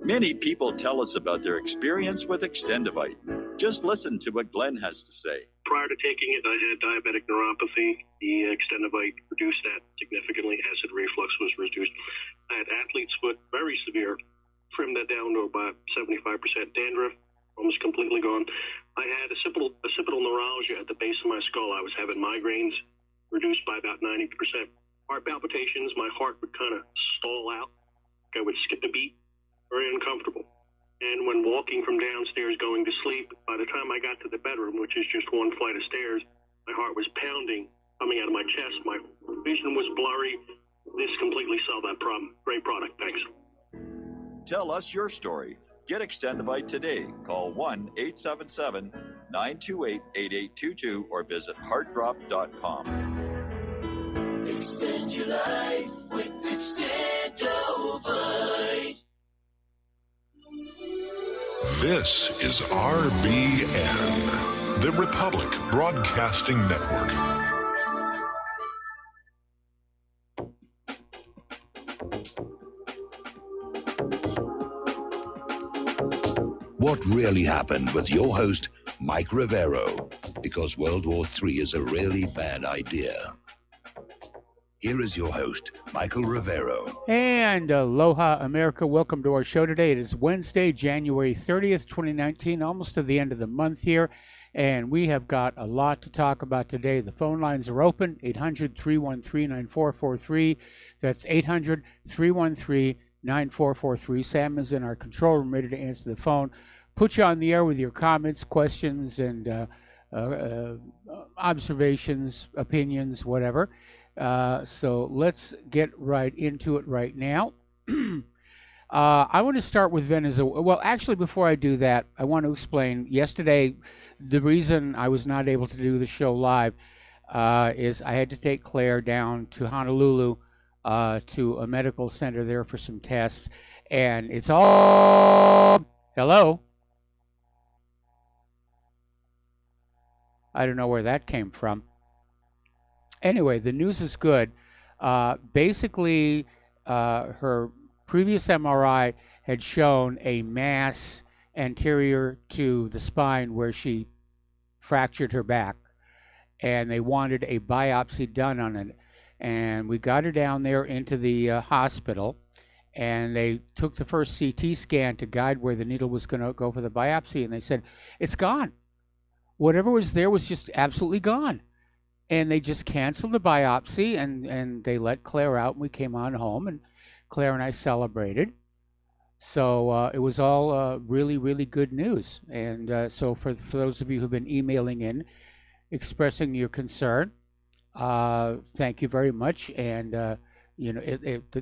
Many people tell us about their experience with Extendivite. Just listen to what Glenn has to say. Prior to taking it, I had diabetic neuropathy. The Extendivite reduced that significantly. Acid reflux was reduced. I had athlete's foot, very severe. Trimmed that down to about 75%. Dandruff, almost completely gone. I had occipital neuralgia at the base of my skull. I was having migraines, reduced by about 90%. Heart palpitations, my heart would kind of stall out. I would skip a beat, very uncomfortable. And when walking from downstairs going to sleep, by the time I got to the bedroom, which is just one flight of stairs, my heart was pounding, coming out of my chest. My vision was blurry. This completely solved that problem. Great product. Thanks. Tell us your story. Get Extendivite today. Call 1-877-928-8822 or visit heartdrop.com. Extend your life with Extendovite. This is RBN, the Republic Broadcasting Network. What really happened with your host, Mike Rivero, because World War III is a really bad idea. Here is your host, Michael Rivero. And aloha, America. Welcome to our show today. It is Wednesday, January 30th, 2019, almost to the end of the month here. And we have got a lot to talk about today. The phone lines are open, 800-313-9443. That's 800-313-9443. Sam is in our control room ready to answer the phone. Put you on the air with your comments, questions, and observations, opinions, whatever. So let's get right into it right now. I want to start with Venezuela. Well, actually, before I do that, I want to explain. Yesterday, the reason I was not able to do the show live is I had to take Claire down to Honolulu to a medical center there for some tests. And it's all... Hello? I don't know where that came from. Anyway, the news is good. Basically, her previous MRI had shown a mass anterior to the spine where she fractured her back, and they wanted a biopsy done on it. And we got her down there into the hospital, and they took the first CT scan to guide where the needle was going to go for the biopsy, and they said, it's gone. Whatever was there was just absolutely gone. And they just canceled the biopsy, and they let Claire out, and we came on home, and Claire and I celebrated. So it was all really, really good news. And so for those of you who've been emailing in, expressing your concern, thank you very much. And, the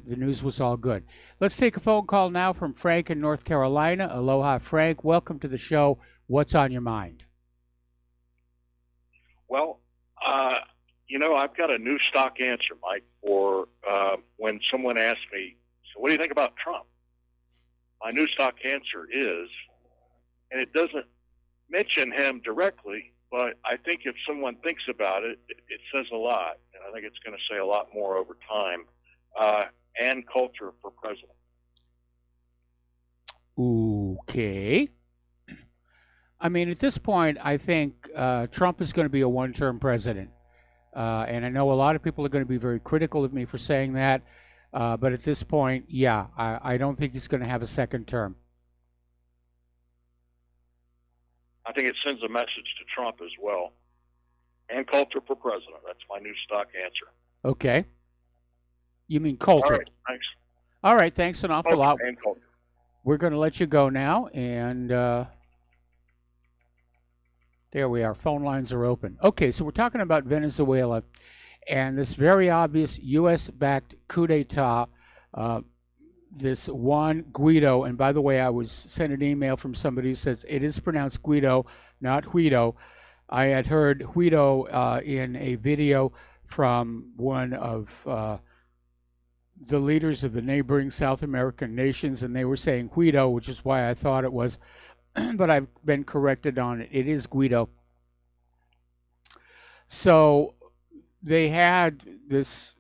news was all good. Let's take a phone call now from Frank in North Carolina. Aloha, Frank. Welcome to the show. What's on your mind? Well, I've got a new stock answer, Mike, for when someone asks me, so what do you think about Trump? My new stock answer is, and it doesn't mention him directly, but I think if someone thinks about it, it says a lot, and I think it's going to say a lot more over time, and culture for president. Okay. I mean, at this point, I think Trump is going to be a one-term president. And I know a lot of people are going to be very critical of me for saying that. But at this point, yeah, I don't think he's going to have a second term. I think it sends a message to Trump as well. And culture for president. That's my new stock answer. Okay. You mean culture. All right, thanks. All right, thanks an awful lot. And culture. We're going to let you go now, and there we are. Phone lines are open. Okay, so we're talking about Venezuela and this very obvious U.S.-backed coup d'etat, this Juan Guaido. And by the way, I was sent an email from somebody who says it is pronounced Guido, not Guido. I had heard Guido in a video from one of the leaders of the neighboring South American nations, and they were saying Guido, which is why I thought it was, but I've been corrected on it. It is Guido. So they had this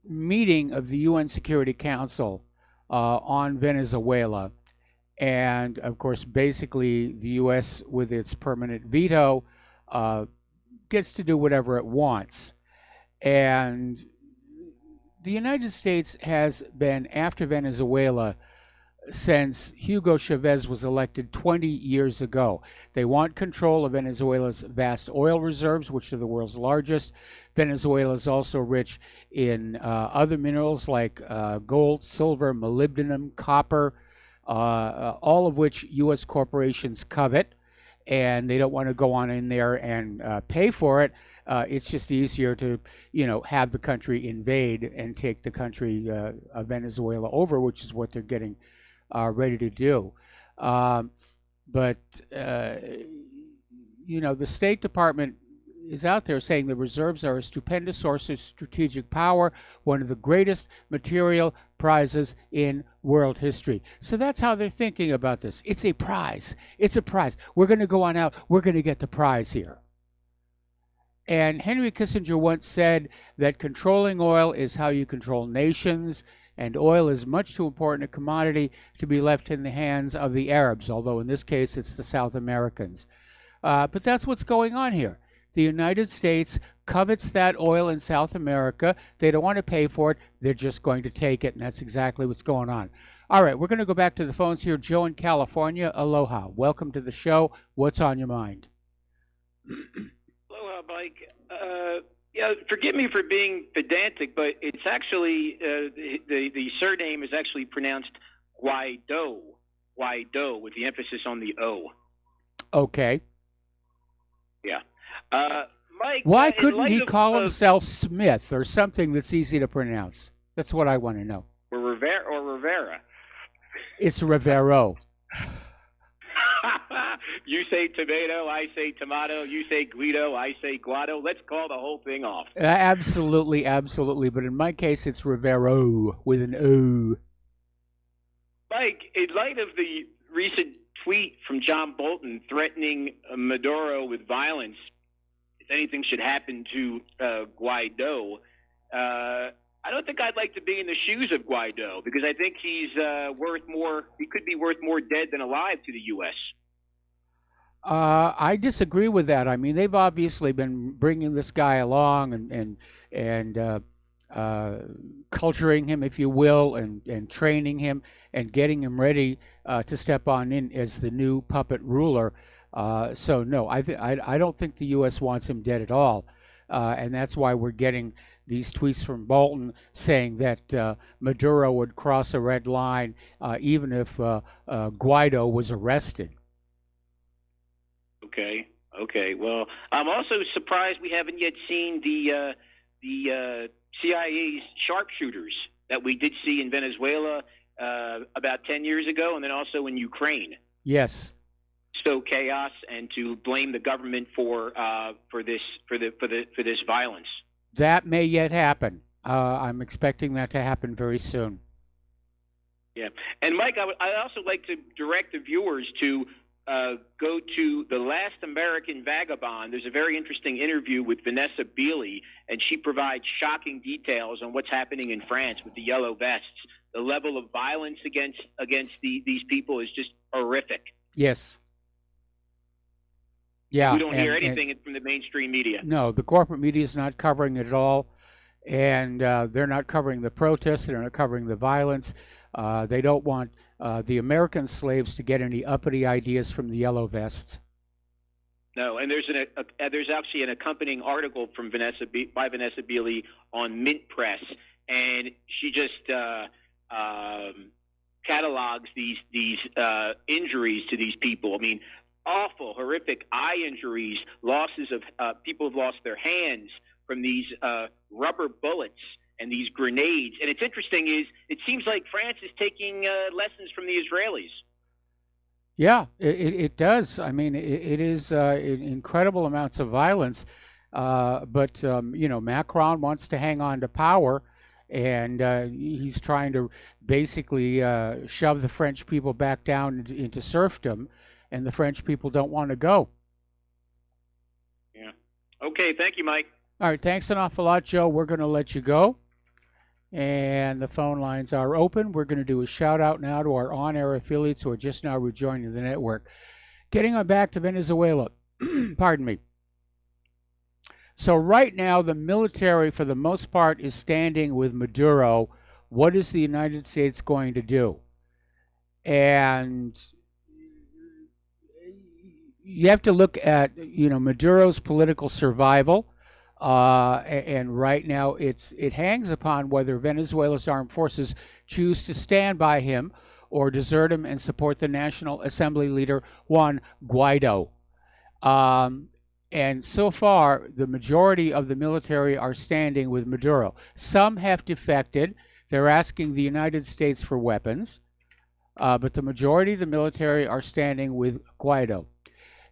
meeting of the UN Security Council on Venezuela. And, of course, basically the U.S., with its permanent veto, gets to do whatever it wants. And the United States has been after Venezuela since Hugo Chavez was elected 20 years ago. They want control of Venezuela's vast oil reserves, which are the world's largest. Venezuela is also rich in other minerals like gold, silver, molybdenum, copper, all of which U.S. corporations covet, and they don't want to go on in there and pay for it. It's just easier to, have the country invade and take the country of Venezuela over, which is what they're getting ready to do. But the State Department is out there saying the reserves are a stupendous source of strategic power, one of the greatest material prizes in world history. So that's how they're thinking about this. It's a prize. It's a prize. We're going to go on out. We're going to get the prize here. And Henry Kissinger once said that controlling oil is how you control nations, and oil is much too important a commodity to be left in the hands of the Arabs, although in this case it's the South Americans. But that's what's going on here. The United States covets that oil in South America. They don't want to pay for it. They're just going to take it, and that's exactly what's going on. All right, we're going to go back to the phones here. Joe in California, aloha. Welcome to the show. What's on your mind? Aloha, Mike. Forgive me for being pedantic, but it's actually the surname is actually pronounced Guaido, with the emphasis on the O. Okay. Yeah. Mike, why couldn't he call himself Smith or something that's easy to pronounce? That's what I want to know. Or Rivera. It's Rivero. You say tomato, I say tomato. You say Guido, I say Guado. Let's call the whole thing off. Absolutely. But in my case, it's Rivero with an O. Mike, in light of the recent tweet from John Bolton threatening Maduro with violence, if anything should happen to Guaido, I don't think I'd like to be in the shoes of Guaido, because I think he's worth more. He could be worth more dead than alive to the U.S. I disagree with that. I mean, they've obviously been bringing this guy along and culturing him, if you will, and training him and getting him ready to step on in as the new puppet ruler. So no, I don't think the U.S. wants him dead at all, and that's why we're getting these tweets from Bolton saying that Maduro would cross a red line even if Guaido was arrested. Okay. Well, I'm also surprised we haven't yet seen the CIA's sharpshooters that we did see in Venezuela about 10 years ago, and then also in Ukraine. Yes. Stoke chaos and to blame the government for this violence. That may yet happen. I'm expecting that to happen very soon. Yeah, and Mike, I'd also like to direct the viewers to go to The Last American Vagabond. There's a very interesting interview with Vanessa Beeley, and she provides shocking details on what's happening in France with the yellow vests. The level of violence against these people is just horrific. Yes. Yeah. We don't hear anything from the mainstream media. No, the corporate media is not covering it at all, and they're not covering the protests. They're not covering the violence. They don't want the American slaves to get any uppity ideas from the yellow vests. No, and there's actually an accompanying article from by Vanessa Beeley on Mint Press, and she just catalogs these injuries to these people. I mean, awful, horrific eye injuries, losses of people have lost their hands from these rubber bullets and these grenades. And it's interesting is it seems like France is taking lessons from the Israelis. Yeah, it does. I mean, it is incredible amounts of violence. But Macron wants to hang on to power, and he's trying to basically shove the French people back down into serfdom, and the French people don't want to go. Yeah. Okay, thank you, Mike. All right, thanks an awful lot, Joe. We're going to let you go. And the phone lines are open. We're going to do a shout out now to our on-air affiliates who are just now rejoining the network. Getting on back to Venezuela. Pardon me. So right now, the military, for the most part, is standing with Maduro. What is the United States going to do? And you have to look at, Maduro's political survival. And right now, it hangs upon whether Venezuela's armed forces choose to stand by him or desert him and support the National Assembly leader, Juan Guaido. And so far, the majority of the military are standing with Maduro. Some have defected. They're asking the United States for weapons. But the majority of the military are standing with Guaido.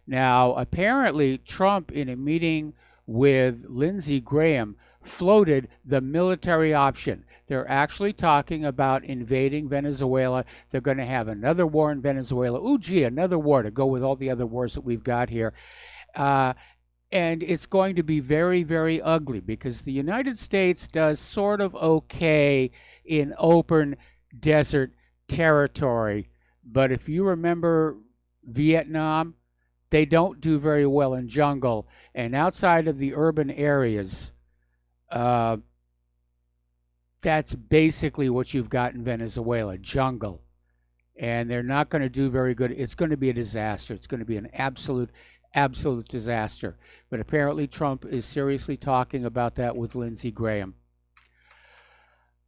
Now, apparently, Trump, in a meeting with Lindsey Graham, floated the military option. They're actually talking about invading Venezuela. They're going to have another war in Venezuela. Ooh, gee, another war to go with all the other wars that we've got here. And it's going to be very, very ugly because the United States does sort of okay in open desert territory. But if you remember Vietnam, they don't do very well in jungle. And outside of the urban areas, that's basically what you've got in Venezuela, jungle. And they're not going to do very good. It's going to be a disaster. It's going to be an absolute disaster. But apparently Trump is seriously talking about that with Lindsey Graham.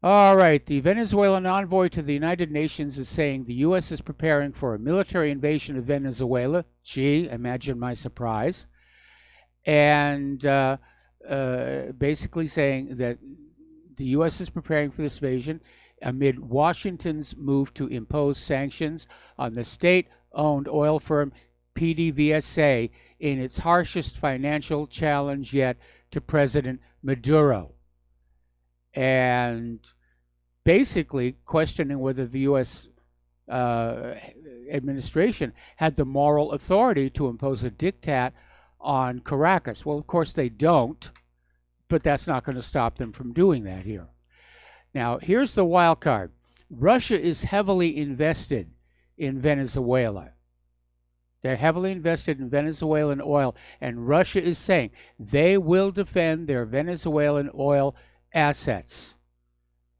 All right, the Venezuelan envoy to the United Nations is saying the U.S. is preparing for a military invasion of Venezuela. Gee, imagine my surprise. And basically saying that the U.S. is preparing for this invasion amid Washington's move to impose sanctions on the state-owned oil firm PDVSA in its harshest financial challenge yet to President Maduro. And basically questioning whether the U.S. administration had the moral authority to impose a diktat on Caracas. Well, of course they don't, but that's not going to stop them from doing that here. Now, here's the wild card. Russia is heavily invested in Venezuela. They're heavily invested in Venezuelan oil, and Russia is saying they will defend their Venezuelan oil assets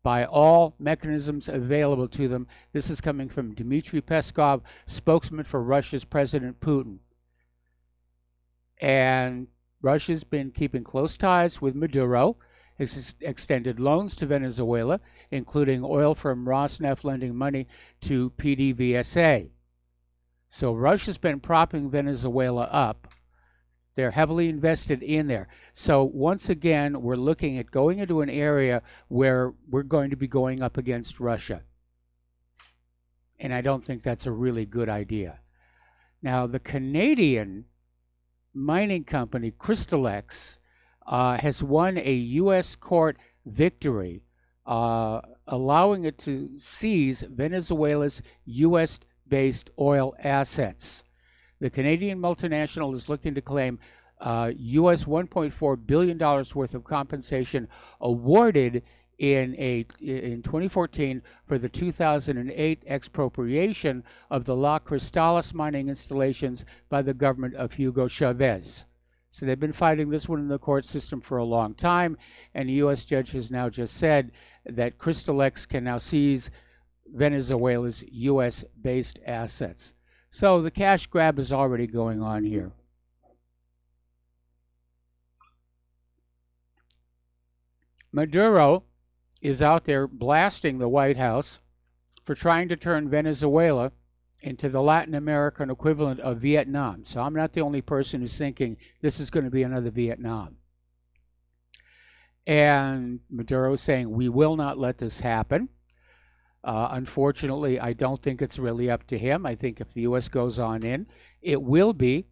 by all mechanisms available to them. This is coming from Dmitry Peskov, spokesman for Russia's President Putin. And Russia's been keeping close ties with Maduro, has extended loans to Venezuela, including oil from Rosneft lending money to PDVSA. So Russia's been propping Venezuela up. They're heavily invested in there. So once again, we're looking at going into an area where we're going to be going up against Russia. And I don't think that's a really good idea. Now, the Canadian mining company Crystalex has won a U.S. court victory, allowing it to seize Venezuela's U.S.-based oil assets. The Canadian multinational is looking to claim U.S. $1.4 billion worth of compensation awarded in 2014 for the 2008 expropriation of the La Cristales mining installations by the government of Hugo Chavez. So they've been fighting this one in the court system for a long time, and the U.S. judge has now just said that Crystalex can now seize Venezuela's U.S.-based assets. So the cash grab is already going on here. Maduro is out there blasting the White House for trying to turn Venezuela into the Latin American equivalent of Vietnam. So I'm not the only person who's thinking this is going to be another Vietnam. And Maduro is saying, we will not let this happen. Unfortunately, I don't think it's really up to him. I think if the U.S. goes on in, it will be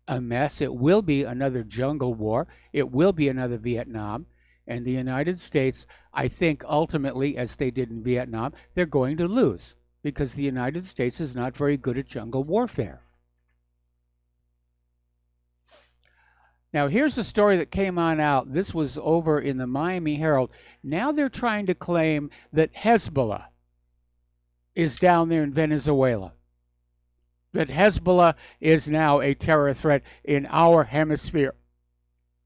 a mess. It will be another jungle war. It will be another Vietnam. And the United States, I think ultimately, as they did in Vietnam, they're going to lose because the United States is not very good at jungle warfare. Now, here's a story that came on out. This was over in the Miami Herald. Now they're trying to claim that Hezbollah is down there in Venezuela. That Hezbollah is now a terror threat in our hemisphere.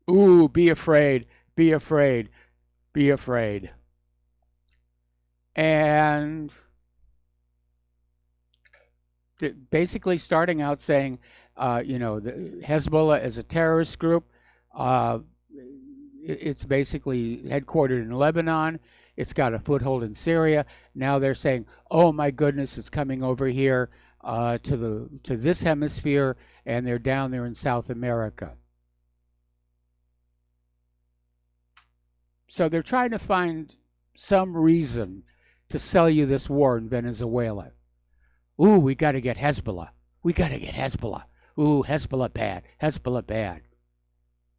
Ooh, be afraid, be afraid, be afraid. And basically starting out saying, the Hezbollah is a terrorist group. It's basically headquartered in Lebanon. It's got a foothold in Syria. Now they're saying, oh my goodness, it's coming over here to this hemisphere, and they're down there in South America. So they're trying to find some reason to sell you this war in Venezuela. Ooh, we got to get Hezbollah. We got to get Hezbollah. Ooh, Hezbollah bad. Hezbollah bad.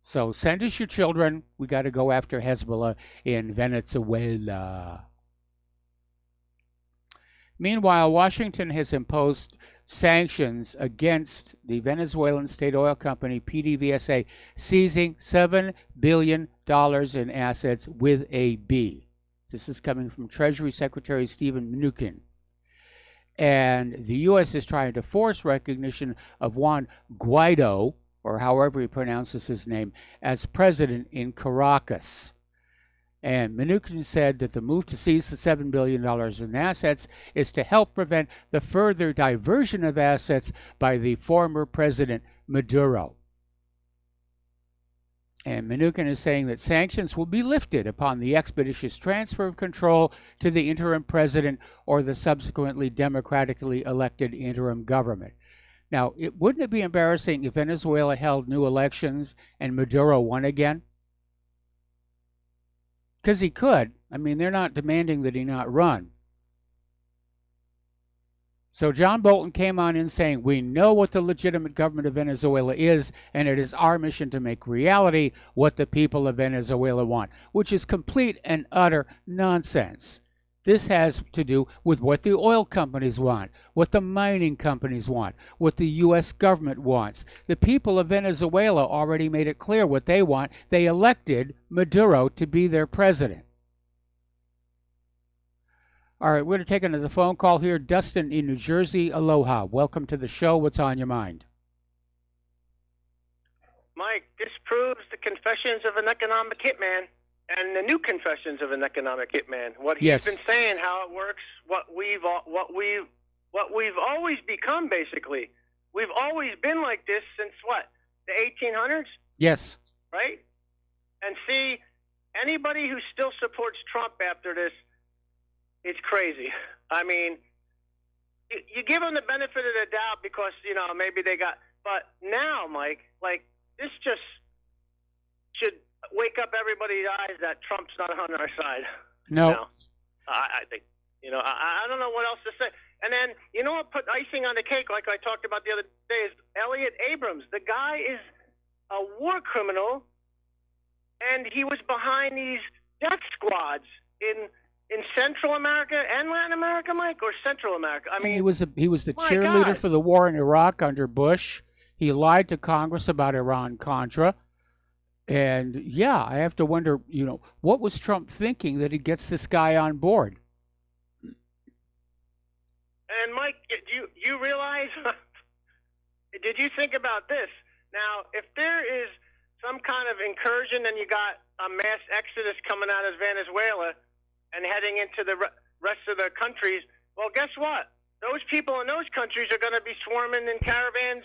So send us your children. We got to go after Hezbollah in Venezuela. Meanwhile, Washington has imposed sanctions against the Venezuelan state oil company PDVSA, seizing $7 billion in assets with a B. This is coming from Treasury Secretary Steven Mnuchin. And the U.S. is trying to force recognition of Juan Guaido, or however he pronounces his name, as president in Caracas. And Mnuchin said that the move to seize the $7 billion in assets is to help prevent the further diversion of assets by the former president Maduro. And Mnuchin is saying that sanctions will be lifted upon the expeditious transfer of control to the interim president or the subsequently democratically elected interim government. Now, wouldn't it be embarrassing if Venezuela held new elections and Maduro won again? Because he could. I mean, they're not demanding that he not run. So John Bolton came on in saying, we know what the legitimate government of Venezuela is, and it is our mission to make reality what the people of Venezuela want, which is complete and utter nonsense. This has to do with what the oil companies want, what the mining companies want, what the U.S. government wants. The people of Venezuela already made it clear what they want. They elected Maduro to be their president. All right, we're going to take another phone call here. Dustin in New Jersey. Aloha. Welcome to the show. What's on your mind? Mike, this proves the confessions of an economic hitman and the new confessions of an economic hitman. What he's been saying, how it works, what we've always become, basically. We've always been like this since what? The 1800s? Yes. Right? And see, anybody who still supports Trump after this, it's crazy. I mean, you give them the benefit of the doubt because, maybe they got... But now, Mike, this just should wake up everybody's eyes that Trump's not on our side. No. I think, I don't know what else to say. And then, what put icing on the cake, like I talked about the other day, is Elliot Abrams. The guy is a war criminal, and he was behind these death squads in Central America and Latin America, Mike, or Central America? I mean, he was the cheerleader for the war in Iraq under Bush. He lied to Congress about Iran-Contra. And, yeah, I have to wonder, what was Trump thinking that he gets this guy on board? And, Mike, you realize, did you think about this? Now, if there is some kind of incursion and you got a mass exodus coming out of Venezuela and heading into the rest of the countries, well, guess what? Those people in those countries are going to be swarming in caravans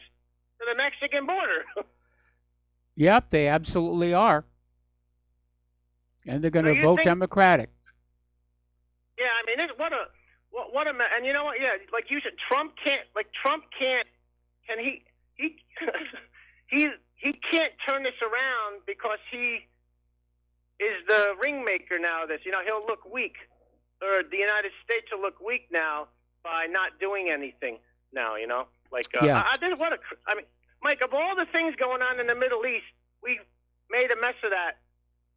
to the Mexican border. Yep, they absolutely are. And they're going to vote Democratic. Yeah, I mean, what a and you know what? Yeah, like you said, Trump can't he can't turn this around because he is the ringmaker now of this. He'll look weak, or the United States will look weak now by not doing anything now. Yeah. I mean, Mike, of all the things going on in the Middle East, we made a mess of that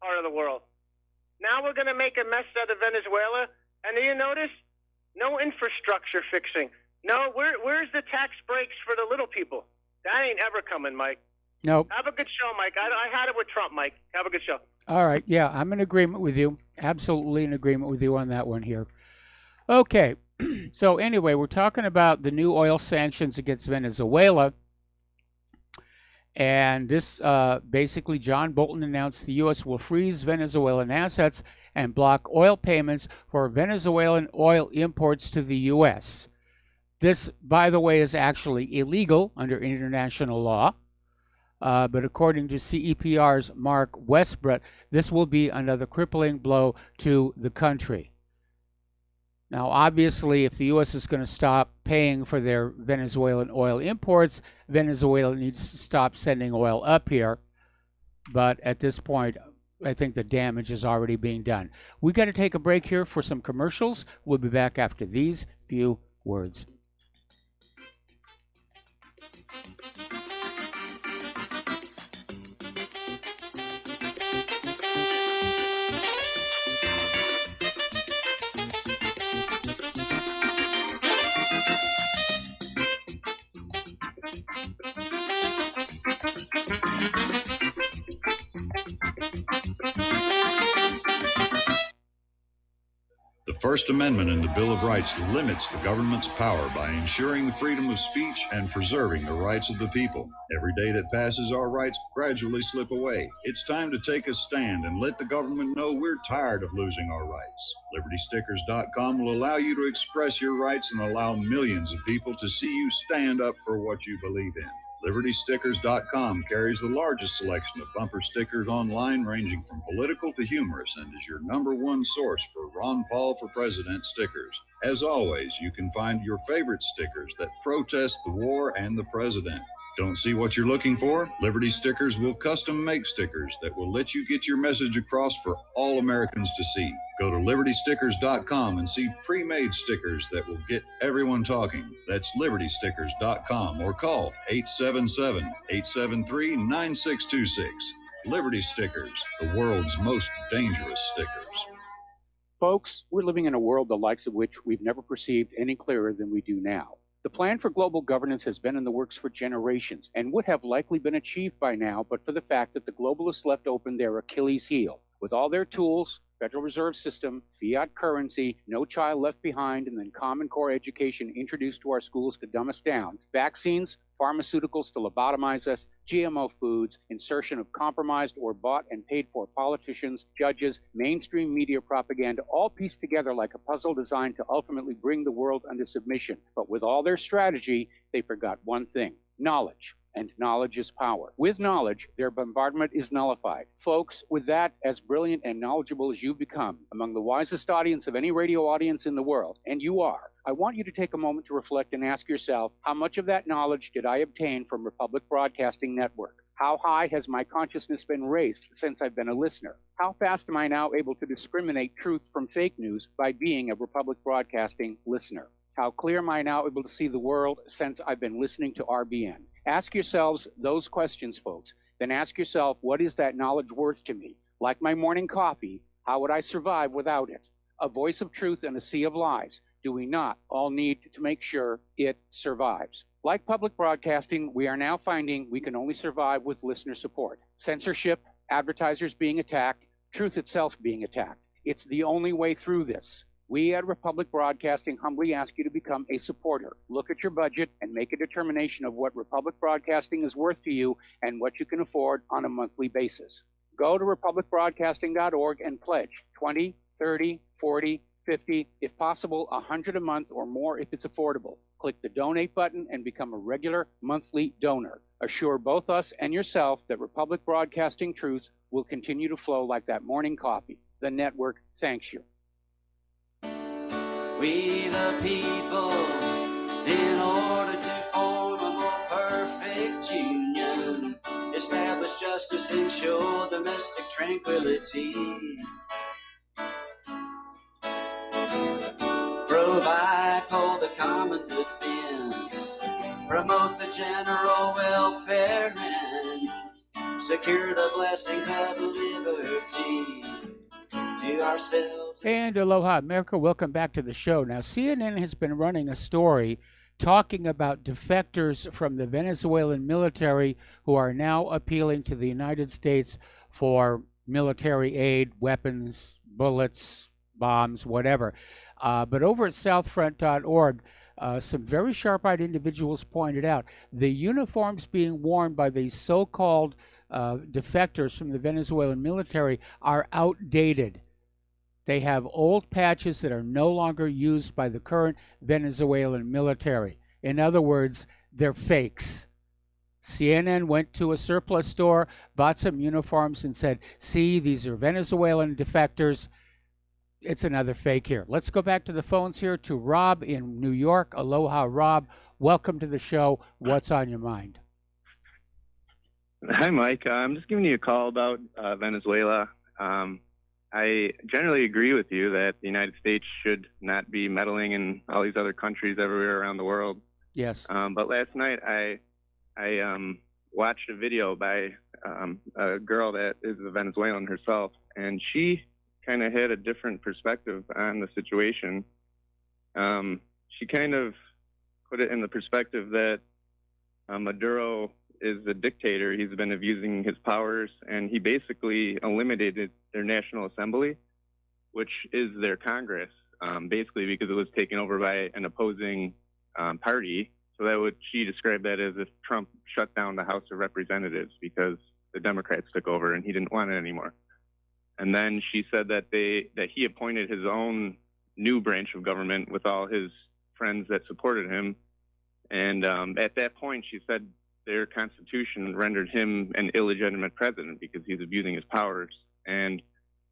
part of the world. Now we're going to make a mess out of Venezuela, and do you notice? No infrastructure fixing. No, where's the tax breaks for the little people? That ain't ever coming, Mike. Nope. Have a good show, Mike. I had it with Trump, Mike. Have a good show. All right. Yeah, I'm in agreement with you. Absolutely in agreement with you on that one here. Okay. So anyway, we're talking about the new oil sanctions against Venezuela. And this basically, John Bolton announced the U.S. will freeze Venezuelan assets and block oil payments for Venezuelan oil imports to the U.S. This, by the way, is actually illegal under international law. But according to CEPR's Mark Westbrot, this will be another crippling blow to the country. Now, obviously, if the U.S. is going to stop paying for their Venezuelan oil imports, Venezuela needs to stop sending oil up here. But at this point, I think the damage is already being done. We got to take a break here for some commercials. We'll be back after these few words. The First Amendment in the Bill of Rights limits the government's power by ensuring freedom of speech and preserving the rights of the people. Every day that passes, our rights gradually slip away. It's time to take a stand and let the government know we're tired of losing our rights. LibertyStickers.com will allow you to express your rights and allow millions of people to see you stand up for what you believe in. LibertyStickers.com carries the largest selection of bumper stickers online, ranging from political to humorous, and is your #1 source for Ron Paul for President stickers. As always, you can find your favorite stickers that protest the war and the president. Don't see what you're looking for? Liberty Stickers will custom make stickers that will let you get your message across for all Americans to see. Go to LibertyStickers.com and see pre-made stickers that will get everyone talking. That's LibertyStickers.com or call 877-873-9626. Liberty Stickers, the world's most dangerous stickers. Folks, we're living in a world the likes of which we've never perceived any clearer than we do now. The plan for global governance has been in the works for generations and would have likely been achieved by now, but for the fact that the globalists left open their Achilles heel. With all their tools, Federal Reserve System, fiat currency, no child left behind, and then Common Core education introduced to our schools to dumb us down, vaccines, pharmaceuticals to lobotomize us, GMO foods, insertion of compromised or bought and paid for politicians, judges, mainstream media propaganda, all pieced together like a puzzle designed to ultimately bring the world under submission. But with all their strategy, they forgot one thing: knowledge. And knowledge is power. With knowledge, their bombardment is nullified. Folks, with that, as brilliant and knowledgeable as you've become, among the wisest audience of any radio audience in the world, and you are, I want you to take a moment to reflect and ask yourself, how much of that knowledge did I obtain from Republic Broadcasting Network? How high has my consciousness been raised since I've been a listener? How fast am I now able to discriminate truth from fake news by being a Republic Broadcasting listener? How clear am I now able to see the world since I've been listening to RBN? Ask yourselves those questions, folks. Then ask yourself, what is that knowledge worth to me? Like my morning coffee, how would I survive without it? A voice of truth in a sea of lies. Do we not all need to make sure it survives? Like public broadcasting, we are now finding we can only survive with listener support. Censorship, advertisers being attacked, truth itself being attacked. It's the only way through this. We at Republic Broadcasting humbly ask you to become a supporter. Look at your budget and make a determination of what Republic Broadcasting is worth to you and what you can afford on a monthly basis. Go to republicbroadcasting.org and pledge $20, $30, $40, $50, if possible, $100 a month or more if it's affordable. Click the donate button and become a regular monthly donor. Assure both us and yourself that Republic Broadcasting truth will continue to flow like that morning coffee. The network thanks you. We the people, in order to form a more perfect union, establish justice, ensure domestic tranquility, provide for the common defense, promote the general welfare, and secure the blessings of liberty to ourselves. And aloha, America. Welcome back to the show. Now, CNN has been running a story talking about defectors from the Venezuelan military who are now appealing to the United States for military aid, weapons, bullets, bombs, whatever. But over at southfront.org, some very sharp-eyed individuals pointed out the uniforms being worn by these so-called defectors from the Venezuelan military are outdated. They have old patches that are no longer used by the current Venezuelan military. In other words, they're fakes. CNN went to a surplus store, bought some uniforms, and said, see, these are Venezuelan defectors. It's another fake here. Let's go back to the phones here to Rob in New York. Aloha, Rob. Welcome to the show. What's on your mind? Hi, Mike. I'm just giving you a call about Venezuela. I generally agree with you that the United States should not be meddling in all these other countries everywhere around the world. Yes. But last night I watched a video by a girl that is a Venezuelan herself, and she kind of had a different perspective on the situation. She kind of put it in the perspective that Maduro is a dictator. He's been abusing his powers, and he basically eliminated their National Assembly, which is their Congress, basically because it was taken over by an opposing party. So she described that as if Trump shut down the House of Representatives because the Democrats took over and he didn't want it anymore. And then she said that he appointed his own new branch of government with all his friends that supported him. And at that point, she said their constitution rendered him an illegitimate president because he's abusing his powers. And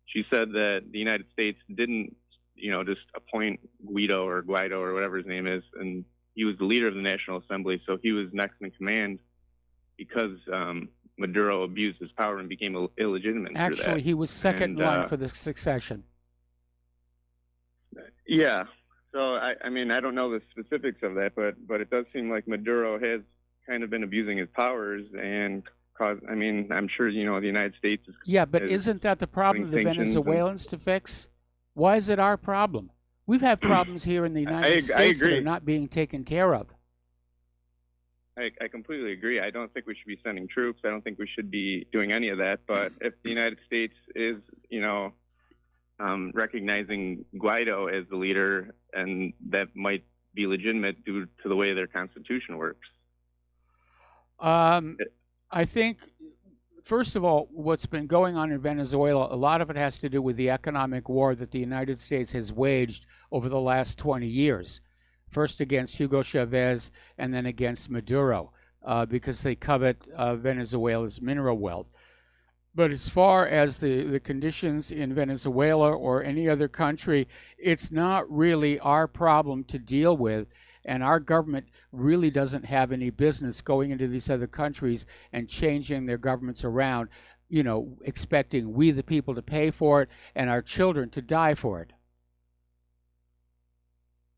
she said that the United States didn't, just appoint Guaido or whatever his name is, and he was the leader of the National Assembly, so he was next in command because Maduro abused his power and became illegitimate. Actually, he was second in line for the succession. Yeah. So, I don't know the specifics of that, but it does seem like Maduro has kind of been abusing his powers and I'm sure, the United States is... Yeah, but isn't that the problem of the Venezuelans to fix? Why is it our problem? We've had problems here in the United States that are not being taken care of. I completely agree. I don't think we should be sending troops. I don't think we should be doing any of that. But if the United States is, recognizing Guaido as the leader, and that might be legitimate due to the way their constitution works. I think, first of all, what's been going on in Venezuela, a lot of it has to do with the economic war that the United States has waged over the last 20 years. First against Hugo Chavez and then against Maduro, because they covet Venezuela's mineral wealth. But as far as the conditions in Venezuela or any other country, it's not really our problem to deal with. And our government really doesn't have any business going into these other countries and changing their governments around, expecting we the people to pay for it and our children to die for it.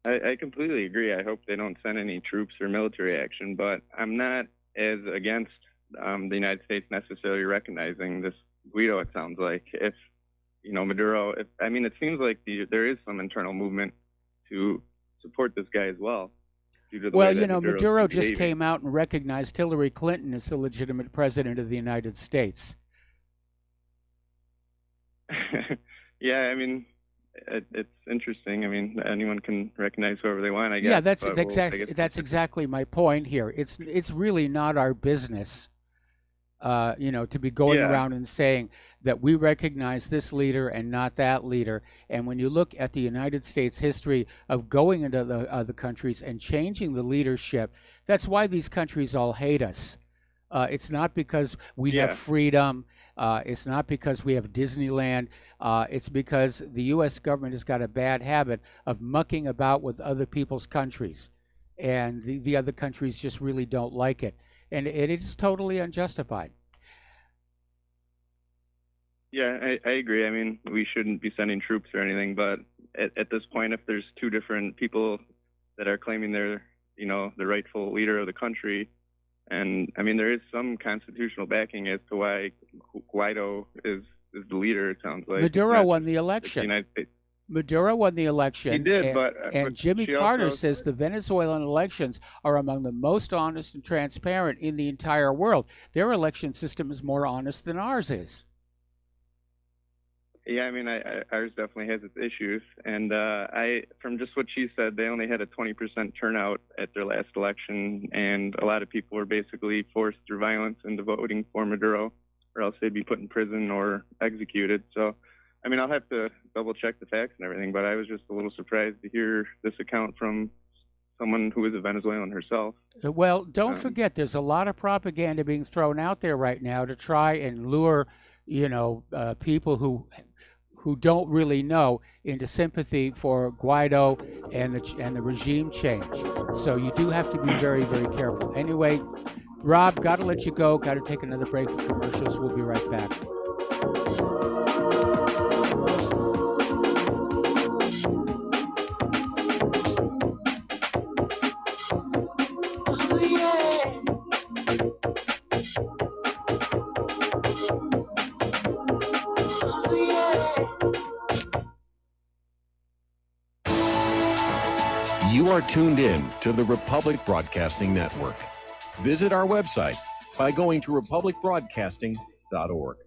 I completely agree. I hope they don't send any troops or military action, but I'm not as against the United States necessarily recognizing this Guaido, it sounds like. If, Maduro, it seems like there is some internal movement to support this guy as well. Well, Maduro just came out and recognized Hillary Clinton as the legitimate president of the United States. Yeah, it's interesting. Anyone can recognize whoever they want, I guess. Yeah, that's exactly my point here. It's really not our business, to be going around and saying that we recognize this leader and not that leader. And when you look at the United States history of going into the other countries and changing the leadership, that's why these countries all hate us. It's not because we have freedom. It's not because we have Disneyland. It's because the U.S. government has got a bad habit of mucking about with other people's countries. And the other countries just really don't like it. And it is totally unjustified. Yeah, I agree. We shouldn't be sending troops or anything, but at this point, if there's two different people that are claiming they're, the rightful leader of the country, and there is some constitutional backing as to why Guaido is the leader, it sounds like. Maduro won the election. Maduro won the election. He did, and, but Jimmy she Carter also- says the Venezuelan elections are among the most honest and transparent in the entire world. Their election system is more honest than ours is. Yeah, I mean, ours definitely has its issues, and from just what she said, they only had a 20% turnout at their last election, and a lot of people were basically forced through violence into voting for Maduro, or else they'd be put in prison or executed. So, I mean, I'll have to double check the facts and everything, but I was just a little surprised to hear this account from someone who is a Venezuelan herself. Well, don't forget, there's a lot of propaganda being thrown out there right now to try and lure, people who don't really know into sympathy for Guaido and the regime change. So you do have to be very, very careful. Anyway, Rob, got to let you go. Got to take another break for commercials. We'll be right back. You are tuned in to the Republic Broadcasting Network. Visit our website by going to republicbroadcasting.org.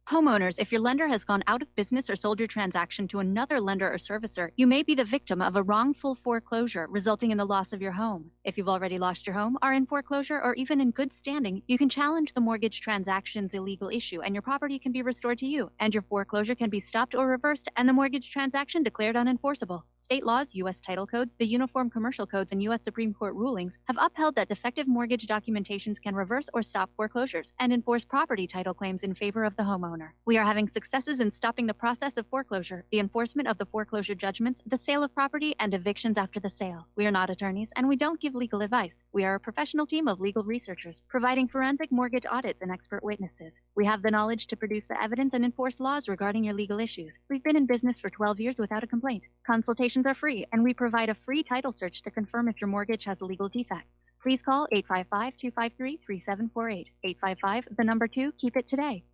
Homeowners, if your lender has gone out of business or sold your transaction to another lender or servicer, you may be the victim of a wrongful foreclosure, resulting in the loss of your home. If you've already lost your home, are in foreclosure, or even in good standing, you can challenge the mortgage transaction's illegal issue, and your property can be restored to you, and your foreclosure can be stopped or reversed, and the mortgage transaction declared unenforceable. State laws, U.S. title codes, the Uniform Commercial Codes, and U.S. Supreme Court rulings have upheld that defective mortgage documentations can reverse or stop foreclosures and enforce property title claims in favor of the homeowner. We are having successes in stopping the process of foreclosure, the enforcement of the foreclosure judgments, the sale of property, and evictions after the sale. We are not attorneys, and we don't give legal advice. We are a professional team of legal researchers, providing forensic mortgage audits and expert witnesses. We have the knowledge to produce the evidence and enforce laws regarding your legal issues. We've been in business for 12 years without a complaint. Consultations are free, and we provide a free title search to confirm if your mortgage has legal defects. Please call 855-253-3748. 855, 2, keep it today.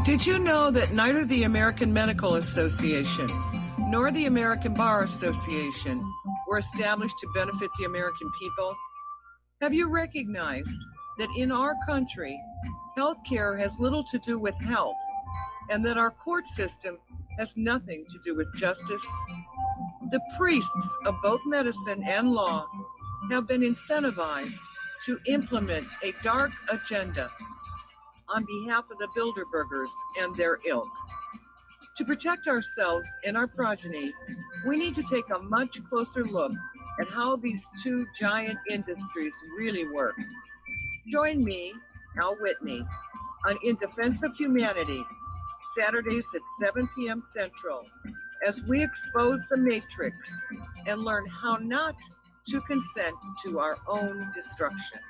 Did you know that neither the American Medical Association nor the American Bar Association were established to benefit the American people? Have you recognized that in our country, healthcare has little to do with health, and that our court system has nothing to do with justice? The priests of both medicine and law have been incentivized to implement a dark agenda on behalf of the Bilderbergers and their ilk. To protect ourselves and our progeny, we need to take a much closer look at how these two giant industries really work. Join me, Al Whitney, on In Defense of Humanity, Saturdays at 7 p.m. Central, as we expose the matrix and learn how not to consent to our own destruction.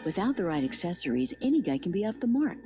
Without the right accessories, any guy can be off the mark.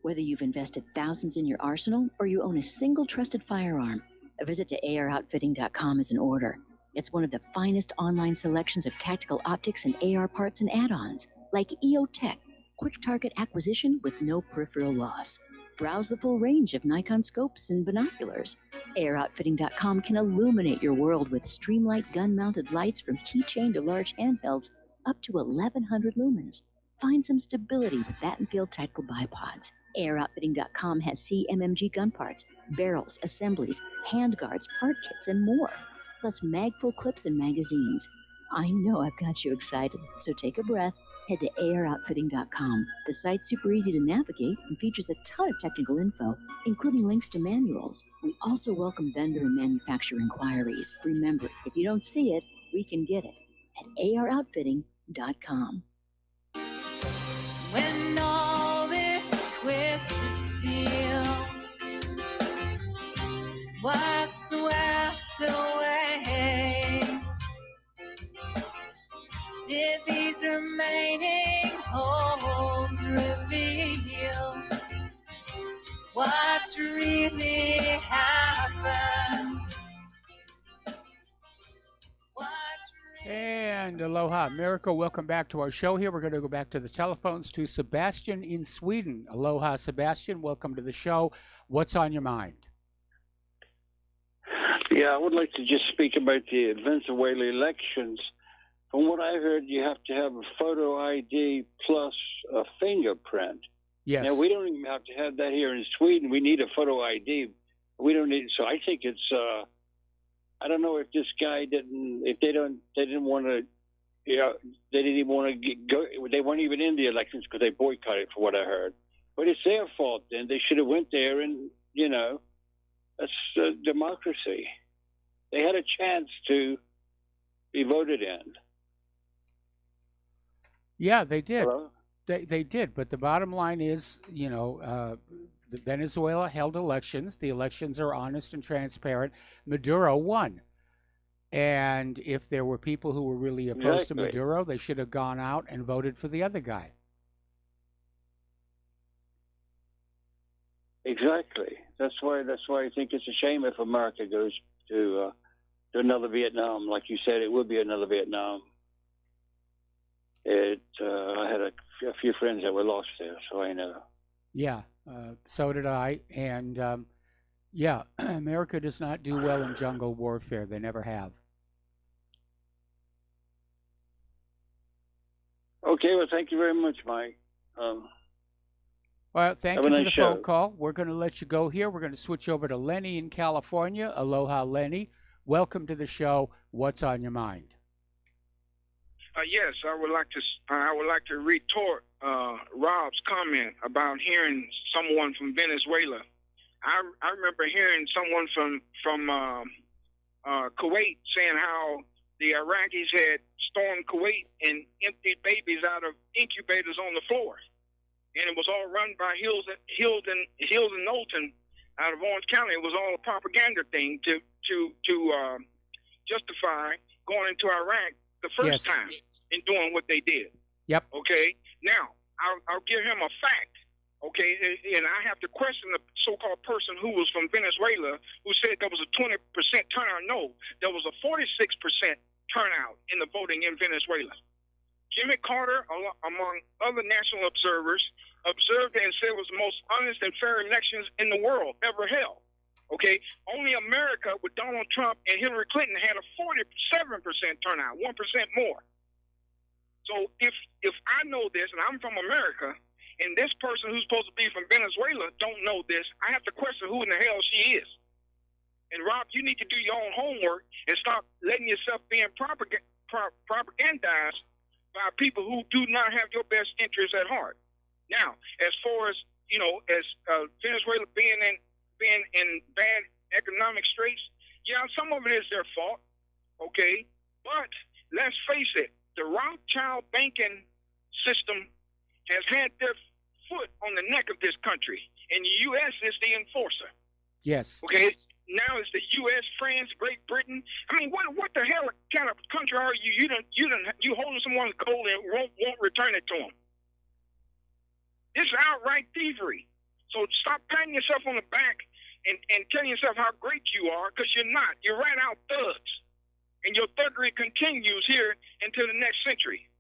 Whether you've invested thousands in your arsenal or you own a single trusted firearm, a visit to AROutfitting.com is in order. It's one of the finest online selections of tactical optics and AR parts and add-ons, like EOTech, quick target acquisition with no peripheral loss. Browse the full range of Nikon scopes and binoculars. AROutfitting.com can illuminate your world with Streamlight gun-mounted lights from keychain to large handhelds up to 1,100 lumens. Find some stability with Battenfield Tactical Bipods. AirOutfitting.com has CMMG gun parts, barrels, assemblies, handguards, part kits, and more, plus mag-full clips and magazines. I know I've got you excited, so take a breath. Head to AirOutfitting.com. The site's super easy to navigate and features a ton of technical info, including links to manuals. We also welcome vendor and manufacturer inquiries. Remember, if you don't see it, we can get it at AROutfitting.com. When all this twisted steel was swept away, did these remaining holes reveal what's really happened? And aloha, America. Welcome back to our show here. We're going to go back to the telephones to Sebastian in Sweden. Aloha, Sebastian. Welcome to the show. What's on your mind? Yeah, I would like to just speak about the Venezuela elections. From what I heard, you have to have a photo ID plus a fingerprint. Yes. Now, we don't even have to have that here in Sweden. We need a photo ID. We don't need, so I think it's, I don't know if this guy didn't, if they didn't want to, you know, they didn't even want to go, they weren't even in the elections because they boycotted, for what I heard. But it's their fault then. They should have went there and, you know, that's democracy. They had a chance to be voted in. Yeah, they did. Hello? They did. But the bottom line is, you know, the Venezuela held elections. The elections are honest and transparent. Maduro won. And if there were people who were really opposed to Maduro, they should have gone out and voted for the other guy. Exactly. That's why I think it's a shame if America goes to another Vietnam. Like you said, it would be another Vietnam. I had a few friends that were lost there, so I know. Yeah, so did I. And yeah, America does not do well in jungle warfare. They never have. Okay, well, thank you very much, Mike. Well, thank have you a for nice the phone show. call. We're going to let you go here. We're going to switch over to Lenny in California. Aloha, Lenny. Welcome to the show. What's on your mind? Yes, I would like to retort Rob's comment about hearing someone from Venezuela. I remember hearing someone from Kuwait saying how the Iraqis had stormed Kuwait and emptied babies out of incubators on the floor, and it was all run by Hills and Knowlton out of Orange County. It was all a propaganda thing to justify going into Iraq the first time and doing what they did. Yep. Okay. Now I'll give him a fact. Okay, and I have to question the so-called person who was from Venezuela who said there was a 20% turnout. No, there was a 46% turnout in the voting in Venezuela. Jimmy Carter, among other national observers, observed it and said it was the most honest and fair elections in the world ever held. Okay, only America with Donald Trump and Hillary Clinton had a 47% turnout, 1% more. So if I know this and I'm from America, and this person who's supposed to be from Venezuela don't know this, I have to question who in the hell she is. And Rob, you need to do your own homework and stop letting yourself being propagandized by people who do not have your best interests at heart. Now, as far as as Venezuela being in bad economic straits, yeah, some of it is their fault, okay. But let's face it, the Rothschild banking system has had their foot on the neck of this country, and the U.S. is the enforcer. Yes. Okay. Now it's the U.S., France, Great Britain. I mean, what the hell kind of country are you? You holding someone's gold and won't return it to them. This is outright thievery. So stop patting yourself on the back and telling yourself how great you are, because you're not. You're right out thugs, and your thuggery continues here into the next century.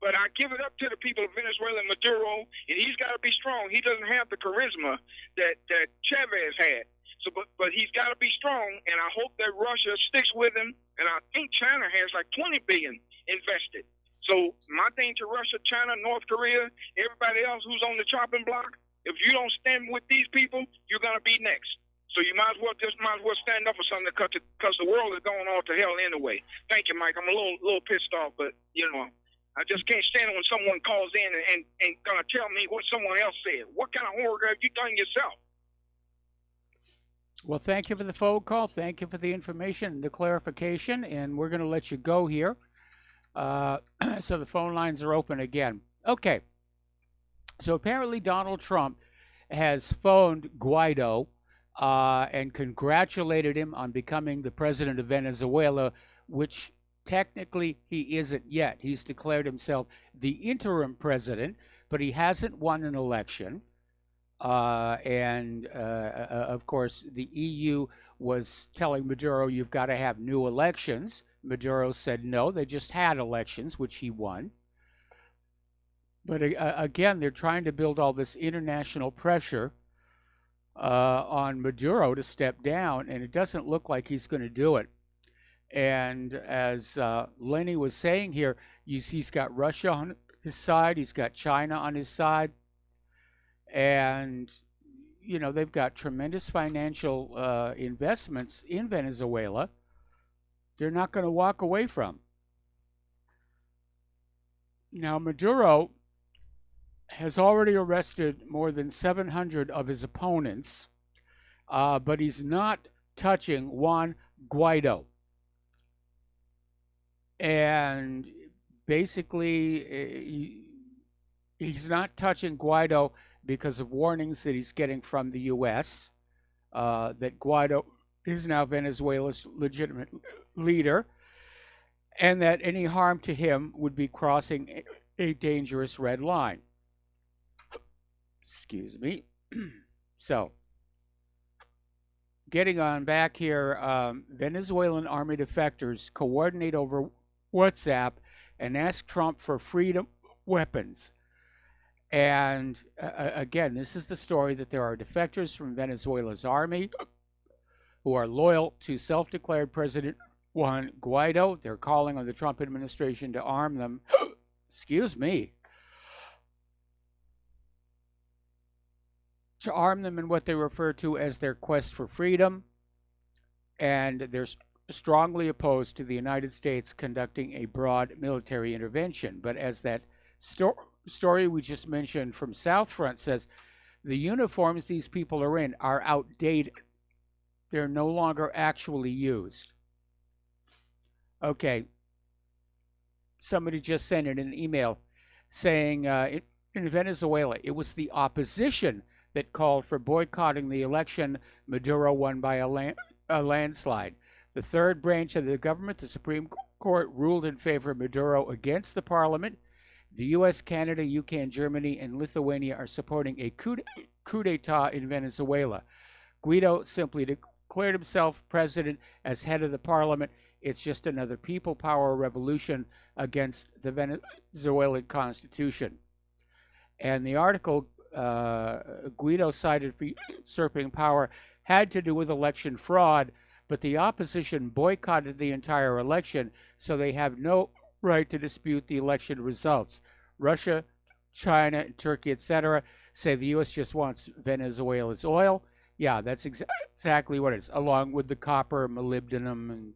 But I give it up to the people of Venezuela and Maduro, and he's got to be strong. He doesn't have the charisma that Chavez had. So, but he's got to be strong, and I hope that Russia sticks with him. And I think China has like $20 billion invested. So my thing to Russia, China, North Korea, everybody else who's on the chopping block, if you don't stand with these people, you're going to be next. So you might as well stand up for something, because the world is going all to hell anyway. Thank you, Mike. I'm a little pissed off, but I just can't stand it when someone calls in and gonna tell me what someone else said. What kind of homework have you done yourself? Well, thank you for the phone call. Thank you for the information and the clarification. And we're going to let you go here. So the phone lines are open again. Okay. So apparently Donald Trump has phoned Guaido and congratulated him on becoming the president of Venezuela, which technically he isn't yet. He's declared himself the interim president, but he hasn't won an election. Of course, the EU was telling Maduro, you've got to have new elections Maduro said no, they just had elections, which he won. But again, they're trying to build all this international pressure on Maduro to step down, and it doesn't look like he's going to do it. And as Lenny was saying here, he's got Russia on his side, he's got China on his side, and you know, they've got tremendous financial investments in Venezuela they're not going to walk away from. Now, Maduro has already arrested more than 700 of his opponents, but he's not touching Juan Guaido. And basically, he's not touching Guaido because of warnings that he's getting from the U.S., that Guaido is now Venezuela's legitimate leader, and that any harm to him would be crossing a dangerous red line. Excuse me. So, getting on back here, Venezuelan army defectors coordinate over WhatsApp and ask Trump for freedom weapons. And again, this is the story that there are defectors from Venezuela's army who are loyal to self-declared President Juan Guaido. They're calling on the Trump administration to arm them. Excuse me. To arm them in what they refer to as their quest for freedom. And they're strongly opposed to the United States conducting a broad military intervention. But as that story we just mentioned from South Front says, the uniforms these people are in are outdated. They're no longer actually used. Okay. Somebody just sent in an email saying in Venezuela, it was the opposition that called for boycotting the election. Maduro won by a landslide. The third branch of the government, the Supreme Court, ruled in favor of Maduro against the parliament. The U.S., Canada, UK, and Germany, and Lithuania are supporting a coup d'etat in Venezuela. Guaido simply declared himself president as head of the parliament. It's just another people power revolution against the Venezuelan constitution. And the article Guaido cited for usurping power had to do with election fraud, but the opposition boycotted the entire election, so they have no right to dispute the election results. Russia, China, Turkey, etc. say the U.S. just wants Venezuela's oil. Yeah, that's exactly what it is, along with the copper, molybdenum, and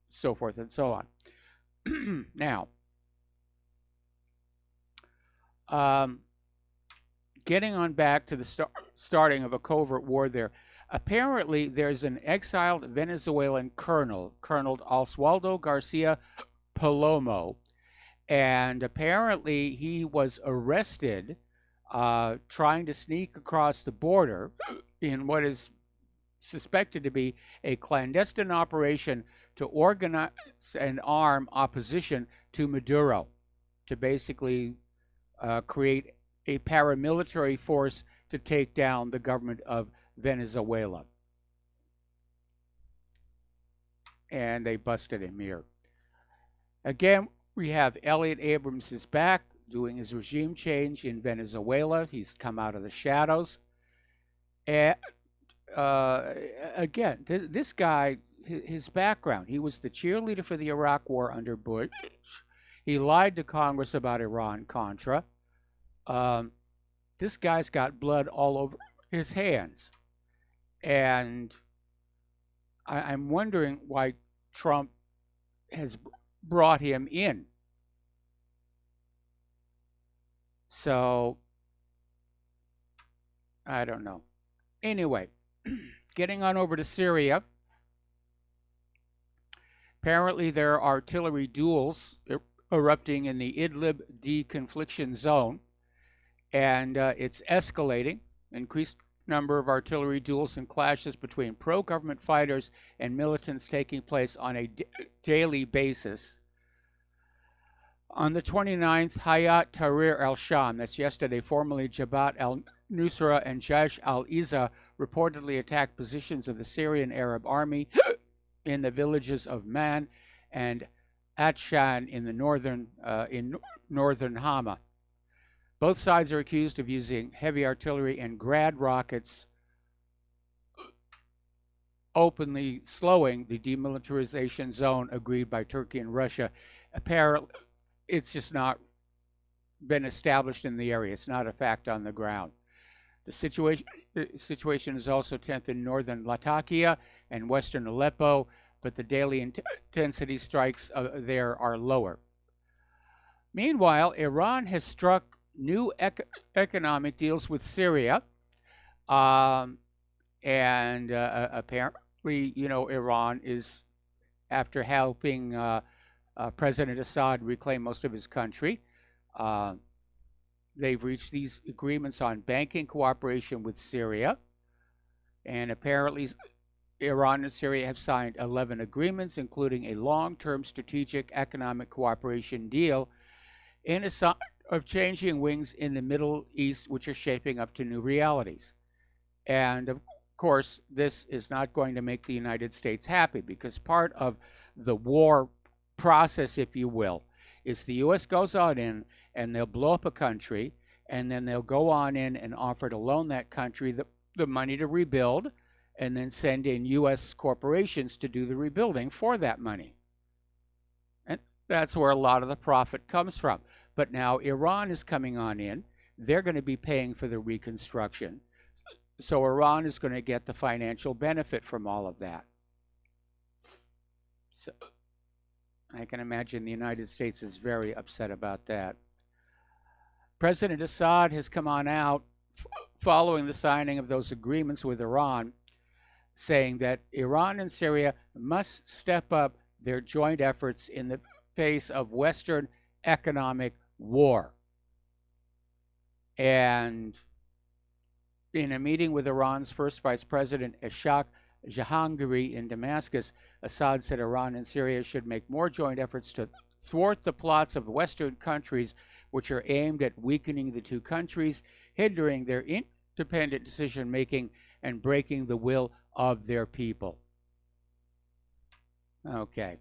so forth and so on. Now, getting on back to the starting of a covert war there, apparently there's an exiled Venezuelan colonel, Colonel Oswaldo Garcia Palomo, and apparently he was arrested trying to sneak across the border in what is suspected to be a clandestine operation to organize and arm opposition to Maduro, to basically create a paramilitary force to take down the government of Venezuela. And they busted him here. Again, we have Elliot Abrams is back doing his regime change in Venezuela. He's come out of the shadows. And again, this guy, his background, he was the cheerleader for the Iraq War under Bush. He lied to Congress about Iran-Contra. This guy's got blood all over his hands. And I'm wondering why Trump has brought him in. So, I don't know. Anyway, getting on over to Syria. Apparently there are artillery duels erupting in the Idlib deconfliction zone. And it's escalating. Increased number of artillery duels and clashes between pro-government fighters and militants taking place on a daily basis. On the 29th, Hayat Tahrir al-Sham, that's yesterday, formerly Jabhat al-Nusra and Jaish al-Izza, reportedly attacked positions of the Syrian Arab Army in the villages of Man and Atshan in the northern Hama. Both sides are accused of using heavy artillery and Grad rockets, openly slowing the demilitarization zone agreed by Turkey and Russia. Apparently, it's just not been established in the area. It's not a fact on the ground. The situation is also tense in northern Latakia and western Aleppo, but the daily intensity strikes there are lower. Meanwhile, Iran has struck new economic deals with Syria, and apparently, Iran is, after helping President Assad reclaim most of his country, they've reached these agreements on banking cooperation with Syria, and apparently Iran and Syria have signed 11 agreements, including a long-term strategic economic cooperation deal in a sign of changing wings in the Middle East, which are shaping up to new realities. And of course, this is not going to make the United States happy, because part of the war process, if you will, is the U.S. goes on in and they'll blow up a country, and then they'll go on in and offer to loan that country the money to rebuild, and then send in U.S. corporations to do the rebuilding for that money. And that's where a lot of the profit comes from. But now Iran is coming on in. They're going to be paying for the reconstruction. So Iran is going to get the financial benefit from all of that. So I can imagine the United States is very upset about that. President Assad has come on out following the signing of those agreements with Iran, saying that Iran and Syria must step up their joint efforts in the face of Western economic war. And in a meeting with Iran's first vice president, Ishaq Jahangiri, in Damascus, Assad said Iran and Syria should make more joint efforts to thwart the plots of Western countries which are aimed at weakening the two countries, hindering their independent decision-making, and breaking the will of their people. Okay.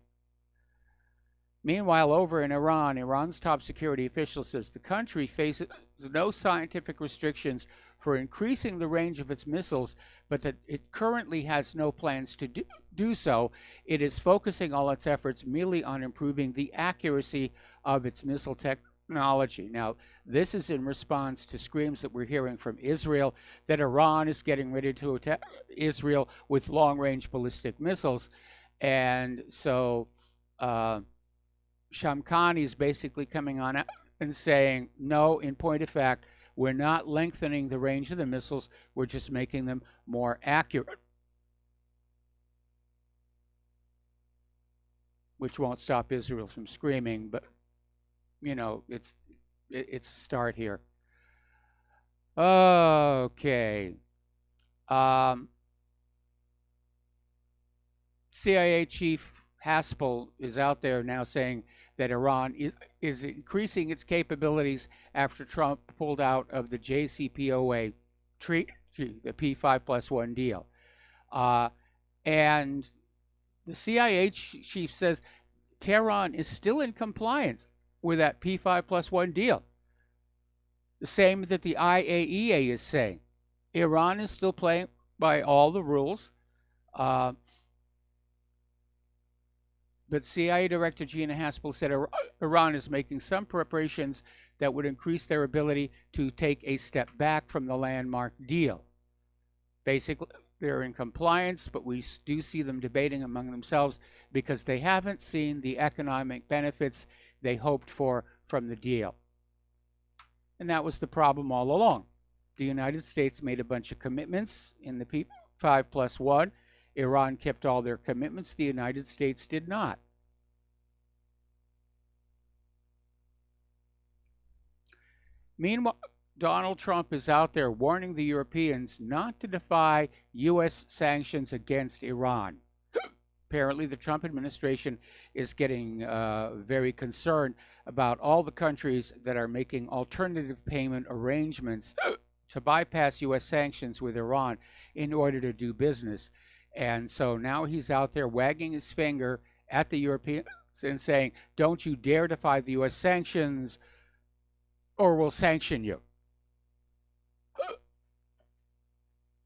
Meanwhile, over in Iran, Iran's top security official says the country faces no scientific restrictions for increasing the range of its missiles, but that it currently has no plans to do so. It is focusing all its efforts merely on improving the accuracy of its missile technology. Now, this is in response to screams that we're hearing from Israel that Iran is getting ready to attack Israel with long-range ballistic missiles. And so Shamkhani is basically coming on out and saying, no, in point of fact, we're not lengthening the range of the missiles, we're just making them more accurate. Which won't stop Israel from screaming, but, it's a start here. Okay. CIA Chief Haspel is out there now saying that Iran is increasing its capabilities after Trump pulled out of the JCPOA treaty, the P5+1 deal. And the CIA chief says Tehran is still in compliance with that P5+1 deal. The same that the IAEA is saying. Iran is still playing by all the rules. But CIA Director Gina Haspel said Iran is making some preparations that would increase their ability to take a step back from the landmark deal. Basically, they're in compliance, but we do see them debating among themselves because they haven't seen the economic benefits they hoped for from the deal. And that was the problem all along. The United States made a bunch of commitments in the P5+1. Iran kept all their commitments. The United States did not. Meanwhile, Donald Trump is out there warning the Europeans not to defy U.S. sanctions against Iran. Apparently, the Trump administration is getting very concerned about all the countries that are making alternative payment arrangements to bypass U.S. sanctions with Iran in order to do business. And so now he's out there wagging his finger at the European and saying, don't you dare defy the U.S. sanctions or we'll sanction you.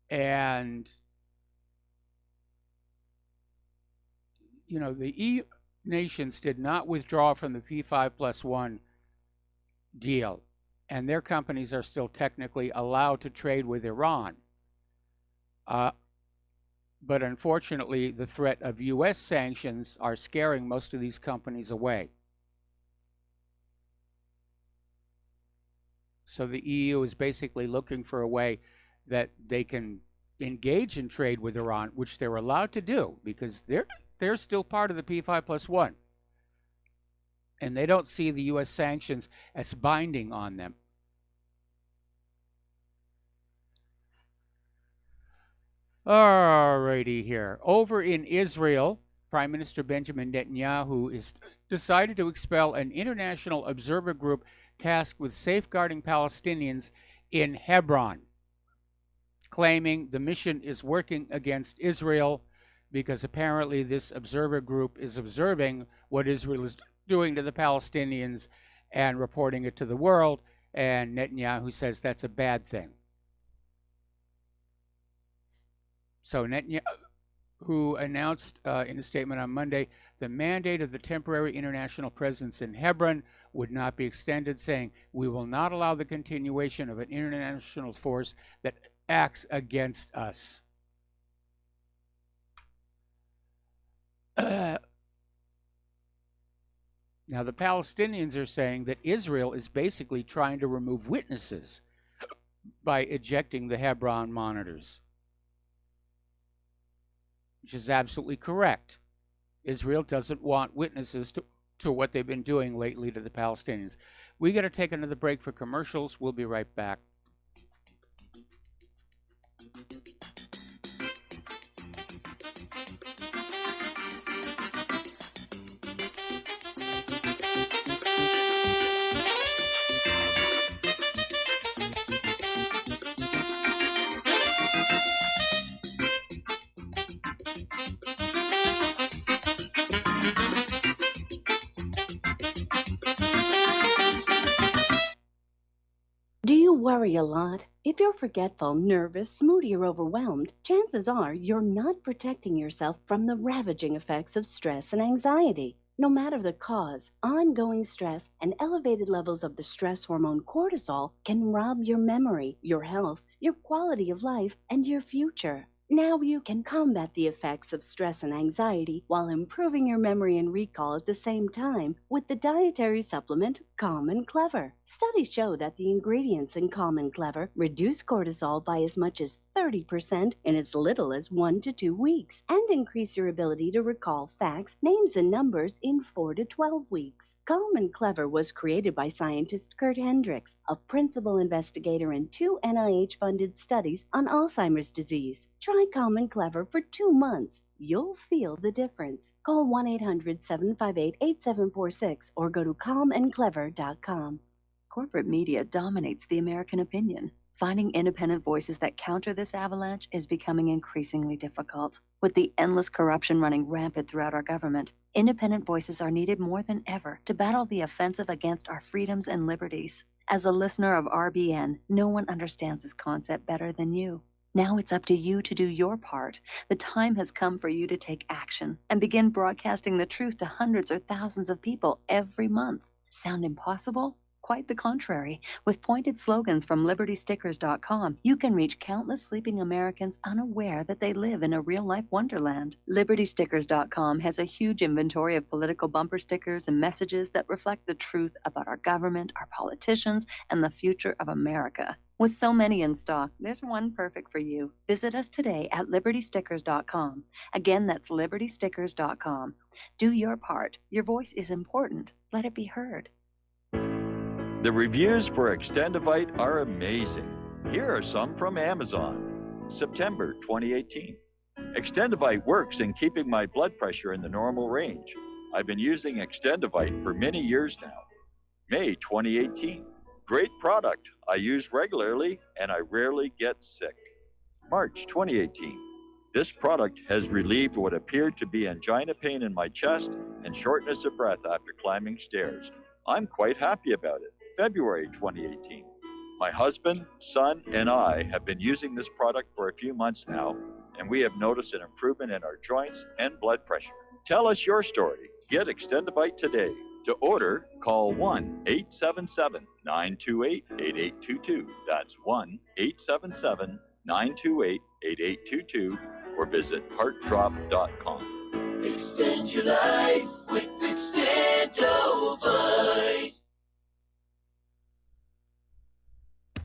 And, you know, the EU nations did not withdraw from the P5+1 deal, and their companies are still technically allowed to trade with Iran. But unfortunately, the threat of U.S. sanctions are scaring most of these companies away. So the EU is basically looking for a way that they can engage in trade with Iran, which they're allowed to do because they're still part of the P5+1. And they don't see the U.S. sanctions as binding on them. Alrighty here. Over in Israel, Prime Minister Benjamin Netanyahu is decided to expel an international observer group tasked with safeguarding Palestinians in Hebron, claiming the mission is working against Israel because apparently this observer group is observing what Israel is doing to the Palestinians and reporting it to the world, and Netanyahu says that's a bad thing. So Netanyahu announced in a statement on Monday the mandate of the temporary international presence in Hebron would not be extended, saying, we will not allow the continuation of an international force that acts against us. Now, the Palestinians are saying that Israel is basically trying to remove witnesses by ejecting the Hebron monitors, which is absolutely correct. Israel doesn't want witnesses to what they've been doing lately to the Palestinians. We got to take another break for commercials. We'll be right back. Do you worry a lot? If you're forgetful, nervous, moody, or overwhelmed, chances are you're not protecting yourself from the ravaging effects of stress and anxiety. No matter the cause, ongoing stress and elevated levels of the stress hormone cortisol can rob your memory, your health, your quality of life, and your future. Now you can combat the effects of stress and anxiety while improving your memory and recall at the same time with the dietary supplement Calm and Clever. Studies show that the ingredients in Calm and Clever reduce cortisol by as much as 30% in as little as 1 to 2 weeks and increase your ability to recall facts, names, and numbers in 4 to 12 weeks. Calm and Clever was created by scientist Kurt Hendricks, a principal investigator in 2 NIH-funded studies on Alzheimer's disease. Try Calm and Clever for 2 months. You'll feel the difference. Call 1-800-758-8746 or go to calmandclever.com. Corporate media dominates the American opinion. Finding independent voices that counter this avalanche is becoming increasingly difficult. With the endless corruption running rampant throughout our government, independent voices are needed more than ever to battle the offensive against our freedoms and liberties. As a listener of RBN, no one understands this concept better than you. Now it's up to you to do your part. The time has come for you to take action and begin broadcasting the truth to hundreds or thousands of people every month. Sound impossible? Quite the contrary. With pointed slogans from LibertyStickers.com, you can reach countless sleeping Americans unaware that they live in a real-life wonderland. LibertyStickers.com has a huge inventory of political bumper stickers and messages that reflect the truth about our government, our politicians, and the future of America. With so many in stock, there's one perfect for you. Visit us today at LibertyStickers.com. Again, that's LibertyStickers.com. Do your part. Your voice is important. Let it be heard. The reviews for Extendivite are amazing. Here are some from Amazon. September 2018. Extendivite works in keeping my blood pressure in the normal range. I've been using Extendivite for many years now. May 2018. Great product. I use regularly and I rarely get sick. March 2018. This product has relieved what appeared to be angina pain in my chest and shortness of breath after climbing stairs. I'm quite happy about it. February 2018. My husband, son, and I have been using this product for a few months now, and we have noticed an improvement in our joints and blood pressure. Tell us your story. Get Extendivite today. To order, call 1-877-928-8822. That's 1-877-928-8822 or visit heartdrop.com. Extend your life with Extendovite.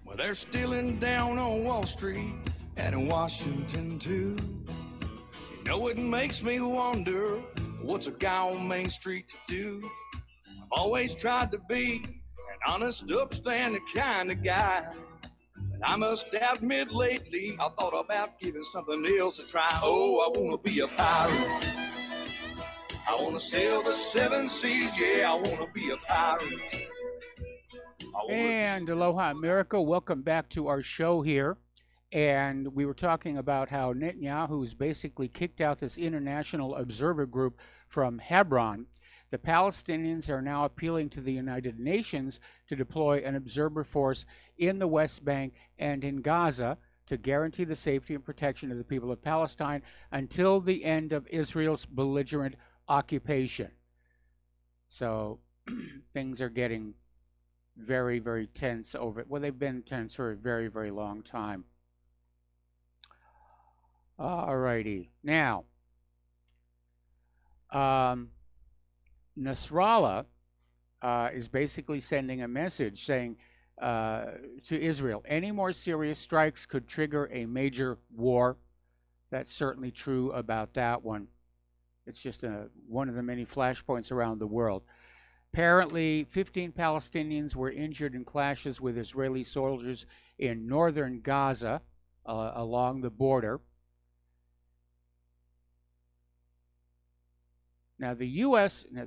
Well, they're stealing down on Wall Street and in Washington too. You know it makes me wonder, what's a guy on Main Street to do? I've always tried to be an honest, upstanding kind of guy, but I must admit lately I thought about giving something else a try. Oh, I want to be a pirate. I want to sail the seven seas, yeah, I want to be a pirate. And aloha, America. Welcome back to our show here. And we were talking about how Netanyahu's basically kicked out this international observer group from Hebron. The Palestinians are now appealing to the United Nations to deploy an observer force in the West Bank and in Gaza to guarantee the safety and protection of the people of Palestine until the end of Israel's belligerent occupation. So things are getting very, very tense over it. Well, they've been tense for a very, very long time. Alrighty. Now, Nasrallah is basically sending a message saying to Israel, any more serious strikes could trigger a major war. That's certainly true about that one. It's just one of the many flashpoints around the world. Apparently, 15 Palestinians were injured in clashes with Israeli soldiers in northern Gaza along the border. Now, the U.S., a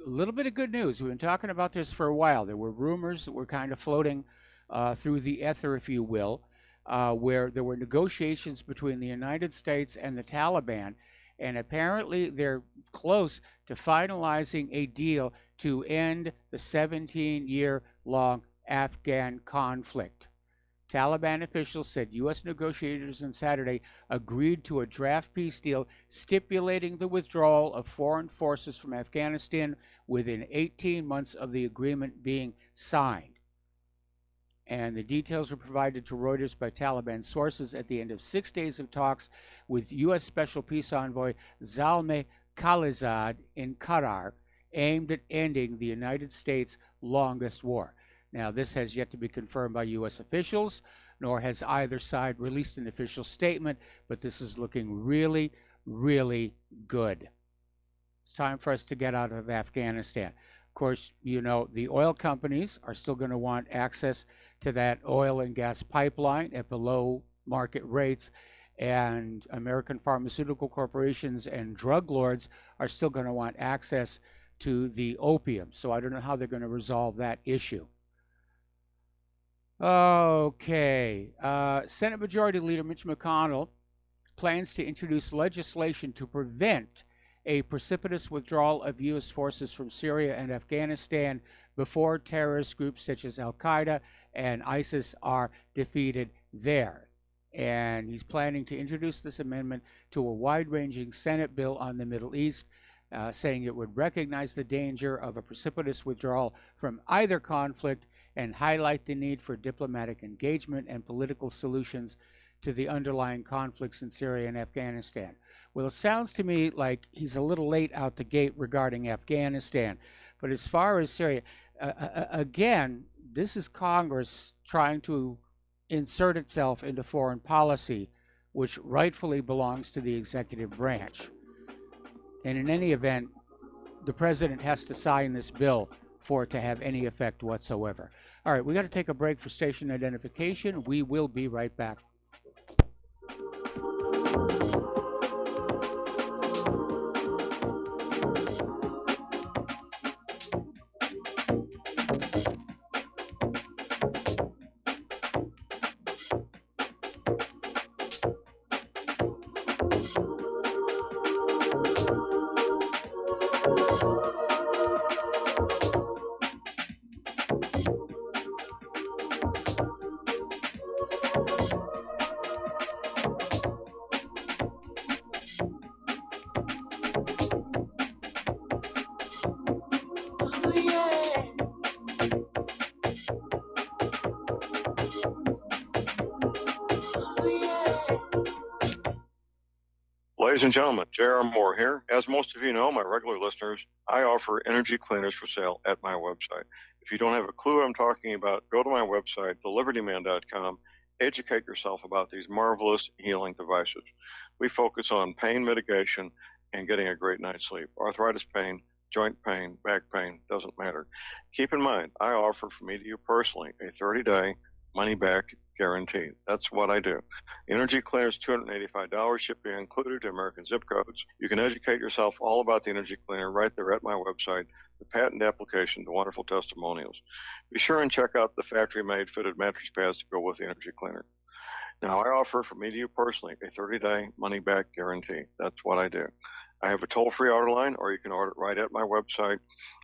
little bit of good news. We've been talking about this for a while. There were rumors that were kind of floating through the ether, if you will, where there were negotiations between the United States and the Taliban, and apparently they're close to finalizing a deal to end the 17-year-long Afghan conflict. Taliban officials said U.S. negotiators on Saturday agreed to a draft peace deal stipulating the withdrawal of foreign forces from Afghanistan within 18 months of the agreement being signed. And the details were provided to Reuters by Taliban sources at the end of 6 days of talks with U.S. Special Peace Envoy Zalmay Khalilzad in Qatar, aimed at ending the United States' longest war. Now, this has yet to be confirmed by U.S. officials, nor has either side released an official statement, but this is looking really, really good. It's time for us to get out of Afghanistan. Of course, you know, the oil companies are still going to want access to that oil and gas pipeline at below market rates, and American pharmaceutical corporations and drug lords are still going to want access to the opium. So I don't know how they're going to resolve that issue. Okay. Senate Majority Leader Mitch McConnell plans to introduce legislation to prevent a precipitous withdrawal of U.S. forces from Syria and Afghanistan before terrorist groups such as Al-Qaeda and ISIS are defeated there. And he's planning to introduce this amendment to a wide-ranging Senate bill on the Middle East, saying it would recognize the danger of a precipitous withdrawal from either conflict and highlight the need for diplomatic engagement and political solutions to the underlying conflicts in Syria and Afghanistan. Well, it sounds to me like he's a little late out the gate regarding Afghanistan. But as far as Syria, again, this is Congress trying to insert itself into foreign policy, which rightfully belongs to the executive branch. And in any event, the president has to sign this bill for it to have any effect whatsoever. All right, we got to take a break for station identification. We will be right back. Ladies and gentlemen, J.R. Moore here. As most of you know, my regular listeners, I offer energy cleaners for sale at my website. If you don't have a clue what I'm talking about, go to my website, thelibertyman.com, educate yourself about these marvelous healing devices. We focus on pain mitigation and getting a great night's sleep. Arthritis pain, joint pain, back pain, doesn't matter. Keep in mind, I offer from me to you personally a 30-day money-back guarantee. That's what I do. Energy cleaners, $285, shipping included to American zip codes. You can educate yourself all about the energy cleaner right there at my website, the patent application, the wonderful testimonials. Be sure and check out the factory-made fitted mattress pads to go with the energy cleaner. Now, I offer from me to you personally a 30-day money-back guarantee. That's what I do. I have a toll-free order line, or you can order it right at my website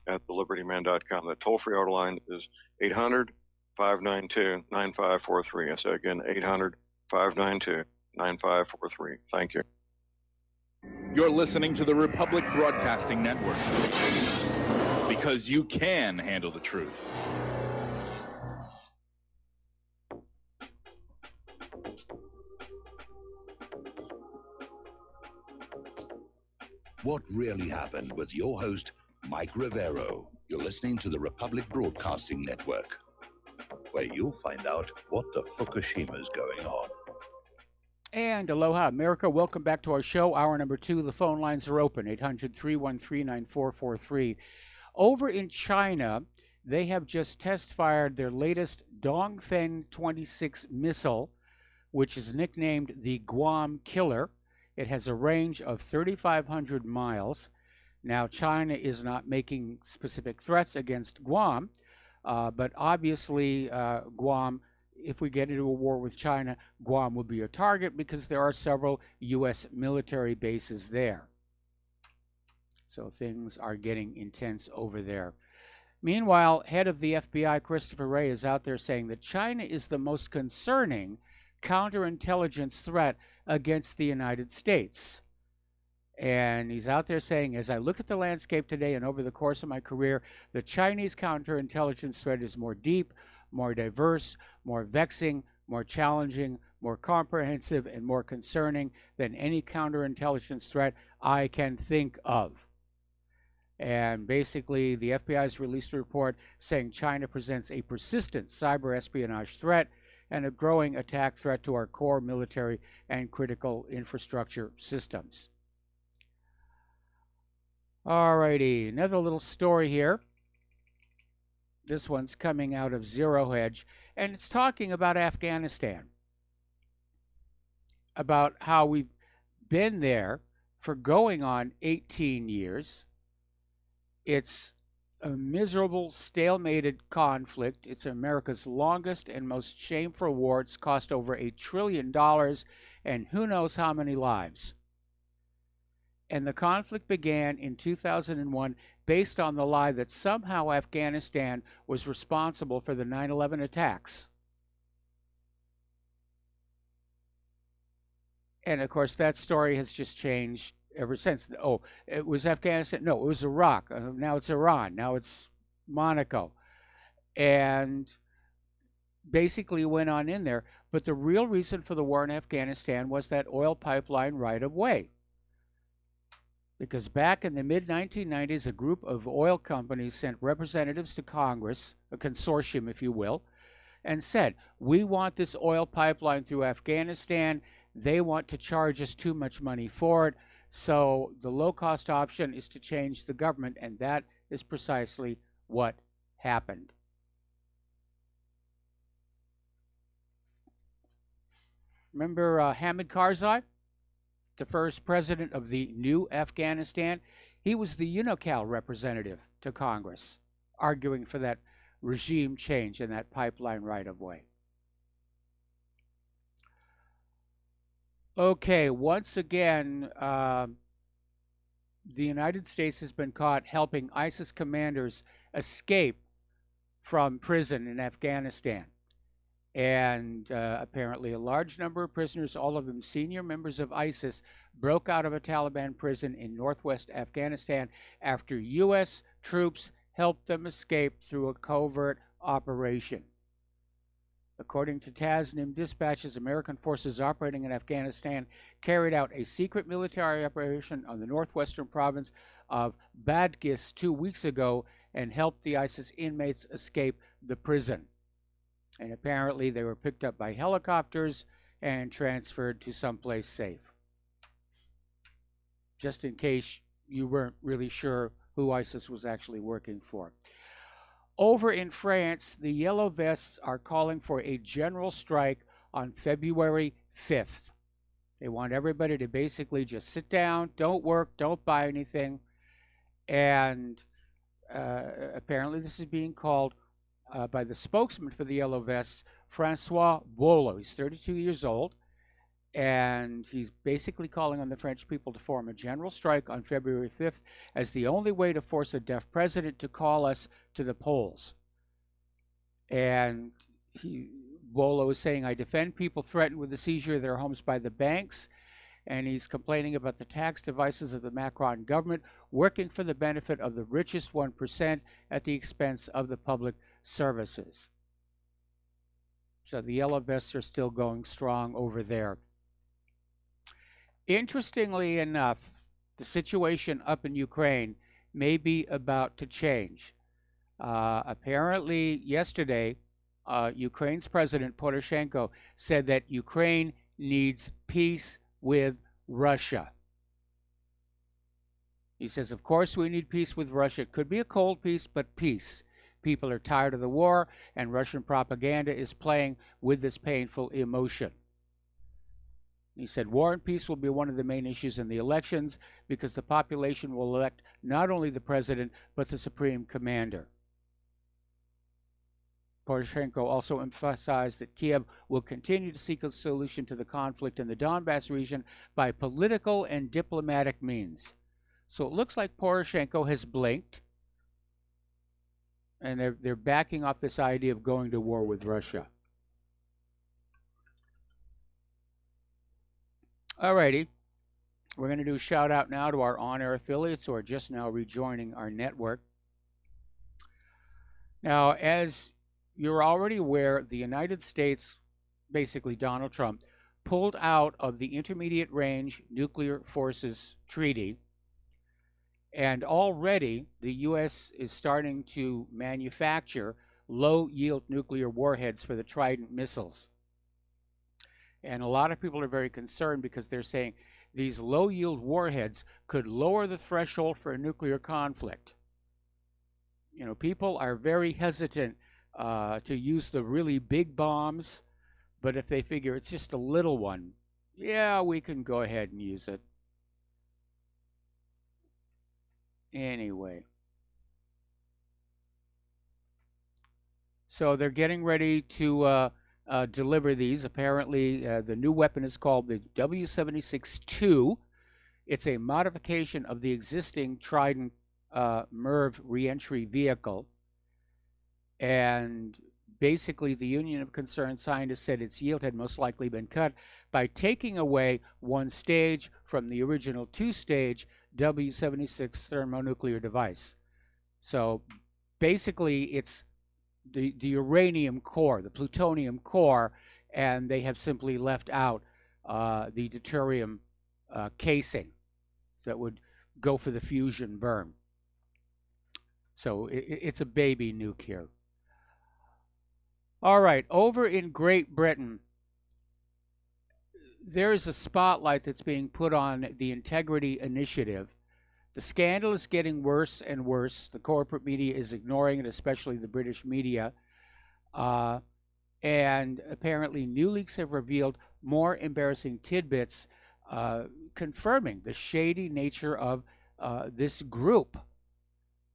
at thelibertyman.com. That toll-free order line is 800-592-9543. I say again, 800-592-9543. Thank you. You're listening to the Republic Broadcasting Network, because you can handle the truth. What really happened with your host, Mike Rivero. You're listening to the Republic Broadcasting Network, where you'll find out what the Fukushima's going on. And aloha, America. Welcome back to our show. Hour number 2. The phone lines are open, 800-313-9443. Over in China, they have just test-fired their latest Dongfeng 26 missile, which is nicknamed the Guam Killer. It has a range of 3,500 miles. Now, China is not making specific threats against Guam, but obviously Guam, if we get into a war with China, Guam will be a target because there are several U.S. military bases there. So things are getting intense over there. Meanwhile, head of the FBI, Christopher Wray, is out there saying that China is the most concerning counterintelligence threat against the United States. And he's out there saying, as I look at the landscape today and over the course of my career, the Chinese counterintelligence threat is more deep, more diverse, more vexing, more challenging, more comprehensive, and more concerning than any counterintelligence threat I can think of. And basically, the FBI has released a report saying China presents a persistent cyber espionage threat and a growing attack threat to our core military and critical infrastructure systems. Alrighty, another little story here. This one's coming out of Zero Hedge, and it's talking about Afghanistan, about how we've been there for going on 18 years. It's a miserable, stalemated conflict. It's America's longest and most shameful war. It's cost over $1 trillion and who knows how many lives. And the conflict began in 2001 based on the lie that somehow Afghanistan was responsible for the 9/11 attacks. And of course, that story has just changed ever since. Oh, it was Afghanistan. No, it was Iraq. Now it's Iran. Now it's Monaco. And basically went on in there. But the real reason for the war in Afghanistan was that oil pipeline right of way. Because back in the mid-1990s, a group of oil companies sent representatives to Congress, a consortium, if you will, and said, we want this oil pipeline through Afghanistan. They want to charge us too much money for it. So the low-cost option is to change the government, and that is precisely what happened. Remember Hamid Karzai, the first president of the new Afghanistan? He was the UNICAL representative to Congress, arguing for that regime change and that pipeline right-of-way. Okay, once again, the United States has been caught helping ISIS commanders escape from prison in Afghanistan. And apparently a large number of prisoners, all of them senior members of ISIS, broke out of a Taliban prison in northwest Afghanistan after U.S. troops helped them escape through a covert operation. According to Tasnim dispatches, American forces operating in Afghanistan carried out a secret military operation on the northwestern province of Badghis 2 weeks ago and helped the ISIS inmates escape the prison. And apparently they were picked up by helicopters and transferred to someplace safe. Just in case you weren't really sure who ISIS was actually working for. Over in France, the Yellow Vests are calling for a general strike on February 5th. They want everybody to basically just sit down, don't work, don't buy anything. And apparently this is being called by the spokesman for the Yellow Vests, Francois Boileau. He's 32 years old, and he's basically calling on the French people to form a general strike on February 5th as the only way to force a deaf president to call us to the polls. And Boileau is saying, I defend people threatened with the seizure of their homes by the banks, and he's complaining about the tax devices of the Macron government working for the benefit of the richest 1% at the expense of the public services. So the Yellow Vests are still going strong over there. Interestingly enough, the situation up in Ukraine may be about to change. Apparently yesterday, Ukraine's President Poroshenko said that Ukraine needs peace with Russia. He says, of course we need peace with Russia. It could be a cold peace, but peace. People are tired of the war, and Russian propaganda is playing with this painful emotion. He said, war and peace will be one of the main issues in the elections because the population will elect not only the president, but the supreme commander. Poroshenko also emphasized that Kiev will continue to seek a solution to the conflict in the Donbass region by political and diplomatic means. So it looks like Poroshenko has blinked, and they're backing off this idea of going to war with Russia. Alrighty, we're going to do a shout out now to our on-air affiliates who are just now rejoining our network. Now, as you're already aware, the United States, basically Donald Trump, pulled out of the Intermediate Range Nuclear Forces Treaty, and already the U.S. is starting to manufacture low-yield nuclear warheads for the Trident missiles. And a lot of people are very concerned because they're saying these low-yield warheads could lower the threshold for a nuclear conflict. You know, people are very hesitant to use the really big bombs, but if they figure it's just a little one, yeah, we can go ahead and use it. Anyway. So they're getting ready to deliver these. Apparently, the new weapon is called the W76-2. It's a modification of the existing Trident MIRV reentry vehicle. And basically, the Union of Concerned Scientists said its yield had most likely been cut by taking away one stage from the original two-stage W76 thermonuclear device. So basically, it's the uranium core, the plutonium core, and they have simply left out the deuterium casing that would go for the fusion burn. So it's a baby nuke here. All right, over in Great Britain, there is a spotlight that's being put on the Integrity Initiative. The scandal is getting worse and worse. The corporate media is ignoring it, especially the British media. And apparently new leaks have revealed more embarrassing tidbits confirming the shady nature of this group.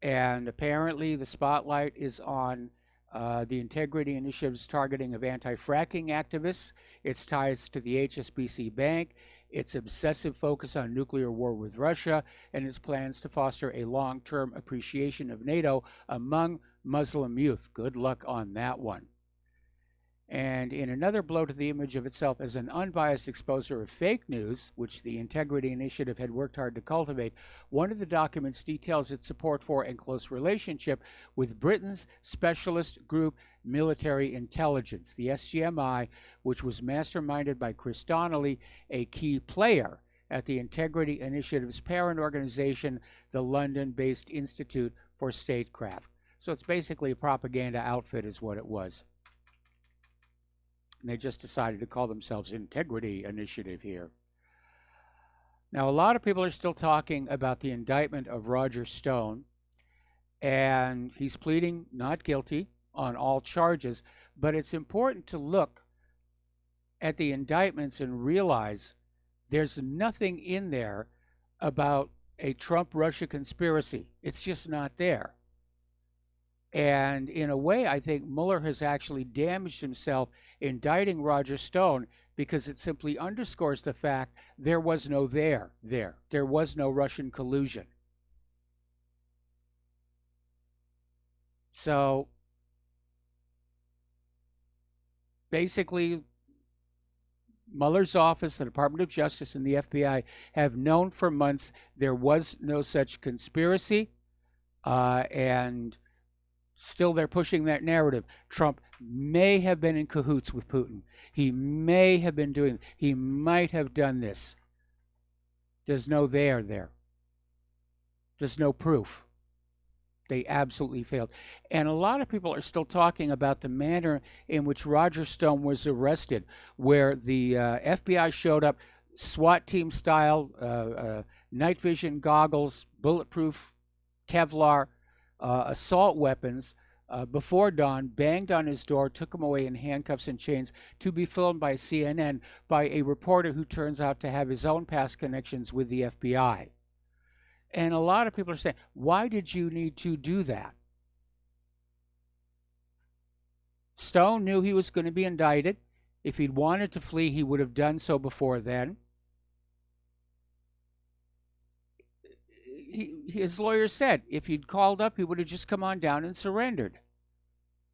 And apparently the spotlight is on the Integrity Initiative's targeting of anti-fracking activists, its ties to the HSBC Bank, its obsessive focus on nuclear war with Russia, and its plans to foster a long-term appreciation of NATO among Muslim youth. Good luck on that one. And in another blow to the image of itself as an unbiased exposer of fake news, which the Integrity Initiative had worked hard to cultivate, one of the documents details its support for and close relationship with Britain's specialist group Military Intelligence, the SGMI, which was masterminded by Chris Donnelly, a key player at the Integrity Initiative's parent organization, the London-based Institute for Statecraft. So it's basically a propaganda outfit is what it was. And they just decided to call themselves Integrity Initiative here. Now, a lot of people are still talking about the indictment of Roger Stone, and he's pleading not guilty on all charges, but it's important to look at the indictments and realize there's nothing in there about a Trump-Russia conspiracy. It's just not there. And in a way, I think Mueller has actually damaged himself indicting Roger Stone because it simply underscores the fact there was no there. There was no Russian collusion. So basically, Mueller's office, the Department of Justice, and the FBI have known for months there was no such conspiracy, and still they're pushing that narrative. Trump may have been in cahoots with Putin. He may have been doing, he might have done this. There's no there. There's no proof. They absolutely failed. And a lot of people are still talking about the manner in which Roger Stone was arrested, where the FBI showed up SWAT team style, night vision goggles, bulletproof Kevlar, assault weapons before dawn, banged on his door, took him away in handcuffs and chains to be filmed by CNN by a reporter who turns out to have his own past connections with the FBI. And a lot of people are saying, why did you need to do that? Stone knew he was going to be indicted. If he'd wanted to flee, he would have done so before then. His lawyer said if he'd called up, he would have just come on down and surrendered.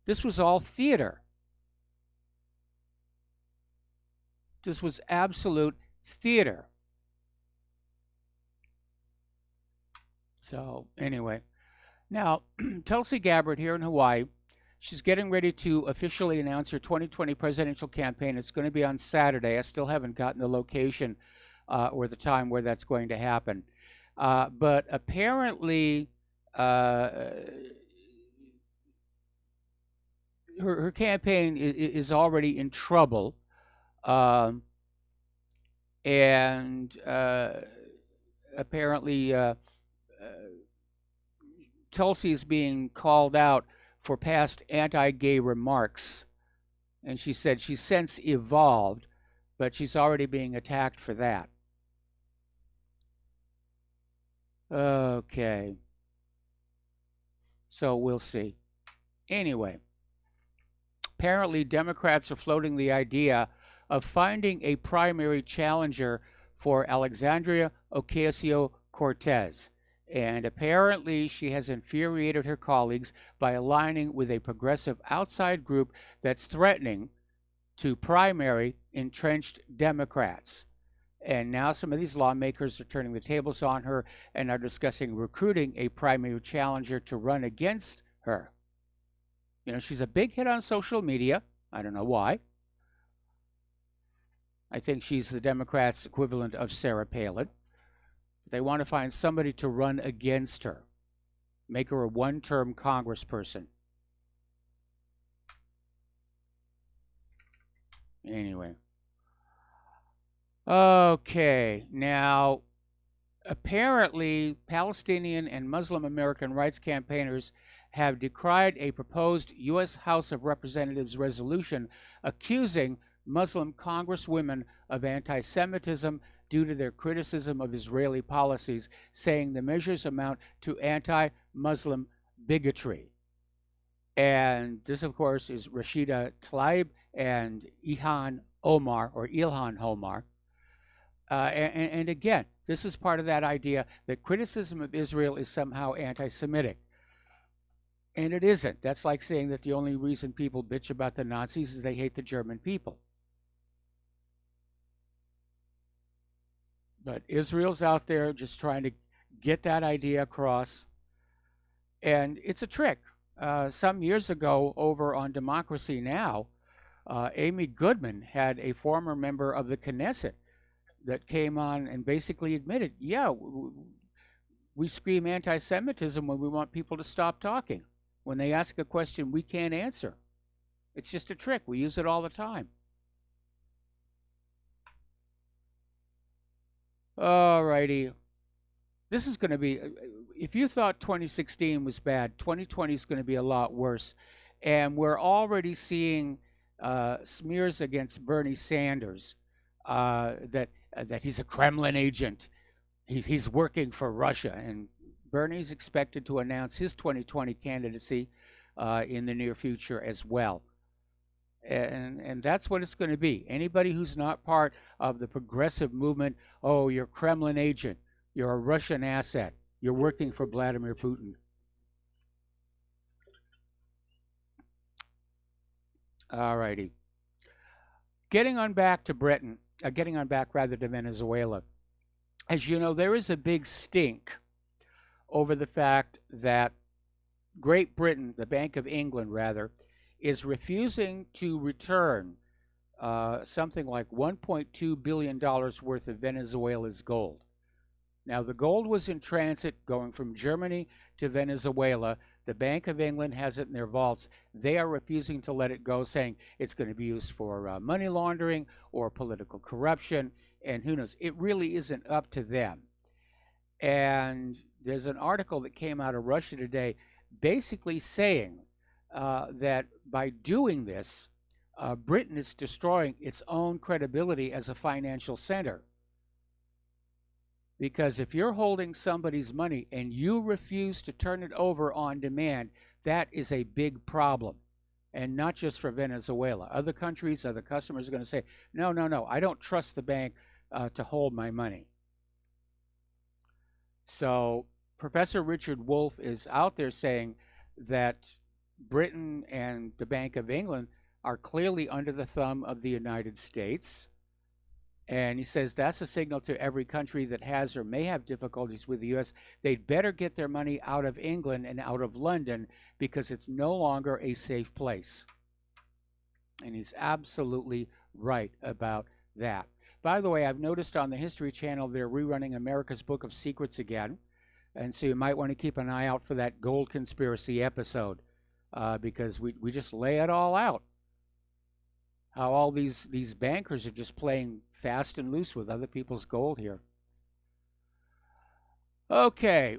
This was all theater. This was absolute theater. So anyway, now Tulsi Gabbard here in Hawaii, she's getting ready to officially announce her 2020 presidential campaign. It's going to be on Saturday. I still haven't gotten the location or the time where that's going to happen. But apparently her campaign is already in trouble. And apparently Tulsi is being called out for past anti-gay remarks. And she said she's since evolved, but she's already being attacked for that. Okay. So we'll see. Anyway, apparently Democrats are floating the idea of finding a primary challenger for Alexandria Ocasio-Cortez. And apparently she has infuriated her colleagues by aligning with a progressive outside group that's threatening to primary entrenched Democrats. And now some of these lawmakers are turning the tables on her and are discussing recruiting a primary challenger to run against her. You know, she's a big hit on social media. I don't know why. I think she's the Democrats' equivalent of Sarah Palin. They want to find somebody to run against her. Make her a one-term congressperson. Anyway. Okay, now apparently Palestinian and Muslim American rights campaigners have decried a proposed U.S. House of Representatives resolution accusing Muslim congresswomen of anti-Semitism due to their criticism of Israeli policies, saying the measures amount to anti-Muslim bigotry. And this, of course, is Rashida Tlaib and Ilhan Omar. And again, this is part of that idea that criticism of Israel is somehow anti-Semitic. And it isn't. That's like saying that the only reason people bitch about the Nazis is they hate the German people. But Israel's out there just trying to get that idea across. And it's a trick. Some years ago over on Democracy Now!, Amy Goodman had a former member of the Knesset that came on and basically admitted, yeah, we scream anti-Semitism when we want people to stop talking. When they ask a question we can't answer. It's just a trick. We use it all the time. All righty. This is going to be, if you thought 2016 was bad, 2020 is going to be a lot worse. And we're already seeing smears against Bernie Sanders, that he's a Kremlin agent. He's working for Russia. And Bernie's expected to announce his 2020 candidacy in the near future as well. And that's what it's going to be. Anybody who's not part of the progressive movement, oh, you're a Kremlin agent, you're a Russian asset, you're working for Vladimir Putin. All righty. Getting on back to Venezuela. As you know, there is a big stink over the fact that Great Britain, the Bank of England rather, is refusing to return something like $1.2 billion worth of Venezuela's gold. Now, the gold was in transit going from Germany to Venezuela. The Bank of England has it in their vaults. They are refusing to let it go, saying it's going to be used for money laundering or political corruption, and who knows. It really isn't up to them. And there's an article that came out of Russia today basically saying that by doing this, Britain is destroying its own credibility as a financial center. Because if you're holding somebody's money and you refuse to turn it over on demand, that is a big problem. And not just for Venezuela. Other countries, other customers are going to say, no, I don't trust the bank to hold my money. So Professor Richard Wolff is out there saying that Britain and the Bank of England are clearly under the thumb of the United States. And he says that's a signal to every country that has or may have difficulties with the U.S. They'd better get their money out of England and out of London because it's no longer a safe place. And he's absolutely right about that. By the way, I've noticed on the History Channel they're rerunning America's Book of Secrets again. And so you might want to keep an eye out for that gold conspiracy episode because we just lay it all out. How all these bankers are just playing fast and loose with other people's gold here. Okay,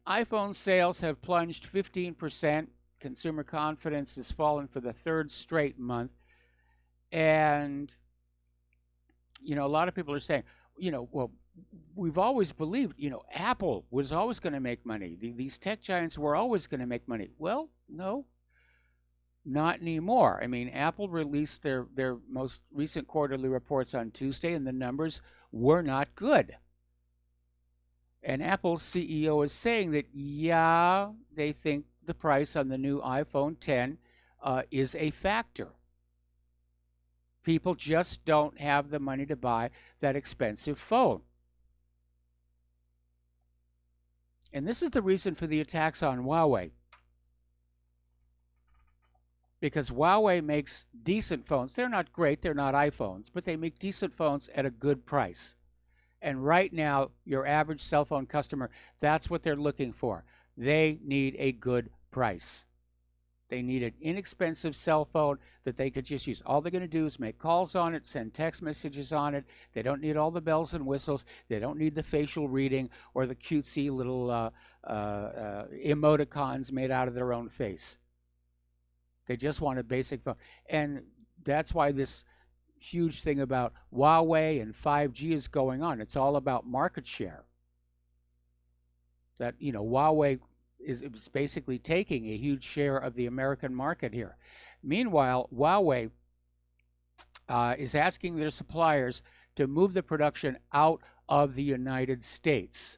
iPhone sales have plunged 15%. Consumer confidence has fallen for the third straight month. And, you know, a lot of people are saying, you know, well, we've always believed, you know, Apple was always going to make money. These tech giants were always going to make money. Well, no. Not anymore. I mean, Apple released their most recent quarterly reports on Tuesday, and the numbers were not good. And Apple's CEO is saying that, yeah, they think the price on the new iPhone X is a factor. People just don't have the money to buy that expensive phone. And this is the reason for the attacks on Huawei. Because Huawei makes decent phones. They're not great, they're not iPhones, but they make decent phones at a good price. And right now, your average cell phone customer, that's what they're looking for. They need a good price. They need an inexpensive cell phone that they could just use. All they're going to do is make calls on it, send text messages on it. They don't need all the bells and whistles. They don't need the facial reading or the cutesy little emoticons made out of their own face. They just want a basic phone. And that's why this huge thing about Huawei and 5G is going on. It's all about market share. That, you know, Huawei is basically taking a huge share of the American market here. Meanwhile, Huawei is asking their suppliers to move the production out of the United States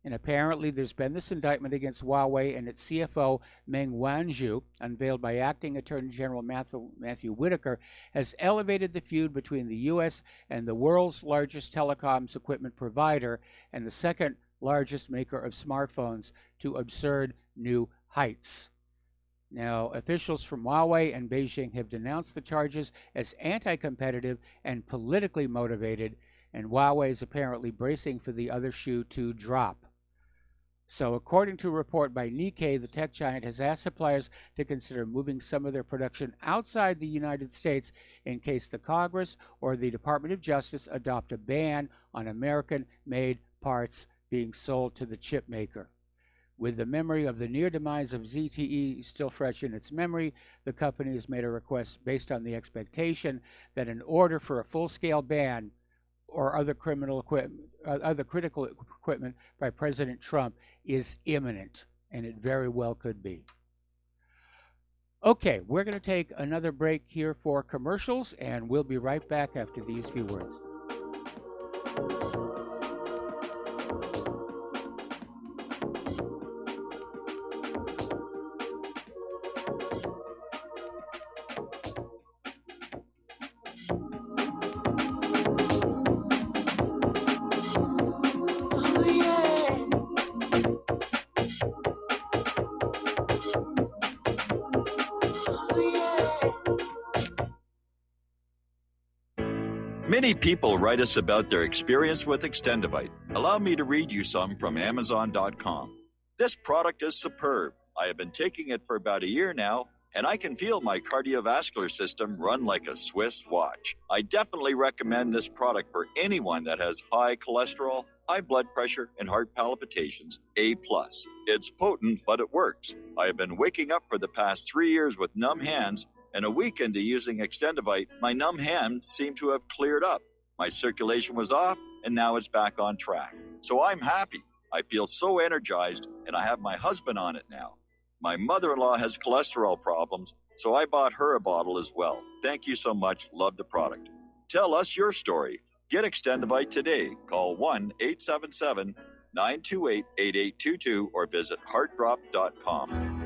And apparently there's been this indictment against Huawei and its CFO, Meng Wanzhou, unveiled by Acting Attorney General Matthew Whitaker, has elevated the feud between the U.S. and the world's largest telecoms equipment provider and the second largest maker of smartphones to absurd new heights. Now, officials from Huawei and Beijing have denounced the charges as anti-competitive and politically motivated, and Huawei is apparently bracing for the other shoe to drop. So, according to a report by Nikkei, the tech giant has asked suppliers to consider moving some of their production outside the United States in case the Congress or the Department of Justice adopt a ban on American-made parts being sold to the chip maker. With the memory of the near demise of ZTE still fresh in its memory, the company has made a request based on the expectation that an order for a full-scale ban or other critical equipment by President Trump is imminent, and it very well could be. Okay, we're going to take another break here for commercials, and we'll be right back after these few words. Many people write us about their experience with Extendivite. Allow me to read you some from Amazon.com. This product is superb. I have been taking it for about a year now, and I can feel my cardiovascular system run like a Swiss watch. I definitely recommend this product for anyone that has high cholesterol, high blood pressure, and heart palpitations, A+. It's potent, but it works. I have been waking up for the past 3 years with numb hands, and a week into using Extendivite, my numb hands seem to have cleared up. My circulation was off, and now it's back on track. So I'm happy. I feel so energized, and I have my husband on it now. My mother-in-law has cholesterol problems, so I bought her a bottle as well. Thank you so much. Love the product. Tell us your story. Get Extendivite today. Call 1-877-928-8822 or visit heartdrop.com.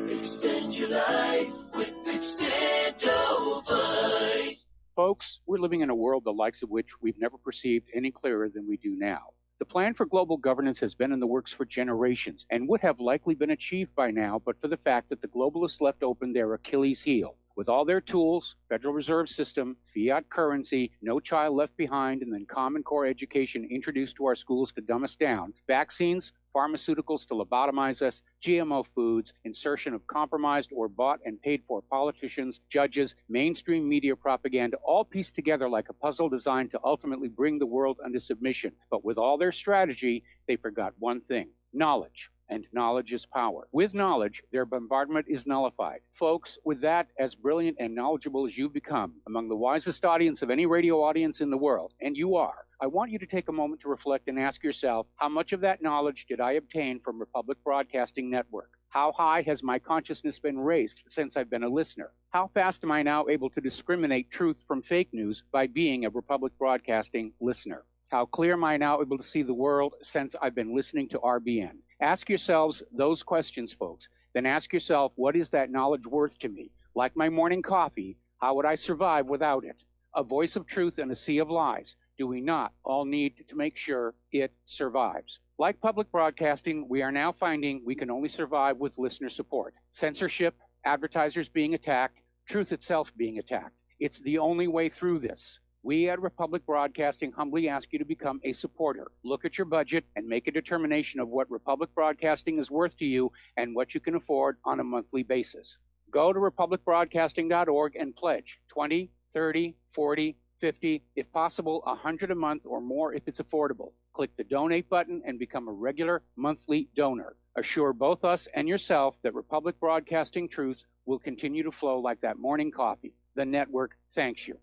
Extend your life with Extendivite. Folks, we're living in a world the likes of which we've never perceived any clearer than we do now. The plan for global governance has been in the works for generations and would have likely been achieved by now but for the fact that the globalists left open their Achilles heel. With all their tools, Federal Reserve System, fiat currency, no child left behind, and then Common Core education introduced to our schools to dumb us down, vaccines, pharmaceuticals to lobotomize us, GMO foods, insertion of compromised or bought and paid for politicians, judges, mainstream media propaganda, all pieced together like a puzzle designed to ultimately bring the world under submission. But with all their strategy, they forgot one thing: knowledge. And knowledge is power. With knowledge, their bombardment is nullified. Folks, with that, as brilliant and knowledgeable as you've become, among the wisest audience of any radio audience in the world, and you are, I want you to take a moment to reflect and ask yourself, how much of that knowledge did I obtain from Republic Broadcasting Network? How high has my consciousness been raised since I've been a listener? How fast am I now able to discriminate truth from fake news by being a Republic Broadcasting listener? How clear am I now able to see the world since I've been listening to RBN? Ask yourselves those questions, folks. Then ask yourself, what is that knowledge worth to me? Like my morning coffee, how would I survive without it? A voice of truth in a sea of lies. Do we not all need to make sure it survives? Like public broadcasting, we are now finding we can only survive with listener support. Censorship, advertisers being attacked, truth itself being attacked. It's the only way through this. We at Republic Broadcasting humbly ask you to become a supporter. Look at your budget and make a determination of what Republic Broadcasting is worth to you and what you can afford on a monthly basis. Go to republicbroadcasting.org and pledge $20, $30, $40, $50, if possible, $100 a month or more if it's affordable. Click the donate button and become a regular monthly donor. Assure both us and yourself that Republic Broadcasting truth will continue to flow like that morning coffee. The network thanks you.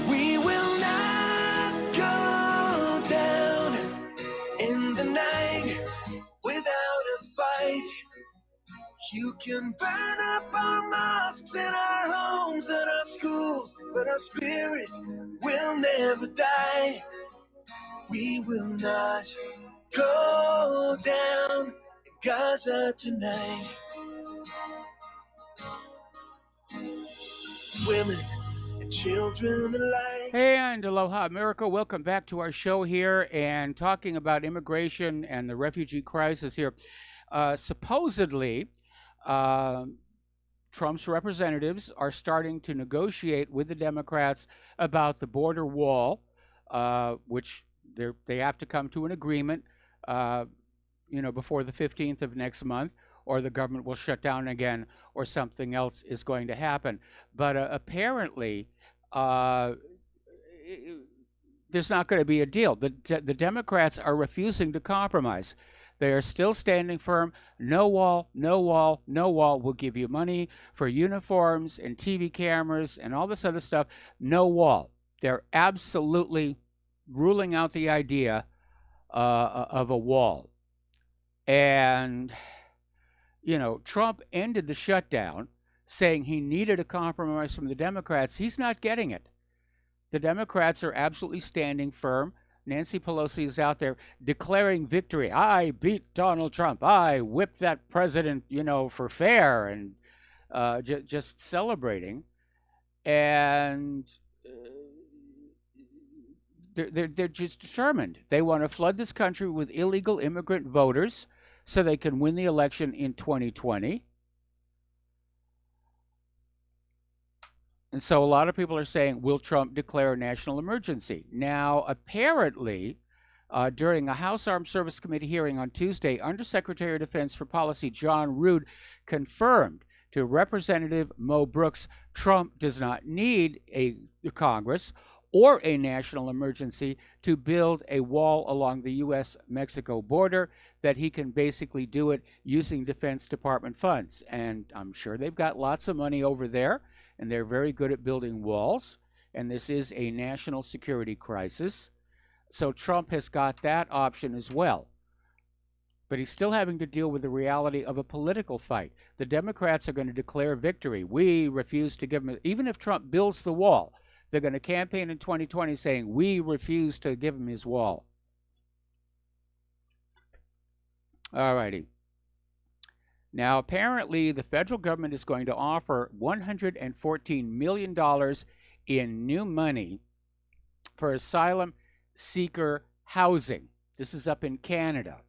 We will not go down in the night without a fight. You can burn up our mosques and our homes and our schools, but our spirit will never die. We will not go down in Gaza tonight. Women and children alike. And aloha, America. Welcome back to our show here and talking about immigration and the refugee crisis here. Supposedly, Trump's representatives are starting to negotiate with the Democrats about the border wall, which they have to come to an agreement, before the 15th of next month, or the government will shut down again, or something else is going to happen. But apparently, there's not going to be a deal. The Democrats are refusing to compromise. They are still standing firm. No wall, no wall, no wall. We'll give you money for uniforms and TV cameras and all this other stuff. No wall. They're absolutely ruling out the idea of a wall. And, Trump ended the shutdown saying he needed a compromise from the Democrats. He's not getting it. The Democrats are absolutely standing firm. Nancy Pelosi is out there declaring victory. I beat Donald Trump. I whipped that president, for fair, and just celebrating. And they're just determined. They want to flood this country with illegal immigrant voters so they can win the election in 2020. And so a lot of people are saying, will Trump declare a national emergency? Now, apparently, during a House Armed Service Committee hearing on Tuesday, Undersecretary of Defense for Policy John Rood confirmed to Representative Mo Brooks Trump does not need a Congress or a national emergency to build a wall along the U.S.-Mexico border, that he can basically do it using Defense Department funds. And I'm sure they've got lots of money over there, and they're very good at building walls, and this is a national security crisis. So Trump has got that option as well. But he's still having to deal with the reality of a political fight. The Democrats are going to declare victory. We refuse to give him, even if Trump builds the wall, they're going to campaign in 2020 saying, we refuse to give him his wall. All righty. Now, apparently, the federal government is going to offer $114 million in new money for asylum seeker housing. This is up in Canada.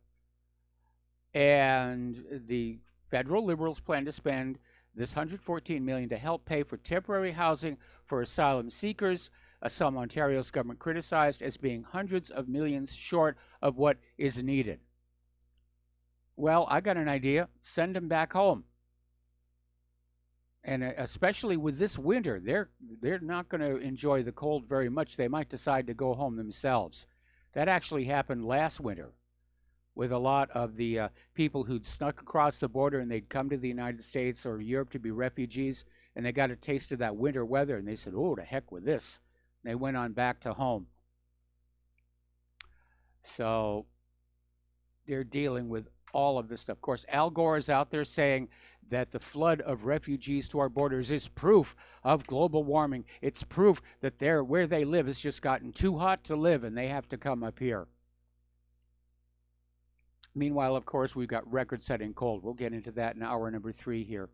And the federal Liberals plan to spend this $114 million to help pay for temporary housing for asylum seekers, a sum Ontario's government criticized as being hundreds of millions short of what is needed. Well, I got an idea. Send them back home. And especially with this winter, they're not going to enjoy the cold very much. They might decide to go home themselves. That actually happened last winter with a lot of the people who'd snuck across the border and they'd come to the United States or Europe to be refugees, and they got a taste of that winter weather, and they said, oh, to heck with this. And they went on back to home. So they're dealing with all of this stuff. Of course, Al Gore is out there saying that the flood of refugees to our borders is proof of global warming. It's proof that where they live has just gotten too hot to live and they have to come up here. Meanwhile, of course, we've got record-setting cold. We'll get into that in hour number 3 here.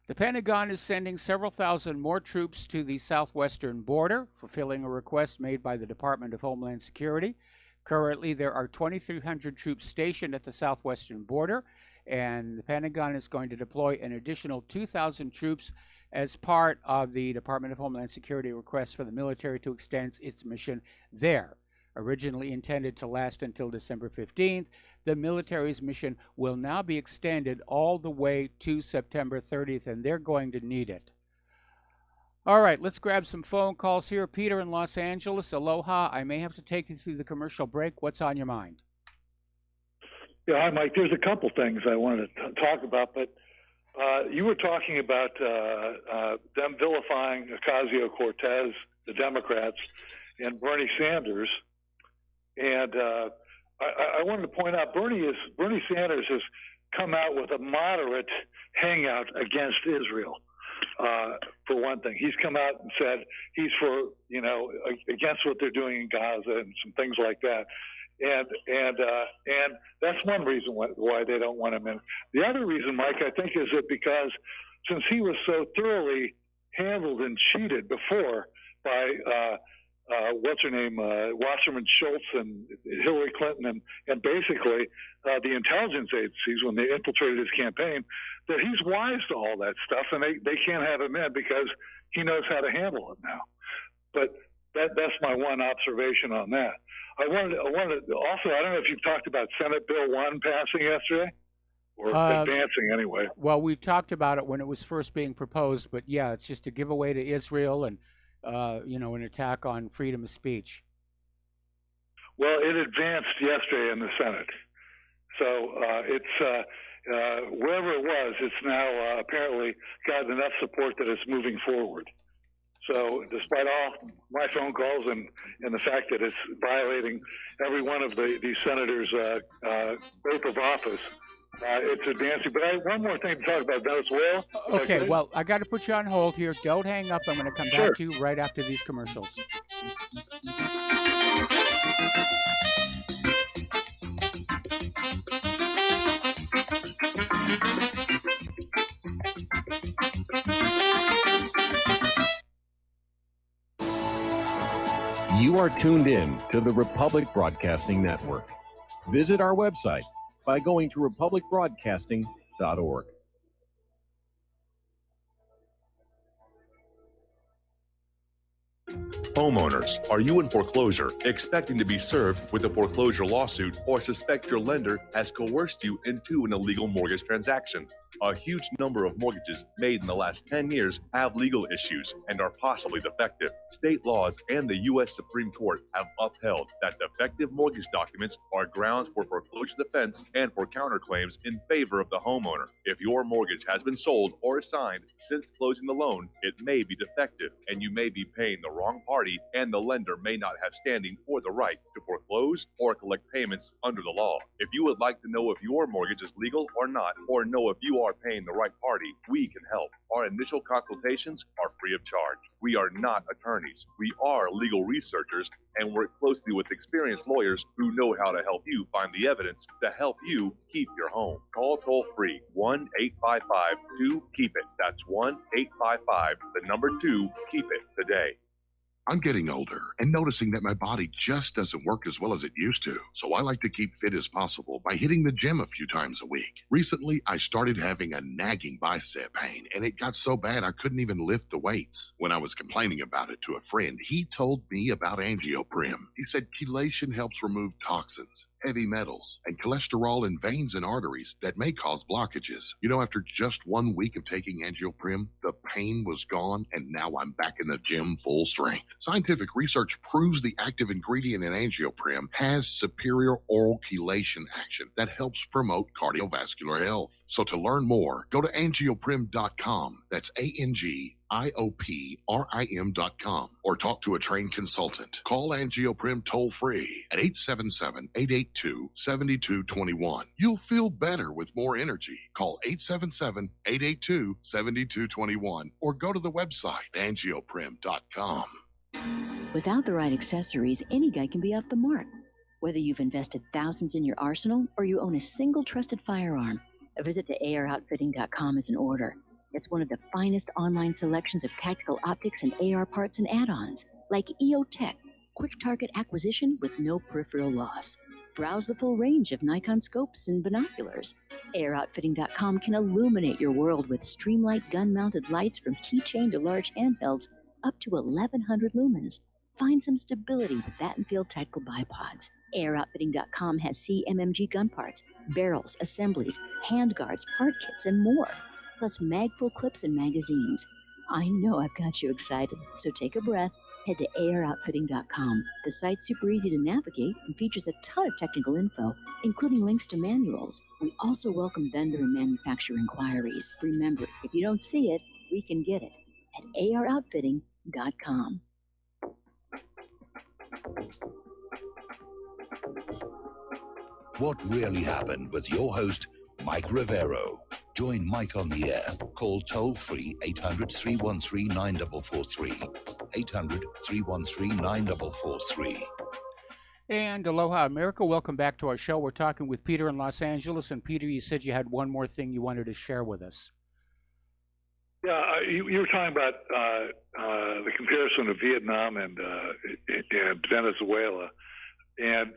The Pentagon is sending several thousand more troops to the southwestern border, fulfilling a request made by the Department of Homeland Security. Currently, there are 2,300 troops stationed at the southwestern border, and the Pentagon is going to deploy an additional 2,000 troops as part of the Department of Homeland Security request for the military to extend its mission there. Originally intended to last until December 15th, the military's mission will now be extended all the way to September 30th, and they're going to need it. All right, let's grab some phone calls here. Peter in Los Angeles, aloha. I may have to take you through the commercial break. What's on your mind? Yeah, hi, Mike. There's a couple things I wanted to talk about, but you were talking about them vilifying Ocasio-Cortez, the Democrats, and Bernie Sanders. And I wanted to point out Bernie Sanders has come out with a moderate hangout against Israel. For one thing, he's come out and said he's for, against what they're doing in Gaza and some things like that. and that's one reason why they don't want him in. The other reason, Mike, I think, is that because since he was so thoroughly handled and cheated before by what's her name, Wasserman Schultz and Hillary Clinton, and basically the intelligence agencies when they infiltrated his campaign, that he's wise to all that stuff, and they can't have him in because he knows how to handle it now. But that's my one observation on that. I wanted also, I don't know if you've talked about Senate Bill 1 passing yesterday, or advancing anyway. Well, we talked about it when it was first being proposed, but yeah, it's just a giveaway to Israel and an attack on freedom of speech. Well, it advanced yesterday in the Senate, so it's wherever it was, it's now apparently got enough support that it's moving forward. So despite all my phone calls and the fact that it's violating every one of these senators' oath of office, it's advancing. But I have one more thing to talk about Venezuela. Okay, well, I got to put you on hold here. Don't hang up. I'm going to come back to you right after these commercials. You are tuned in to the Republic Broadcasting Network. Visit our website by going to republicbroadcasting.org. Homeowners, are you in foreclosure, expecting to be served with a foreclosure lawsuit, or suspect your lender has coerced you into an illegal mortgage transaction? A huge number of mortgages made in the last 10 years have legal issues and are possibly defective. State laws and the U.S. Supreme Court have upheld that defective mortgage documents are grounds for foreclosure defense and for counterclaims in favor of the homeowner. If your mortgage has been sold or assigned since closing the loan, it may be defective and you may be paying the wrong party, and the lender may not have standing or the right to foreclose or collect payments under the law. If you would like to know if your mortgage is legal or not, or know if you are paying the right party, we can help. Our initial consultations are free of charge. We are not attorneys. We are legal researchers and work closely with experienced lawyers who know how to help you find the evidence to help you keep your home. Call toll free 1-855-2-KEEP-IT. That's 1-855-2-KEEP-IT today. I'm getting older and noticing that my body just doesn't work as well as it used to. So I like to keep fit as possible by hitting the gym a few times a week. Recently, I started having a nagging bicep pain, and it got so bad I couldn't even lift the weights. When I was complaining about it to a friend, he told me about Angioprim. He said chelation helps remove toxins, heavy metals, and cholesterol in veins and arteries that may cause blockages. You know, after just 1 week of taking Angioprim, the pain was gone, and now I'm back in the gym full strength. Scientific research proves the active ingredient in Angioprim has superior oral chelation action that helps promote cardiovascular health. So to learn more, go to angioprim.com. That's ANGIOPRIM.com, or talk to a trained consultant. Call Angioprim toll free at 877-882-7221. You'll feel better with more energy. Call 877-882-7221 or go to the website angioprim.com. Without the right accessories, any guy can be off the mark. Whether you've invested thousands in your arsenal or you own a single trusted firearm, a visit to AROutfitting.com is in order. It's one of the finest online selections of tactical optics and AR parts and add-ons, like EOTech, quick target acquisition with no peripheral loss. Browse the full range of Nikon scopes and binoculars. AROutfitting.com can illuminate your world with Streamlight gun-mounted lights from keychain to large handhelds, up to 1,100 lumens. Find some stability with Battenfield tactical bipods. AirOutfitting.com has CMMG gun parts, barrels, assemblies, handguards, part kits, and more. Plus mag-full clips and magazines. I know I've got you excited, so take a breath. Head to AirOutfitting.com. The site's super easy to navigate and features a ton of technical info, including links to manuals. We also welcome vendor and manufacturer inquiries. Remember, if you don't see it, we can get it at AROutfitting.com. What really happened with your host, Mike Rivero. Join Mike on the air. Call toll-free 800-313-9443. 800-313-9443. And aloha, America. Welcome back to our show. We're talking with Peter in Los Angeles. And Peter, you said you had one more thing you wanted to share with us. Yeah, you were talking about the comparison of Vietnam and Venezuela, and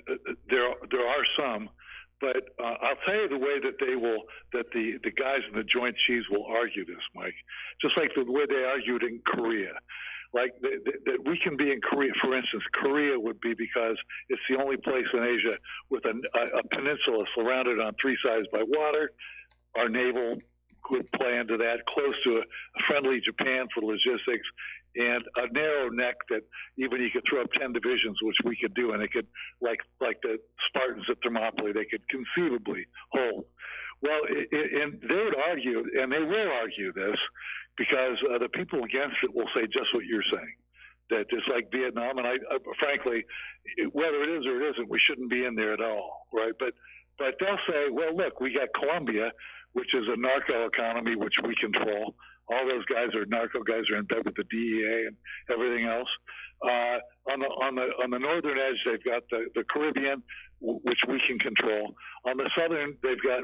there are some, but I'll tell you the way that the guys in the Joint Chiefs will argue this, Mike, just like the way they argued in Korea. Like that we can be in Korea, for instance. Korea would be because it's the only place in Asia with a peninsula surrounded on three sides by water. Our naval could play into that, close to a friendly Japan for logistics, and a narrow neck that even you could throw up 10 divisions, which we could do, and it could, like the Spartans at Thermopylae, they could conceivably hold. Well, and they would argue, and they will argue this, because the people against it will say just what you're saying, that it's like Vietnam, and I frankly, whether it is or it isn't, we shouldn't be in there at all, right? But they'll say, well, look, we got Colombia, which is a narco economy, which we control. All those guys are narco guys, are in bed with the DEA and everything else. On the northern edge, they've got the Caribbean, which we can control. On the southern, they've got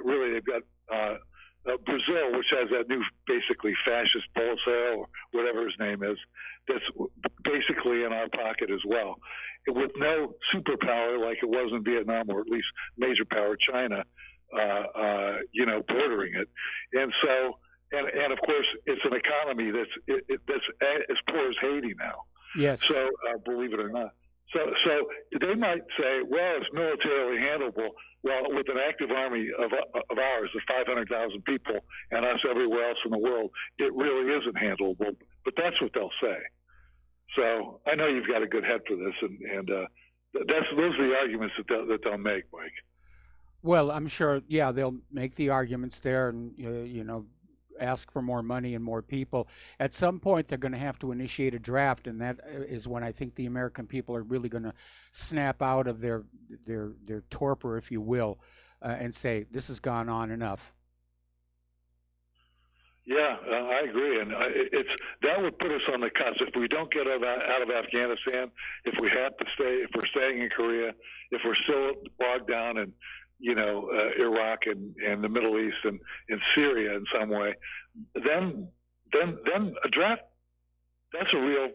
Brazil, which has that new basically fascist Bolsonaro, or whatever his name is, that's basically in our pocket as well, with no superpower like it was in Vietnam, or at least major power China, bordering it. And so, and of course, it's an economy that's as poor as Haiti now. Yes. So believe it or not. So they might say, well, it's militarily handleable. Well, with an active army of ours, of 500,000 people, and us everywhere else in the world, it really isn't handleable. But that's what they'll say. So I know you've got a good head for this, and those are the arguments that they'll make, Mike. Well, I'm sure, yeah, they'll make the arguments there and, ask for more money and more people. At some point, they're going to have to initiate a draft, and that is when I think the American people are really going to snap out of their torpor, if you will, and say, this has gone on enough. Yeah, I agree, and that would put us on the cusp. If we don't get out of Afghanistan, if we have to stay, if we're staying in Korea, if we're still bogged down in Iraq and the Middle East and Syria in some way, then a draft, that's a real,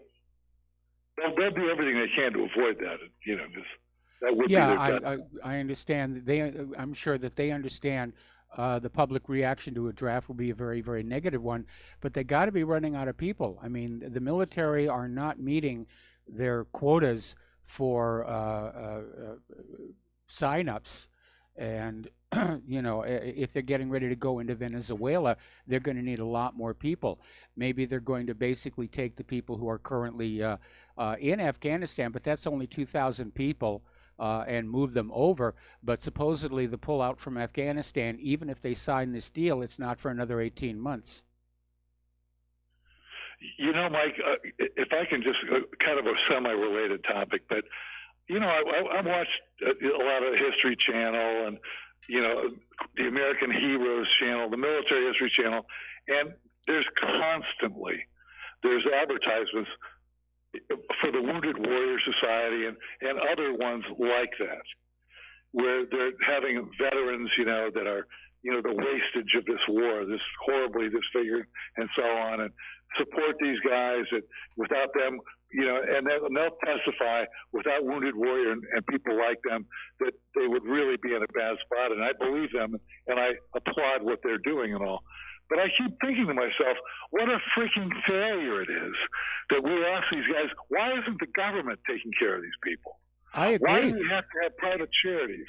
they'll do everything they can to avoid that. That would be their I understand. I'm sure that they understand the public reaction to a draft will be a very, very negative one, but they got to be running out of people. I mean, the military are not meeting their quotas for signups. And, if they're getting ready to go into Venezuela, they're going to need a lot more people. Maybe they're going to basically take the people who are currently in Afghanistan, but that's only 2,000 people, and move them over. But supposedly the pullout from Afghanistan, even if they sign this deal, it's not for another 18 months. Mike, if I can just kind of a semi-related topic, but I watched a lot of the History Channel and, the American Heroes Channel, the Military History Channel, and there's advertisements for the Wounded Warrior Society and other ones like that, where they're having veterans, that are, the wastage of this war, this horribly disfigured and so on, and support these guys that without them, and they'll testify without Wounded Warrior and people like them that they would really be in a bad spot. And I believe them, and I applaud what they're doing and all. But I keep thinking to myself, what a freaking failure it is that we ask these guys, why isn't the government taking care of these people? I agree. Why do we have to have private charities?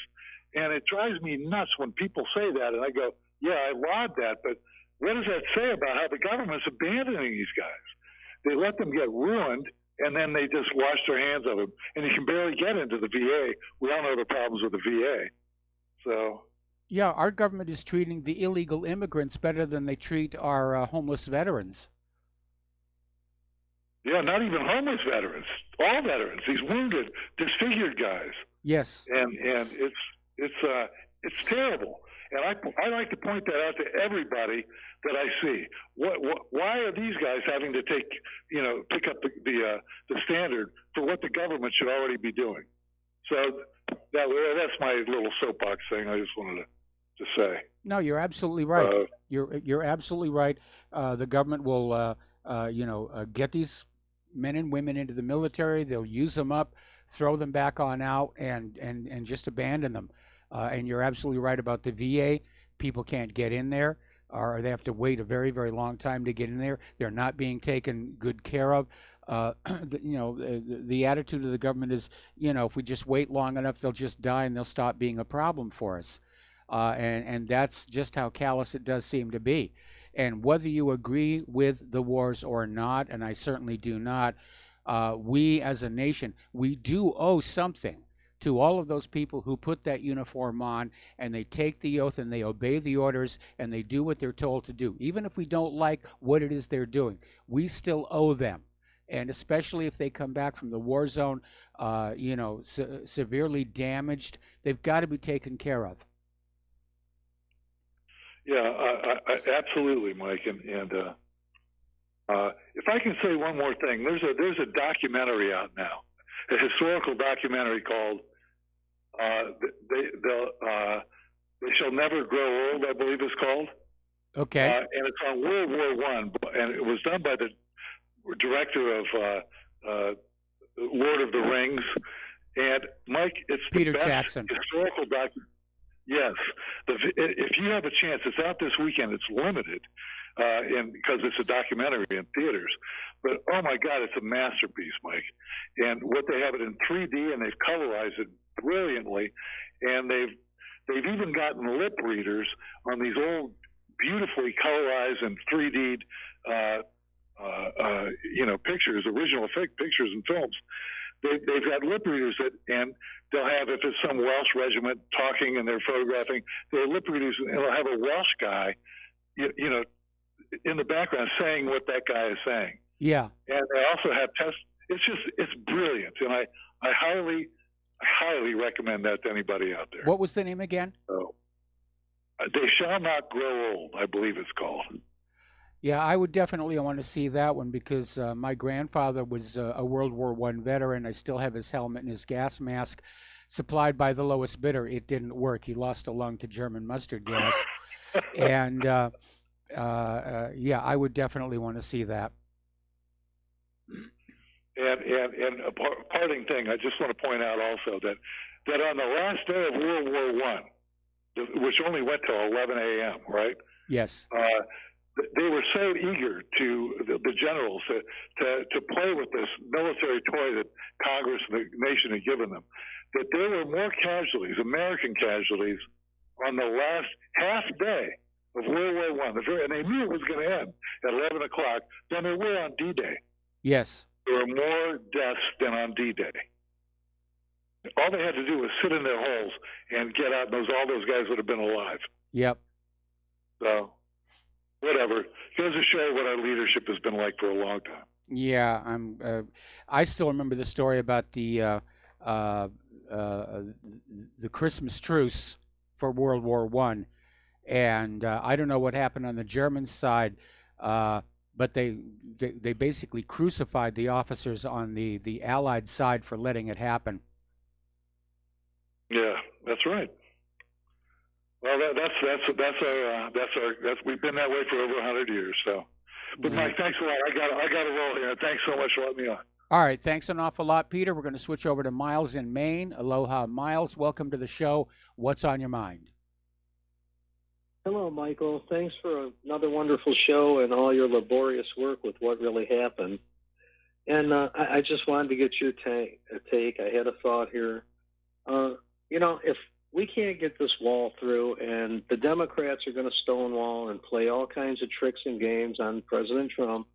And it drives me nuts when people say that, and I go, yeah, I laud that, but what does that say about how the government's abandoning these guys? They let them get ruined, and then they just wash their hands of them. And you can barely get into the VA. We all know the problems with the VA. So, yeah, our government is treating the illegal immigrants better than they treat our homeless veterans. Yeah, not even homeless veterans. All veterans. These wounded, disfigured guys. Yes. And it's terrible. And I like to point that out to everybody that I see. Why are these guys having to pick up the standard for what the government should already be doing? So that's my little soapbox thing. I just wanted to say. No, you're absolutely right. You're absolutely right. The government will, get these men and women into the military. They'll use them up, throw them back on out, and just abandon them. And you're absolutely right about the VA. People can't get in there, or they have to wait a very, very long time to get in there. They're not being taken good care of. The attitude of the government is, if we just wait long enough, they'll just die and they'll stop being a problem for us. And that's just how callous it does seem to be. And whether you agree with the wars or not, and I certainly do not, we as a nation, we do owe something to all of those people who put that uniform on and they take the oath and they obey the orders and they do what they're told to do. Even if we don't like what it is they're doing, we still owe them. And especially if they come back from the war zone, severely damaged, they've got to be taken care of. Yeah, I absolutely, Mike. And if I can say one more thing, there's a documentary out now, a historical documentary called "They Shall Never Grow Old," I believe it's called. Okay. And it's on World War I, and it was done by the director of Lord of the Rings. And Mike, it's the Peter best Jackson. historical documentary. Yes, if you have a chance, it's out this weekend. It's limited, because it's a documentary in theaters. But oh my God, it's a masterpiece, Mike. And what they have it in 3D, and they've colorized it brilliantly, and they've even gotten lip readers on these old, beautifully colorized and 3D, pictures, original pictures and films. They've got lip readers and they'll have, if it's some Welsh regiment talking and they're photographing, they're lip readers, and they'll have a Welsh guy, in the background saying what that guy is saying. Yeah. And they also have tests. It's brilliant, and I highly recommend that to anybody out there. What was the name again? They Shall Not Grow Old, I believe it's called. Yeah, I would definitely want to see that one because my grandfather was a World War I veteran. I still have his helmet and his gas mask supplied by the lowest bidder. It didn't work. He lost a lung to German mustard gas. And, I would definitely want to see that. And a parting thing, I just want to point out also that on the last day of World War I, which only went till 11 a.m., right? Yes. They were so eager the generals to play with this military toy that Congress and the nation had given them, that there were more casualties, American casualties, on the last half day of World War I, and they knew it was going to end at 11 o'clock, than there were on D-Day. Yes. There were more deaths than on D-Day. All they had to do was sit in their holes and get out, and all those guys would have been alive. Yep. So, whatever. Goes to show what our leadership has been like for a long time. Yeah, I still remember the story about the Christmas truce for World War I, and I don't know what happened on the German side, but they basically crucified the officers on the Allied side for letting it happen. Yeah, that's right. Well, that's we've been that way for over 100 years. So, but Mike, thanks a lot. I got to roll here. Thanks so much for letting me on. All right, thanks an awful lot, Peter. We're going to switch over to Miles in Maine. Aloha, Miles. Welcome to the show. What's on your mind? Hello, Michael. Thanks for another wonderful show and all your laborious work with what really happened. And I just wanted to get your take. I had a thought here. If we can't get this wall through and the Democrats are going to stonewall and play all kinds of tricks and games on President Trump,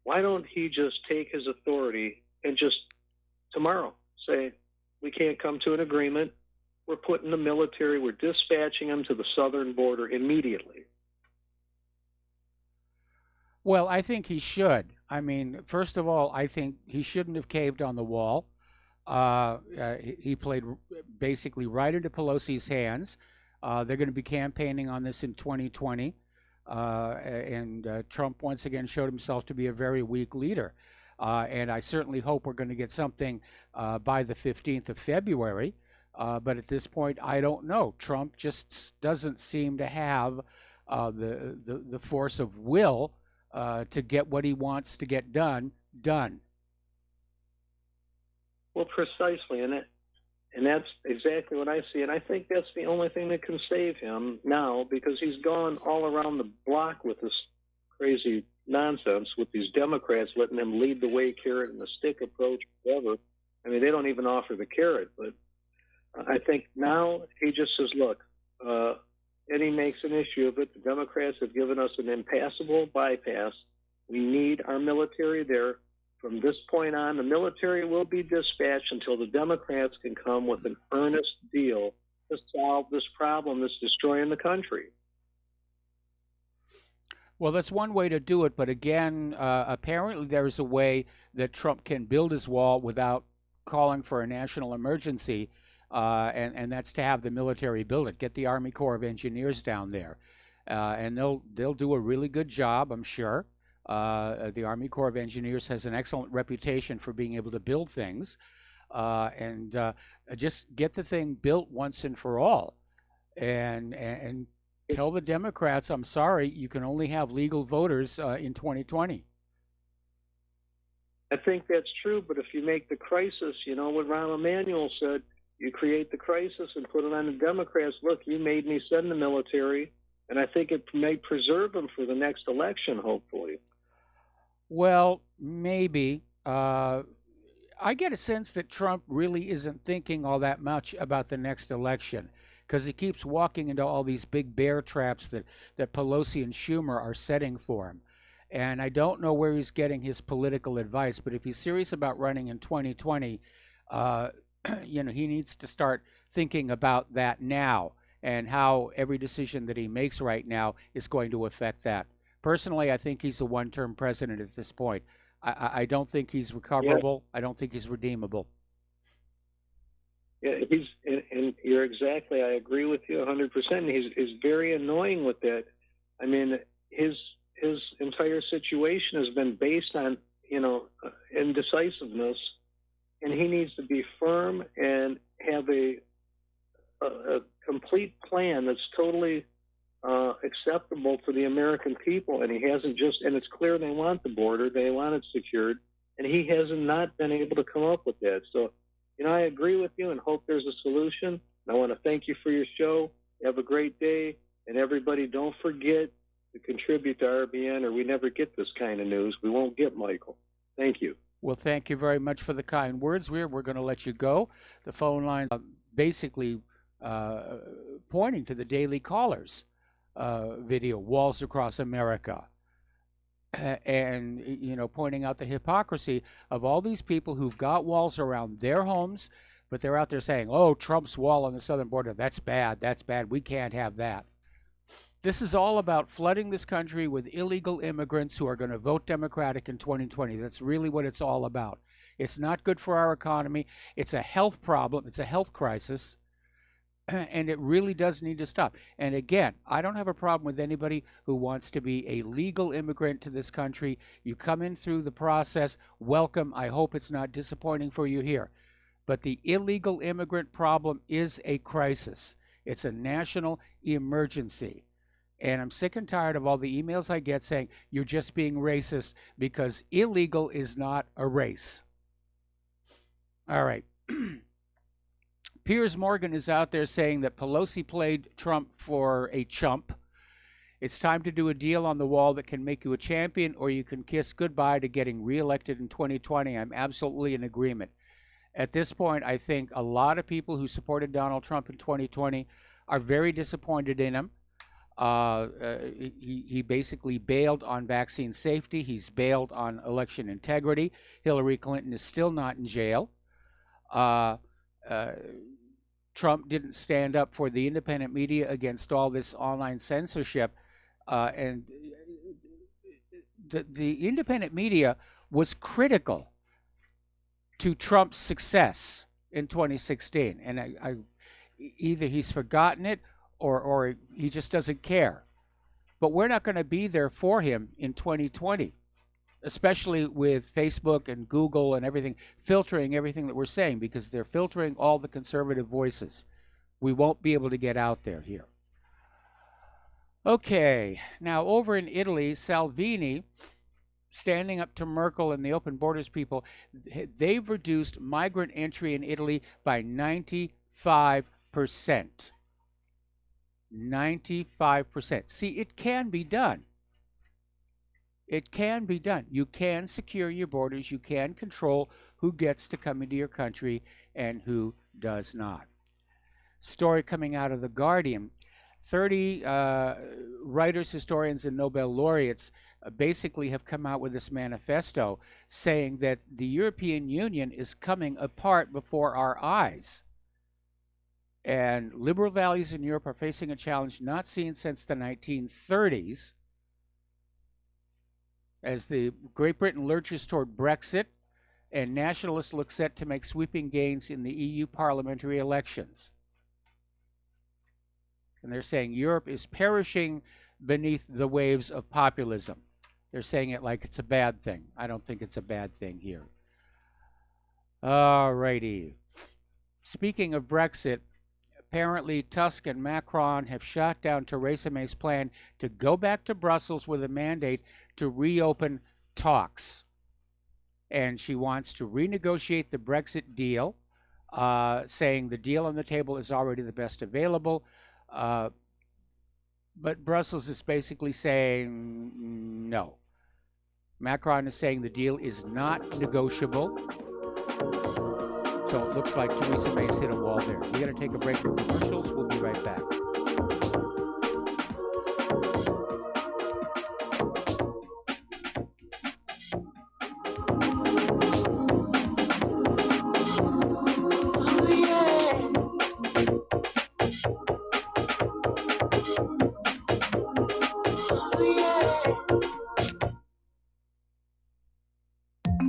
why don't he just take his authority and just tomorrow say, we can't come to an agreement. We're putting the military, we're dispatching them to the southern border immediately. Well, I think he should. I mean, first of all, I think he shouldn't have caved on the wall. He played basically right into Pelosi's hands. They're going to be campaigning on this in 2020. And Trump once again showed himself to be a very weak leader. And I certainly hope we're going to get something by the 15th of February. But at this point, I don't know. Trump just doesn't seem to have the force of will to get what he wants to get done. Well, precisely, and that's exactly what I see. And I think that's the only thing that can save him now, because he's gone all around the block with this crazy nonsense with these Democrats letting him lead the way, carrot and the stick approach, whatever. I mean, they don't even offer the carrot, but I think now he just says, look, and he makes an issue of it. The Democrats have given us an impassable bypass. We need our military there. From this point on, the military will be dispatched until the Democrats can come with an earnest deal to solve this problem that's destroying the country. Well, that's one way to do it, but again, apparently there's a way that Trump can build his wall without calling for a national emergency, and that's to have the military build it. Get the Army Corps of Engineers down there, and they'll do a really good job, I'm sure. The Army Corps of Engineers has an excellent reputation for being able to build things, and just get the thing built once and for all, and tell the Democrats, I'm sorry, you can only have legal voters in 2020. I think that's true, but if you make the crisis, what Rahm Emanuel said, you create the crisis and put it on the Democrats. Look, you made me send the military, and I think it may preserve them for the next election, hopefully. Well, maybe. I get a sense that Trump really isn't thinking all that much about the next election, because he keeps walking into all these big bear traps that Pelosi and Schumer are setting for him. And I don't know where he's getting his political advice, but if he's serious about running in 2020, he needs to start thinking about that now and how every decision that he makes right now is going to affect that. Personally, I think he's a one-term president at this point. I don't think he's recoverable. Yeah. I don't think he's redeemable. Yeah, and you're exactly, I agree with you 100%. He's very annoying with that. I mean, his entire situation has been based on, indecisiveness, and he needs to be firm and have a complete plan that's totally acceptable to the American people. And he hasn't and it's clear they want the border, they want it secured, and he has not been able to come up with that. So, I agree with you and hope there's a solution. I want to thank you for your show. Have a great day. And everybody, don't forget to contribute to RBN, or we never get this kind of news. We won't get Michael. Thank you. Well, thank you very much for the kind words. We're going to let you go. The phone lines basically pointing to the Daily Callers video, Walls Across America. And, pointing out the hypocrisy of all these people who've got walls around their homes, but they're out there saying, oh, Trump's wall on the southern border, that's bad, we can't have that. This is all about flooding this country with illegal immigrants who are going to vote Democratic in 2020. That's really what it's all about. It's not good for our economy. It's a health problem. It's a health crisis. And it really does need to stop. And again, I don't have a problem with anybody who wants to be a legal immigrant to this country. You come in through the process, welcome. I hope it's not disappointing for you here. But the illegal immigrant problem is a crisis. It's a national emergency. And I'm sick and tired of all the emails I get saying you're just being racist, because illegal is not a race. All right. Piers Morgan is out there saying that Pelosi played Trump for a chump. It's time to do a deal on the wall that can make you a champion, or you can kiss goodbye to getting reelected in 2020. I'm absolutely in agreement. At this point, I think a lot of people who supported Donald Trump in 2020 are very disappointed in him. He basically bailed on vaccine safety. He's bailed on election integrity. Hillary Clinton is still not in jail. Trump didn't stand up for the independent media against all this online censorship. And the independent media was critical to Trump's success in 2016. And either he's forgotten it or he just doesn't care. But we're not going to be there for him in 2020. especially with Facebook and Google and everything, filtering everything that we're saying, because they're filtering all the conservative voices. We won't be able to get out there here. Okay, now over in Italy, Salvini, standing up to Merkel and the open borders people, they've reduced migrant entry in Italy by 95%. 95%. See, it can be done. It can be done. You can secure your borders. You can control who gets to come into your country and who does not. Story coming out of The Guardian. 30 writers, historians, and Nobel laureates basically have come out with this manifesto saying that the European Union is coming apart before our eyes. And liberal values in Europe are facing a challenge not seen since the 1930s. As the Great Britain lurches toward Brexit and nationalists look set to make sweeping gains in the EU parliamentary elections. And they're saying Europe is perishing beneath the waves of populism. They're saying it like it's a bad thing. I don't think it's a bad thing here. All righty. Speaking of Brexit, apparently Tusk and Macron have shot down Theresa May's plan to go back to Brussels with a mandate to reopen talks. And she wants to renegotiate the Brexit deal, saying the deal on the table is already the best available. But Brussels is basically saying no. Macron is saying the deal is not negotiable. So it looks like Theresa May's hit a wall there. We're going to take a break for commercials. We'll be right back.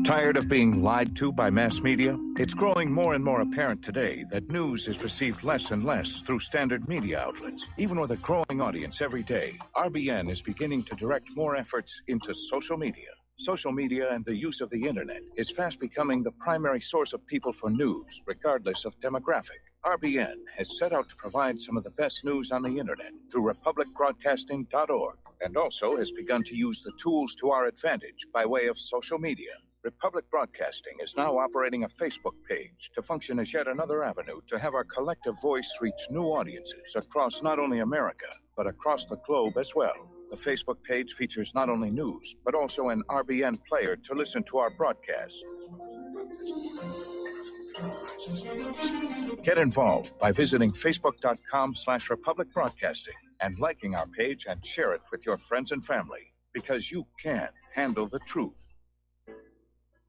Tired of being lied to by mass media? It's growing more and more apparent today that news is received less and less through standard media outlets. Even with a growing audience every day, RBN is beginning to direct more efforts into social media. Social media and the use of the internet is fast becoming the primary source of people for news, regardless of demographic. RBN has set out to provide some of the best news on the internet through republicbroadcasting.org, and also has begun to use the tools to our advantage by way of social media. Republic Broadcasting is now operating a Facebook page to function as yet another avenue to have our collective voice reach new audiences across not only America, but across the globe as well. The Facebook page features not only news, but also an RBN player to listen to our broadcasts. Get involved by visiting facebook.com/Republic Broadcasting and liking our page and share it with your friends and family, because you can handle the truth.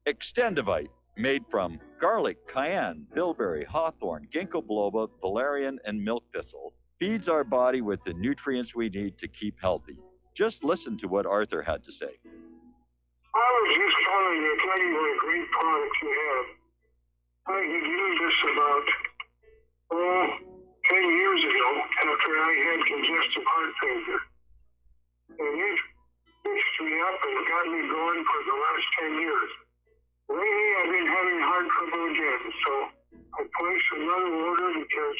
Extendivite, made from garlic, cayenne, bilberry, hawthorn, ginkgo biloba, valerian, and milk thistle, feeds our body with the nutrients we need to keep healthy. Just listen to what Arthur had to say. I was just calling to tell you what a great product you have. I had used this about, 10 years ago after I had congestive heart failure. And it fixed me up and got me going for the last 10 years. Lately, I've been having heart trouble again, so I placed another order because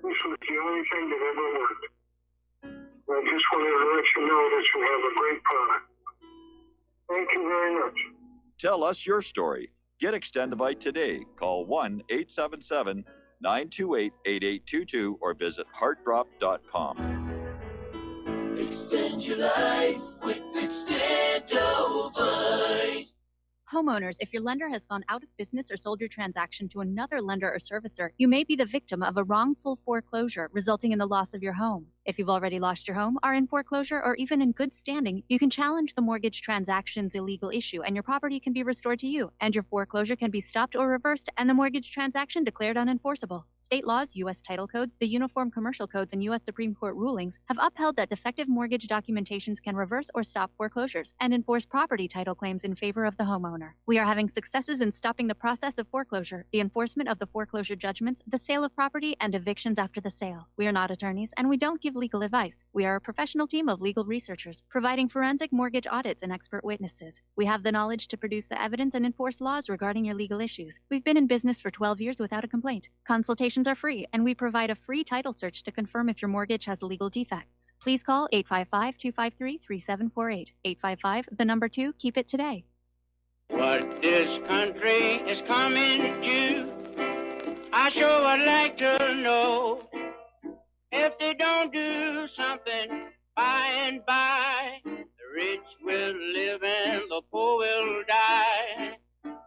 this was the only thing that ever worked. I just wanted to let you know that you have a great product. Thank you very much. Tell us your story. Get Extendivite today. Call 1-877-928-8822 or visit heartdrop.com. Extend your life with Extendivite. Homeowners, if your lender has gone out of business or sold your transaction to another lender or servicer, you may be the victim of a wrongful foreclosure, resulting in the loss of your home. If you've already lost your home, are in foreclosure, or even in good standing, you can challenge the mortgage transaction's illegal issue, and your property can be restored to you, and your foreclosure can be stopped or reversed, and the mortgage transaction declared unenforceable. State laws, U.S. title codes, the Uniform Commercial Codes, and U.S. Supreme Court rulings have upheld that defective mortgage documentations can reverse or stop foreclosures and enforce property title claims in favor of the homeowner. We are having successes in stopping the process of foreclosure, the enforcement of the foreclosure judgments, the sale of property, and evictions after the sale. We are not attorneys, and we don't give legal advice. We are a professional team of legal researchers, providing forensic mortgage audits and expert witnesses. We have the knowledge to produce the evidence and enforce laws regarding your legal issues. We've been in business for 12 years without a complaint. Consultations are free, and we provide a free title search to confirm if your mortgage has legal defects. Please call 855-253-3748. 855, 2, keep it today. What this country is coming to, I sure would like to know. If they don't do something by and by, the rich will live and the poor will die.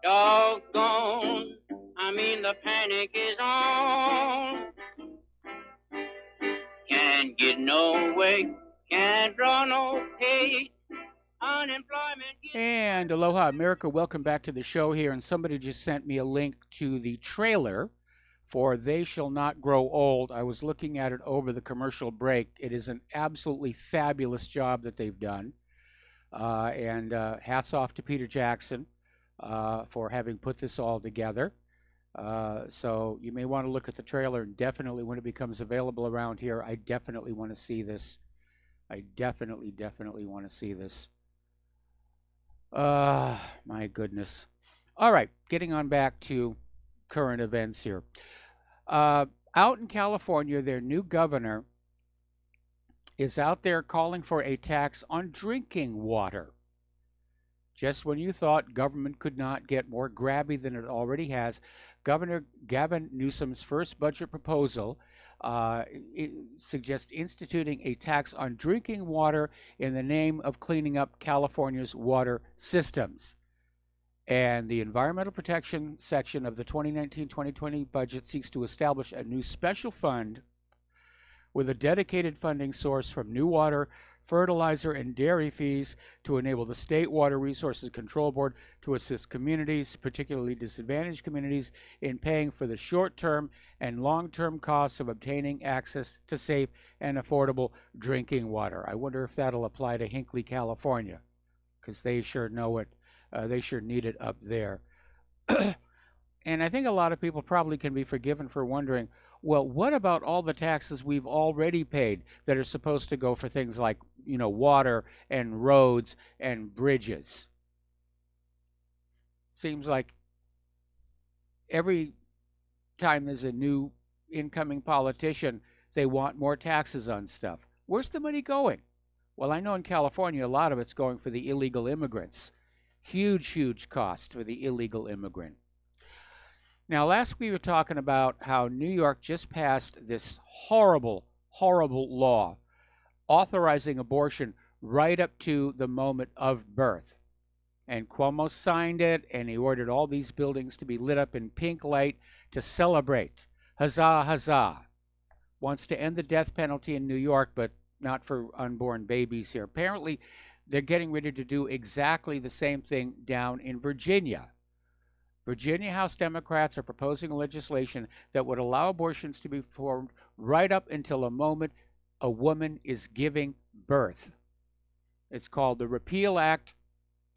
Doggone, the panic is on. Can't get no way, can't draw no pay. Unemployment. And aloha, America. Welcome back to the show here. And somebody just sent me a link to the trailer for They Shall Not Grow Old. I was looking at it over the commercial break. It is an absolutely fabulous job that they've done. And hats off to Peter Jackson for having put this all together. So you may want to look at the trailer, and definitely when it becomes available around here, I definitely want to see this. I definitely want to see this. My goodness. All right, getting on back to current events here. Out in California, their new governor is out there calling for a tax on drinking water. Just when you thought government could not get more grabby than it already has, Governor Gavin Newsom's first budget proposal suggests instituting a tax on drinking water in the name of cleaning up California's water systems. And the Environmental Protection section of the 2019-2020 budget seeks to establish a new special fund with a dedicated funding source from new water, fertilizer, and dairy fees to enable the State Water Resources Control Board to assist communities, particularly disadvantaged communities, in paying for the short-term and long-term costs of obtaining access to safe and affordable drinking water. I wonder if that'll apply to Hinckley, California, because they sure know it. They sure need it up there. And I think a lot of people probably can be forgiven for wondering, well, what about all the taxes we've already paid that are supposed to go for things like, water and roads and bridges? Seems like every time there's a new incoming politician, they want more taxes on stuff. Where's the money going? Well, I know in California, a lot of it's going for the illegal immigrants. Huge cost for the illegal immigrant. Now, last week we were talking about how New York just passed this horrible law authorizing abortion right up to the moment of birth. And Cuomo signed it, and he ordered all these buildings to be lit up in pink light to celebrate. Huzzah, huzzah. Wants to end the death penalty in New York, but not for unborn babies here. Apparently, they're getting ready to do exactly the same thing down in Virginia. Virginia House Democrats are proposing legislation that would allow abortions to be performed right up until a moment a woman is giving birth. It's called the Repeal Act.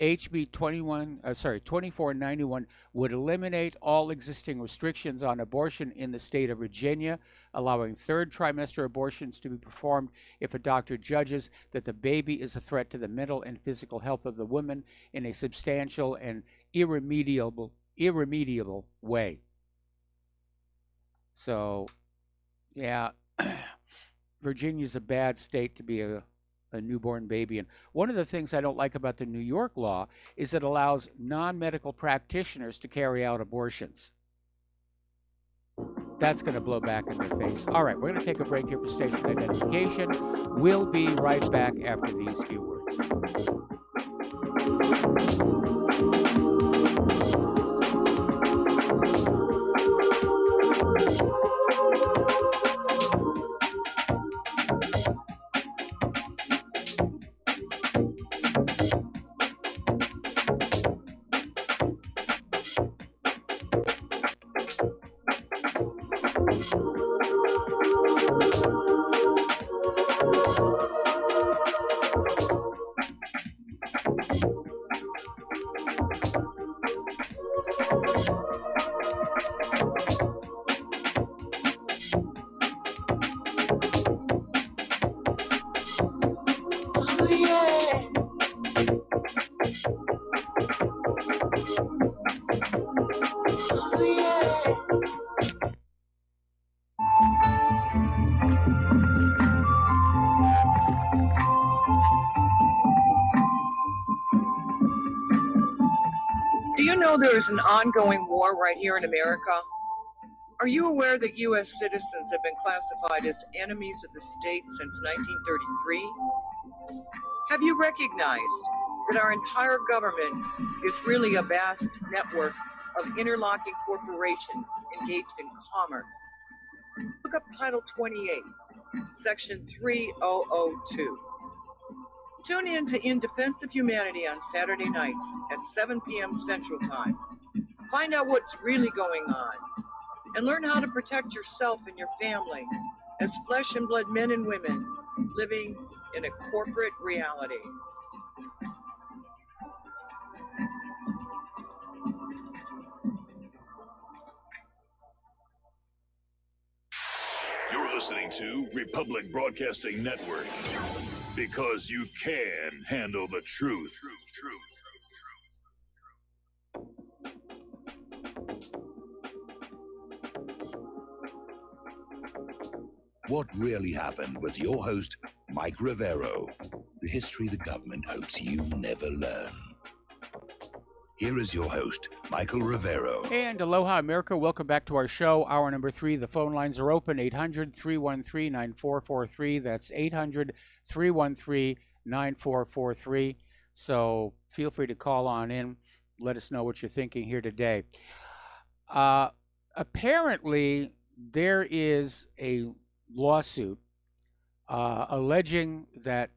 HB 2491 would eliminate all existing restrictions on abortion in the state of Virginia, allowing third trimester abortions to be performed if a doctor judges that the baby is a threat to the mental and physical health of the woman in a substantial and irremediable way. So, yeah, Virginia's a bad state to be a newborn baby. And one of the things I don't like about the New York law is it allows non-medical practitioners to carry out abortions. That's going to blow back in their face. All right, we're going to take a break here for station identification. We'll be right back after these few words. Do you know there is an ongoing war right here in America? Are you aware that U.S. citizens have been classified as enemies of the state since 1933? Have you recognized that our entire government is really a vast network of interlocking corporations engaged in commerce? Look up Title 28, Section 3002. Tune in to In Defense of Humanity on Saturday nights at 7 p.m. Central Time. Find out what's really going on and learn how to protect yourself and your family as flesh and blood men and women living in a corporate reality. You're listening to Republic Broadcasting Network, because you can handle the truth. What really happened with your host, Mike Rivero, the history the government hopes you never learn. Here is your host, Michael Rivero. And aloha, America. Welcome back to our show, hour number 3. The phone lines are open, 800-313-9443. That's 800-313-9443. So feel free to call on in. Let us know what you're thinking here today. Apparently, there is a lawsuit alleging that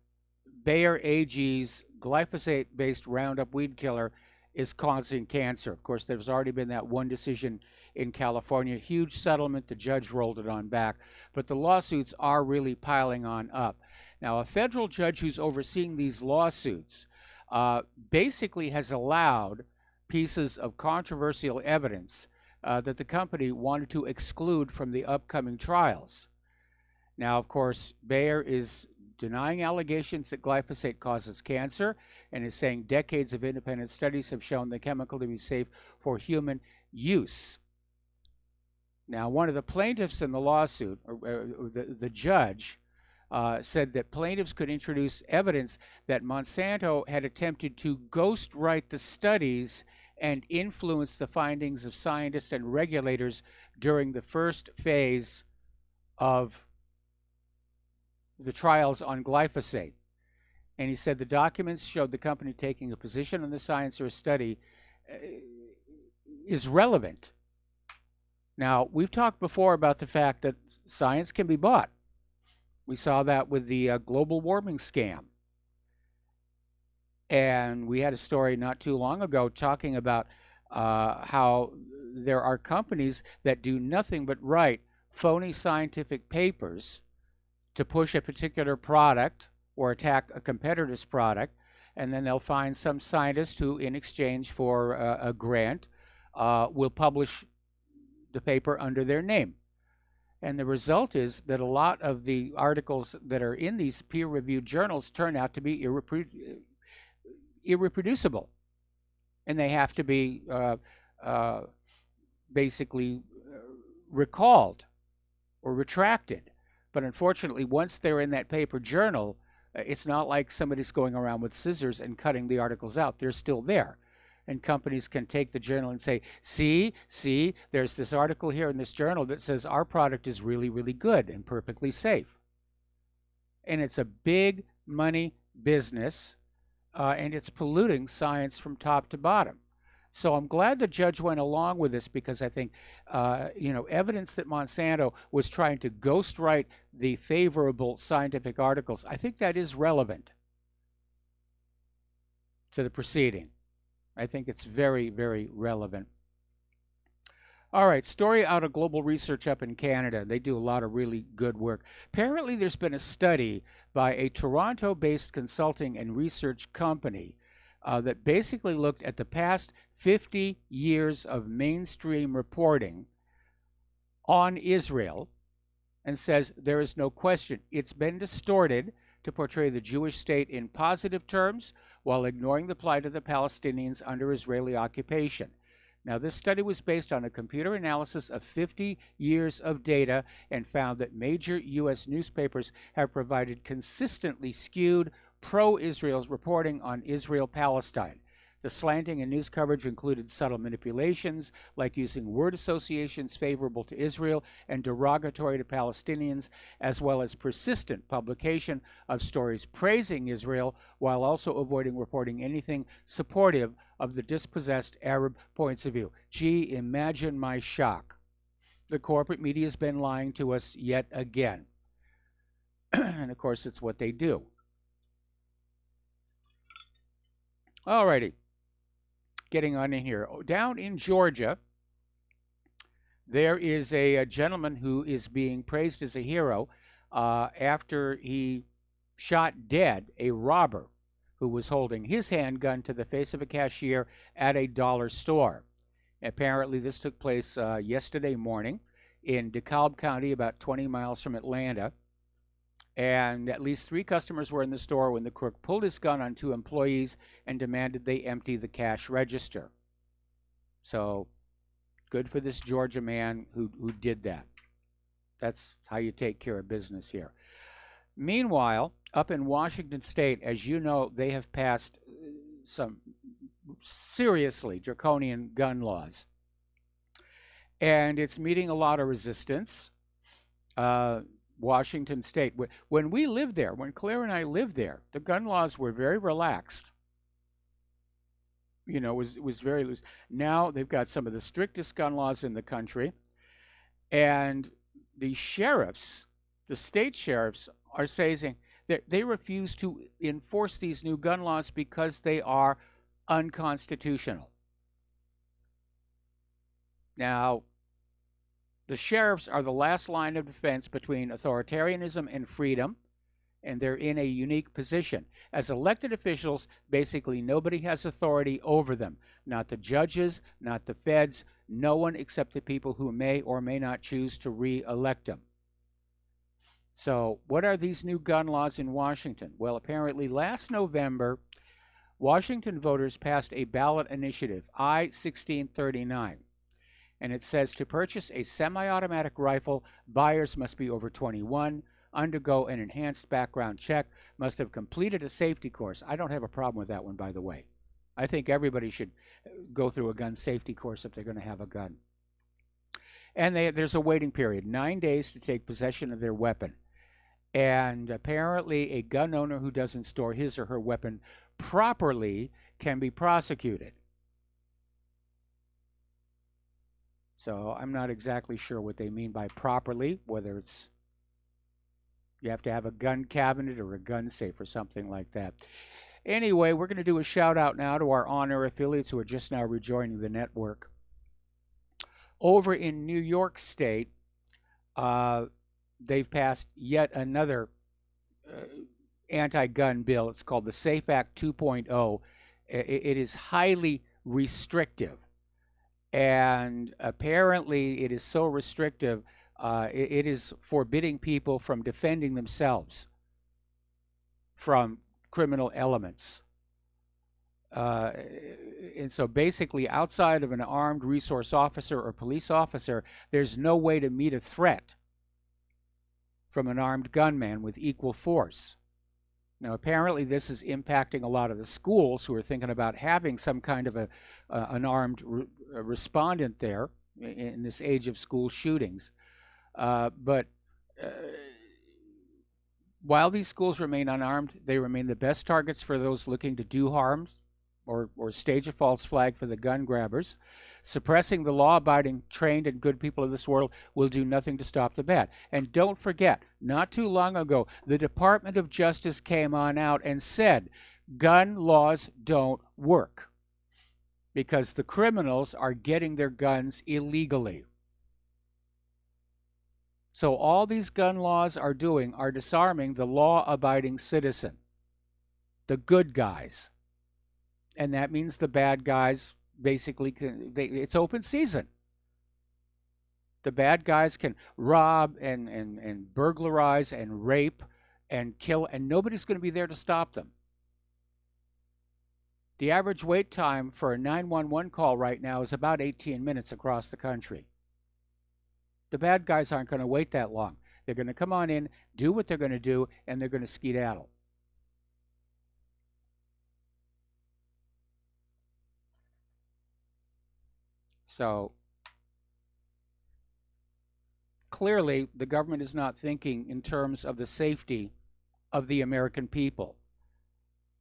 Bayer AG's glyphosate-based Roundup weed killer is causing cancer. Of course, there's already been that one decision in California, huge settlement. The judge rolled it on back, but the lawsuits are really piling on up. Now, a federal judge who's overseeing these lawsuits basically has allowed pieces of controversial evidence that the company wanted to exclude from the upcoming trials. Now, of course, Bayer is denying allegations that glyphosate causes cancer and is saying decades of independent studies have shown the chemical to be safe for human use. Now, one of the plaintiffs in the lawsuit, the judge, said that plaintiffs could introduce evidence that Monsanto had attempted to ghostwrite the studies and influence the findings of scientists and regulators during the first phase of the trials on glyphosate. And he said the documents showed the company taking a position on the science or a study is relevant. Now, we've talked before about the fact that science can be bought. We saw that with the global warming scam. And we had a story not too long ago talking about how there are companies that do nothing but write phony scientific papers to push a particular product or attack a competitor's product, and then they'll find some scientist who, in exchange for a grant, will publish the paper under their name. And the result is that a lot of the articles that are in these peer-reviewed journals turn out to be irreproducible, and they have to be basically recalled or retracted. But unfortunately, once they're in that paper journal, it's not like somebody's going around with scissors and cutting the articles out. They're still there. And companies can take the journal and say, see, there's this article here in this journal that says our product is really, really good and perfectly safe. And it's a big money business, and it's polluting science from top to bottom. So I'm glad the judge went along with this, because I think, evidence that Monsanto was trying to ghostwrite the favorable scientific articles, I think that is relevant to the proceeding. I think it's very, very relevant. All right, story out of Global Research up in Canada. They do a lot of really good work. Apparently, there's been a study by a Toronto-based consulting and research company that basically looked at the past 50 years of mainstream reporting on Israel and says there is no question it's been distorted to portray the Jewish state in positive terms while ignoring the plight of the Palestinians under Israeli occupation. Now, this study was based on a computer analysis of 50 years of data and found that major U.S. newspapers have provided consistently skewed pro-Israel reporting on Israel-Palestine. The slanting in news coverage included subtle manipulations, like using word associations favorable to Israel and derogatory to Palestinians, as well as persistent publication of stories praising Israel while also avoiding reporting anything supportive of the dispossessed Arab points of view. Gee, imagine my shock. The corporate media has been lying to us yet again. And of course, it's what they do. Alrighty. Getting on in here. Down in Georgia, there is a gentleman who is being praised as a hero after he shot dead a robber who was holding his handgun to the face of a cashier at a dollar store. Apparently, this took place yesterday morning in DeKalb County, about 20 miles from Atlanta. And at least 3 customers were in the store when the crook pulled his gun on 2 employees and demanded they empty the cash register. So, good for this Georgia man who did that. That's how you take care of business here. Meanwhile, up in Washington State, as you know, they have passed some seriously draconian gun laws. And it's meeting a lot of resistance. Washington State. When we lived there, when Claire and I lived there, the gun laws were very relaxed. You know, it was very loose. Now they've got some of the strictest gun laws in the country. And the sheriffs, the state sheriffs, are saying that they refuse to enforce these new gun laws because they are unconstitutional. Now, the sheriffs are the last line of defense between authoritarianism and freedom, and they're in a unique position. As elected officials, basically nobody has authority over them. Not the judges, not the feds, no one except the people who may or may not choose to re-elect them. So, what are these new gun laws in Washington? Well, apparently last November, Washington voters passed a ballot initiative, I-1639. And it says to purchase a semi-automatic rifle, buyers must be over 21, undergo an enhanced background check, must have completed a safety course. I don't have a problem with that one, by the way. I think everybody should go through a gun safety course if they're going to have a gun. And there's a waiting period, 9 days to take possession of their weapon. And apparently a gun owner who doesn't store his or her weapon properly can be prosecuted. So I'm not exactly sure what they mean by properly, whether it's you have to have a gun cabinet or a gun safe or something like that. Anyway, we're going to do a shout out now to our on-air affiliates who are just now rejoining the network. Over in New York State, they've passed yet another anti-gun bill. It's called the SAFE Act 2.0. It is highly restrictive. And apparently it is so restrictive, it is forbidding people from defending themselves from criminal elements. And so basically outside of an armed resource officer or police officer, there's no way to meet a threat from an armed gunman with equal force. Now, apparently this is impacting a lot of the schools who are thinking about having some kind of an armed respondent there in this age of school shootings. But while these schools remain unarmed, they remain the best targets for those looking to do harms or stage a false flag for the gun grabbers. Suppressing the law-abiding, trained, and good people of this world will do nothing to stop the bad. And don't forget, not too long ago, the Department of Justice came on out and said gun laws don't work because the criminals are getting their guns illegally. So all these gun laws are doing are disarming the law-abiding citizen, the good guys. And that means the bad guys basically it's open season. The bad guys can rob and burglarize and rape and kill, and nobody's going to be there to stop them. The average wait time for a 911 call right now is about 18 minutes across the country. The bad guys aren't going to wait that long. They're going to come on in, do what they're going to do, and they're going to skedaddle. So clearly, the government is not thinking in terms of the safety of the American people.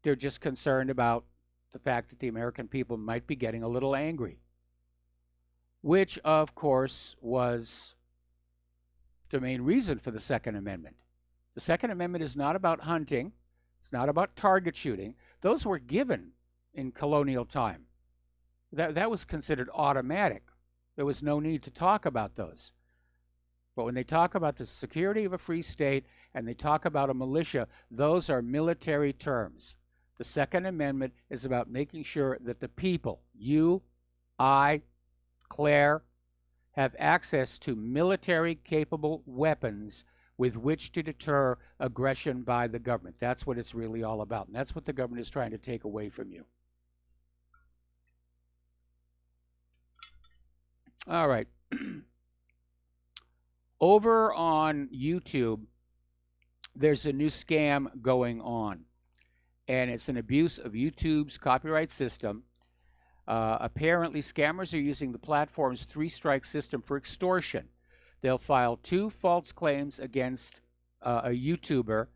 They're just concerned about the fact that the American people might be getting a little angry, which, of course, was the main reason for the Second Amendment. The Second Amendment is not about hunting. It's not about target shooting. Those were given in colonial time. That was considered automatic. There was no need to talk about those. But when they talk about the security of a free state and they talk about a militia, those are military terms. The Second Amendment is about making sure that the people, you, I, Claire, have access to military-capable weapons with which to deter aggression by the government. That's what it's really all about, and that's what the government is trying to take away from you. All right. Over on YouTube, there's a new scam going on, and it's an abuse of YouTube's copyright system. Apparently, scammers are using the platform's three-strike system for extortion. They'll file 2 false claims against a YouTuber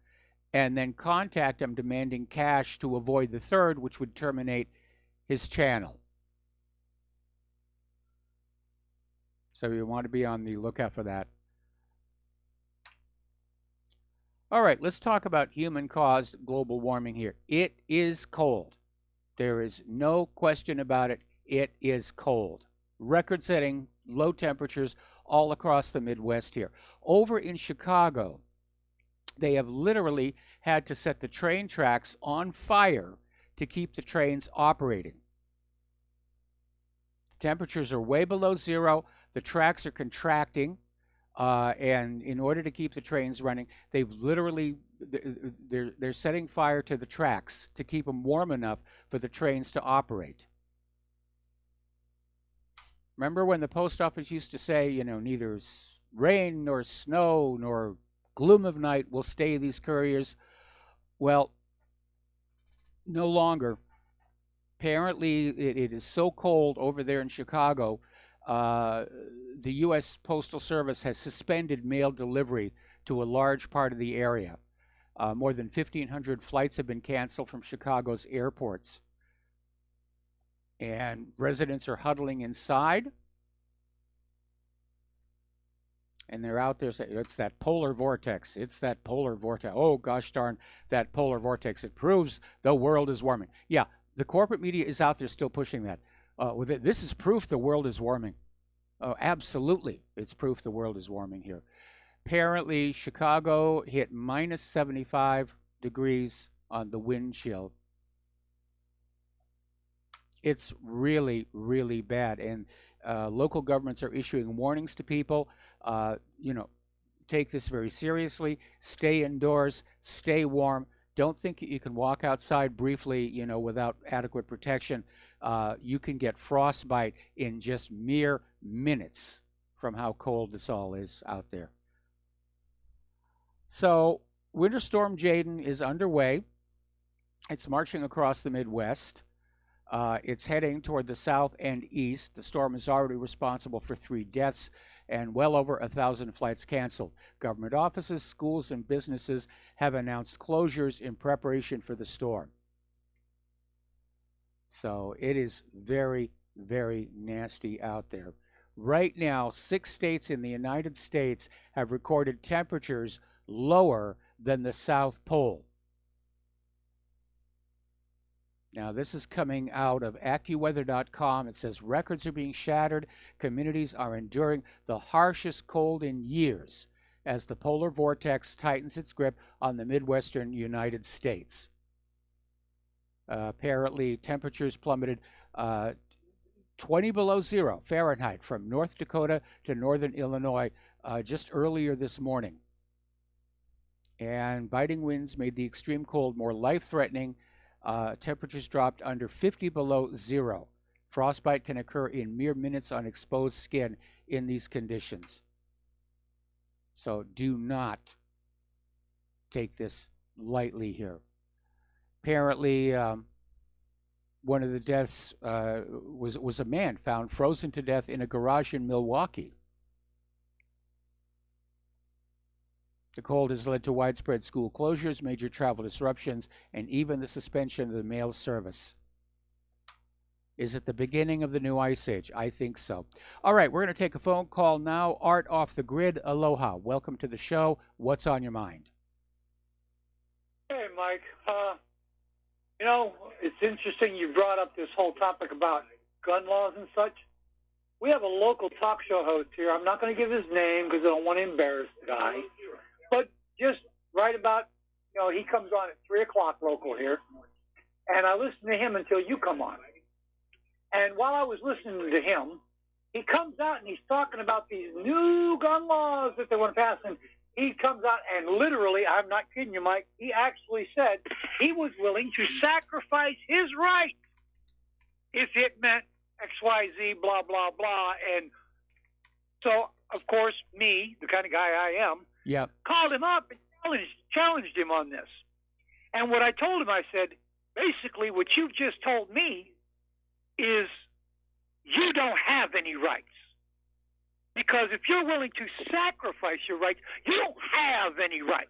and then contact him demanding cash to avoid the third, which would terminate his channel. So you want to be on the lookout for that. All right, let's talk about human-caused global warming here. It is cold. There is no question about it. It is cold. Record-setting low temperatures all across the Midwest here. Over in Chicago, they have literally had to set the train tracks on fire to keep the trains operating. The temperatures are way below zero. The tracks are contracting. And in order to keep the trains running, they've literally, they're setting fire to the tracks to keep them warm enough for the trains to operate. Remember when the post office used to say, you know, neither rain nor snow nor gloom of night will stay these couriers? Well, no longer. Apparently, it is so cold over there in Chicago, the U.S. Postal Service has suspended mail delivery to a large part of the area. More than 1,500 flights have been canceled from Chicago's airports. And residents are huddling inside. And they're out there saying, it's that polar vortex. It's that polar vortex. Oh, gosh darn, that polar vortex. It proves the world is warming. Yeah, the corporate media is out there still pushing that. This is proof the world is warming. Oh, absolutely. It's proof the world is warming here. Apparently, Chicago hit minus 75 degrees on the wind chill. It's really, really bad. And local governments are issuing warnings to people. You know, take this very seriously. Stay indoors. Stay warm. Don't think you can walk outside briefly, you know, without adequate protection. You can get frostbite in just mere minutes from how cold this all is out there. So, Winter Storm Jayden is underway. It's marching across the Midwest. It's heading toward the south and east. The storm is already responsible for 3 deaths and well over 1,000 flights canceled. Government offices, schools, and businesses have announced closures in preparation for the storm. So it is very, very nasty out there. Right now, 6 states in the United States have recorded temperatures lower than the South Pole. Now, this is coming out of AccuWeather.com. It says records are being shattered. Communities are enduring the harshest cold in years as the polar vortex tightens its grip on the Midwestern United States. Apparently, temperatures plummeted 20 below zero Fahrenheit from North Dakota to northern Illinois just earlier this morning. And biting winds made the extreme cold more life-threatening. Temperatures dropped under 50 below zero. Frostbite can occur in mere minutes on exposed skin in these conditions. So do not take this lightly here. Apparently, one of the deaths was a man found frozen to death in a garage in Milwaukee. The cold has led to widespread school closures, major travel disruptions, and even the suspension of the mail service. Is it the beginning of the new ice age? I think so. All right, we're going to take a phone call now. Art off the grid. Aloha. Welcome to the show. What's on your mind? Hey, Mike. You know, it's interesting you brought up this whole topic about gun laws and such. We have a local talk show host here. I'm not going to give his name because I don't want to embarrass the guy. But just right about, you know, he comes on at 3 o'clock local here. And I listen to him until you come on. And while I was listening to him, he comes out and he's talking about these new gun laws that they want to pass. And he comes out and literally, I'm not kidding you, Mike, he actually said he was willing to sacrifice his rights if it meant XYZ, blah, blah, blah. And so, of course, me, the kind of guy I am, called him up and challenged him on this. And what I told him, I said, basically what you've just told me is you don't have any rights. Because if you're willing to sacrifice your rights, you don't have any rights.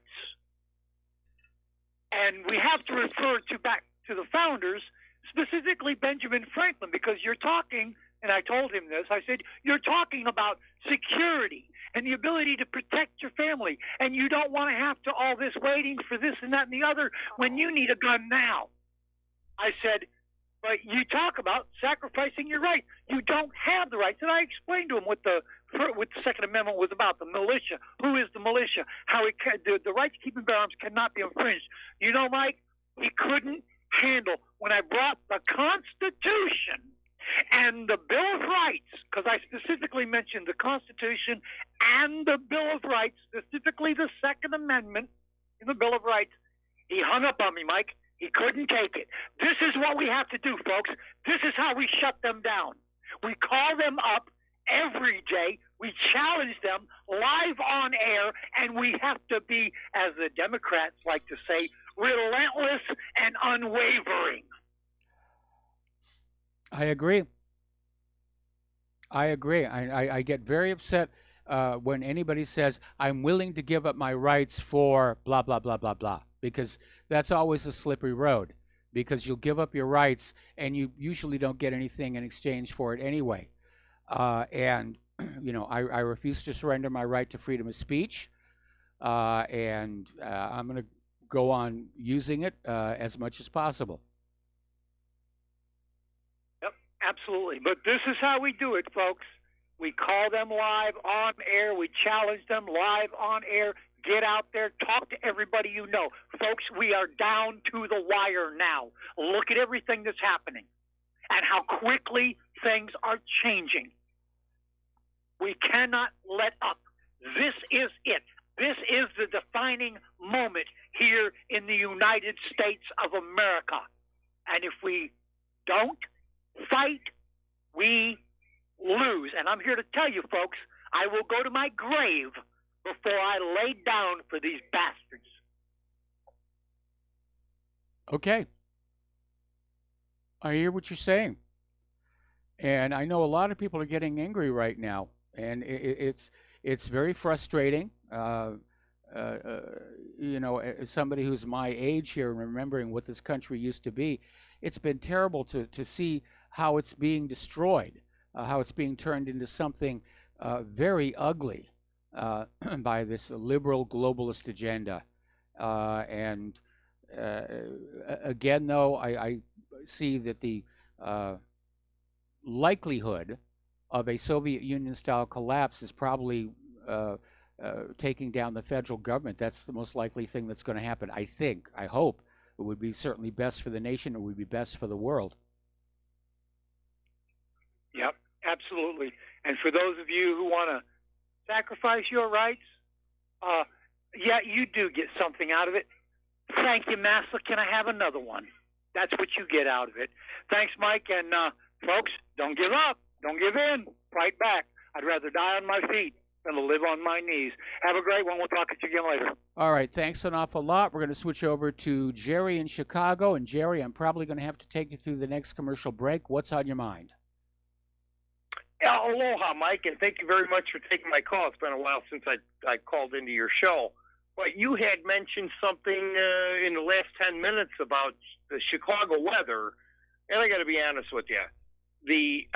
And we have to refer to back to the founders, specifically Benjamin Franklin, because you're talking, and I told him this, I said, you're talking about security and the ability to protect your family, and you don't want to have to all this waiting for this and that and the other when you need a gun now. I said, but you talk about sacrificing your rights. You don't have the rights. And I explained to him what the Second Amendment was about, the militia. Who is the militia? How it can, the right to keep and bear arms cannot be infringed. You know, Mike, he couldn't handle when I brought the Constitution and the Bill of Rights, because I specifically mentioned the Constitution and the Bill of Rights, specifically the Second Amendment in the Bill of Rights. He hung up on me, Mike. He couldn't take it. This is what we have to do, folks. This is how we shut them down. We call them up every day. We challenge them live on air, and we have to be, as the Democrats like to say, relentless and unwavering. I agree. I get very upset when anybody says, I'm willing to give up my rights for blah, blah, blah, blah, blah. Because that's always a slippery road, because you'll give up your rights and you usually don't get anything in exchange for it anyway. And, you know, I refuse to surrender my right to freedom of speech, and I'm going to go on using it as much as possible. Yep, absolutely. But this is how we do it, folks. We call them live on air. We challenge them live on air. Get out there, talk to everybody you know. Folks, we are down to the wire now. Look at everything that's happening and how quickly things are changing. We cannot let up. This is it. This is the defining moment here in the United States of America. And if we don't fight, we lose. And I'm here to tell you, folks, I will go to my grave before I lay down for these bastards. Okay. I hear what you're saying. And I know a lot of people are getting angry right now. And it's very frustrating. You know, as somebody who's my age here and remembering what this country used to be, it's been terrible to see how it's being destroyed, how it's being turned into something very ugly. By this liberal globalist agenda. And again, though, I see that the likelihood of a Soviet Union-style collapse is probably taking down the federal government. That's the most likely thing that's going to happen, I think. I hope. It would be certainly best for the nation. It would be best for the world. Yep, absolutely. And for those of you who want to sacrifice your rights, yeah, you do get something out of it. Thank you, Massa. Can I have another one? That's what you get out of it. Thanks, Mike. And folks, don't give up. Don't give in. Fight back. I'd rather die on my feet going to live on my knees. Have a great one. We'll talk to you again later. All right, thanks an awful lot. We're going to switch over to Jerry in Chicago. And Jerry, I'm probably going to have to take you through the next commercial break. What's on your mind? Yeah, aloha, Mike, and thank you very much for taking my call. It's been a while since I called into your show. But you had mentioned something in the last 10 minutes about the Chicago weather, and I got to be honest with you. I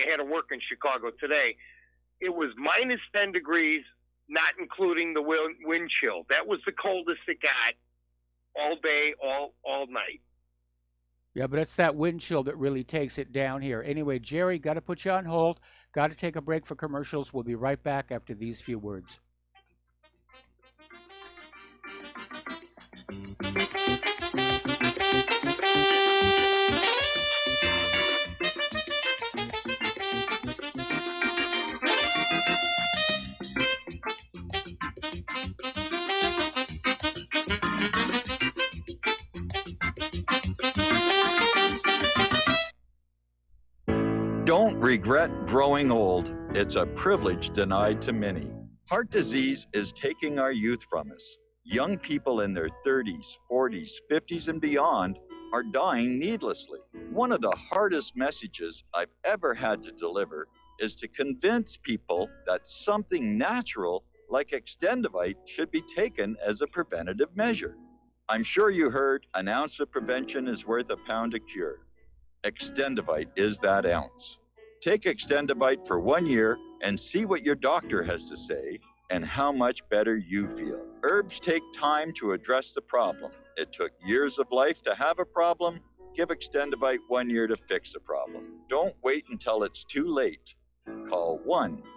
had to work in Chicago today. It was minus 10 degrees, not including the wind chill. That was the coldest it got all day, all night. Yeah, but it's that wind chill that really takes it down here. Anyway, Jerry, got to put you on hold. Got to take a break for commercials. We'll be right back after these few words. Don't regret growing old. It's a privilege denied to many. Heart disease is taking our youth from us. Young people in their 30s, 40s, 50s, and beyond are dying needlessly. One of the hardest messages I've ever had to deliver is to convince people that something natural like Extendivite should be taken as a preventative measure. I'm sure you heard an ounce of prevention is worth a pound of cure. Extendivite is that ounce. Take Extendivite for 1 year and see what your doctor has to say and how much better you feel. Herbs take time to address the problem. It took years of life to have a problem. Give Extendivite 1 year to fix the problem. Don't wait until it's too late. Call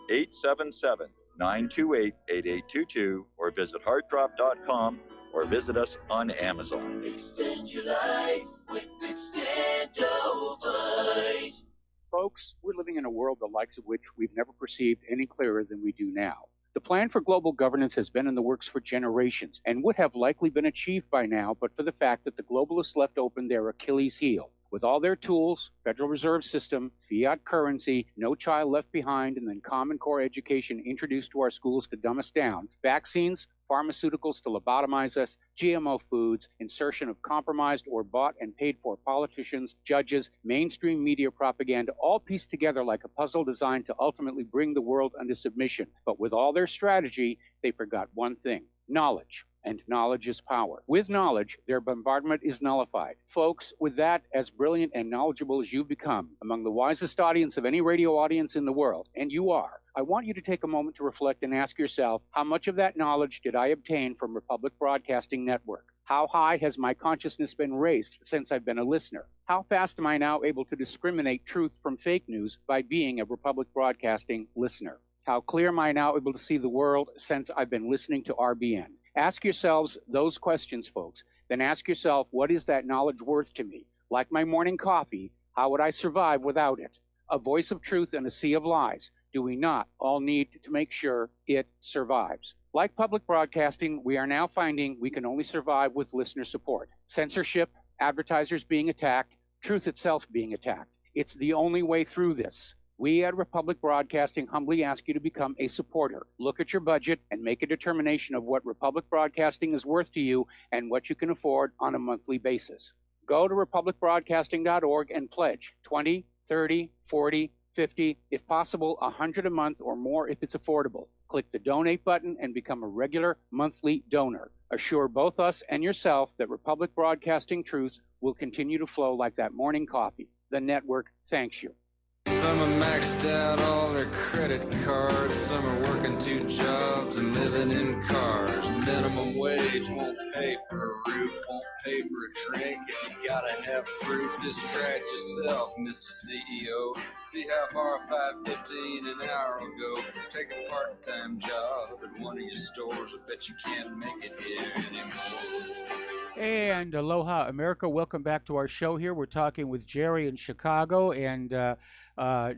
1-877-928-8822 or visit heartdrop.com or visit us on Amazon. Extend your life with Extendovite. Folks, we're living in a world the likes of which we've never perceived any clearer than we do now. The plan for global governance has been in the works for generations and would have likely been achieved by now, but for the fact that the globalists left open their Achilles heel. With all their tools, Federal Reserve System, fiat currency, no child left behind, and then Common Core education introduced to our schools to dumb us down, vaccines, pharmaceuticals to lobotomize us, GMO foods, insertion of compromised or bought and paid for politicians, judges, mainstream media propaganda, all pieced together like a puzzle designed to ultimately bring the world under submission. But with all their strategy, they forgot one thing: knowledge. And knowledge is power. With knowledge, their bombardment is nullified. Folks, with that, as brilliant and knowledgeable as you've become, among the wisest audience of any radio audience in the world, and you are, I want you to take a moment to reflect and ask yourself, how much of that knowledge did I obtain from Republic Broadcasting Network? How high has my consciousness been raised since I've been a listener? How fast am I now able to discriminate truth from fake news by being a Republic Broadcasting listener? How clear am I now able to see the world since I've been listening to RBN? Ask yourselves those questions, folks. Then ask yourself, what is that knowledge worth to me? Like my morning coffee, how would I survive without it? A voice of truth in a sea of lies. Do we not all need to make sure it survives? Like public broadcasting, we are now finding we can only survive with listener support. Censorship, advertisers being attacked, truth itself being attacked. It's the only way through this. We at Republic Broadcasting humbly ask you to become a supporter. Look at your budget and make a determination of what Republic Broadcasting is worth to you and what you can afford on a monthly basis. Go to republicbroadcasting.org and pledge 20, 30, 40, 50, if possible, 100 a month or more if it's affordable. Click the donate button and become a regular monthly donor. Assure both us and yourself that Republic Broadcasting truth will continue to flow like that morning coffee. The network thanks you. Some are maxed out all their credit cards. Some are working 2 jobs and living in cars. Minimum wage won't pay for a roof, won't pay for a drink. If you gotta have proof, just try it yourself, Mr. CEO. See how far $5.15 an hour will go. Take a part-time job at one of your stores. I bet you can't make it here anymore. And aloha, America. Welcome back to our show here. We're talking with Jerry in Chicago. And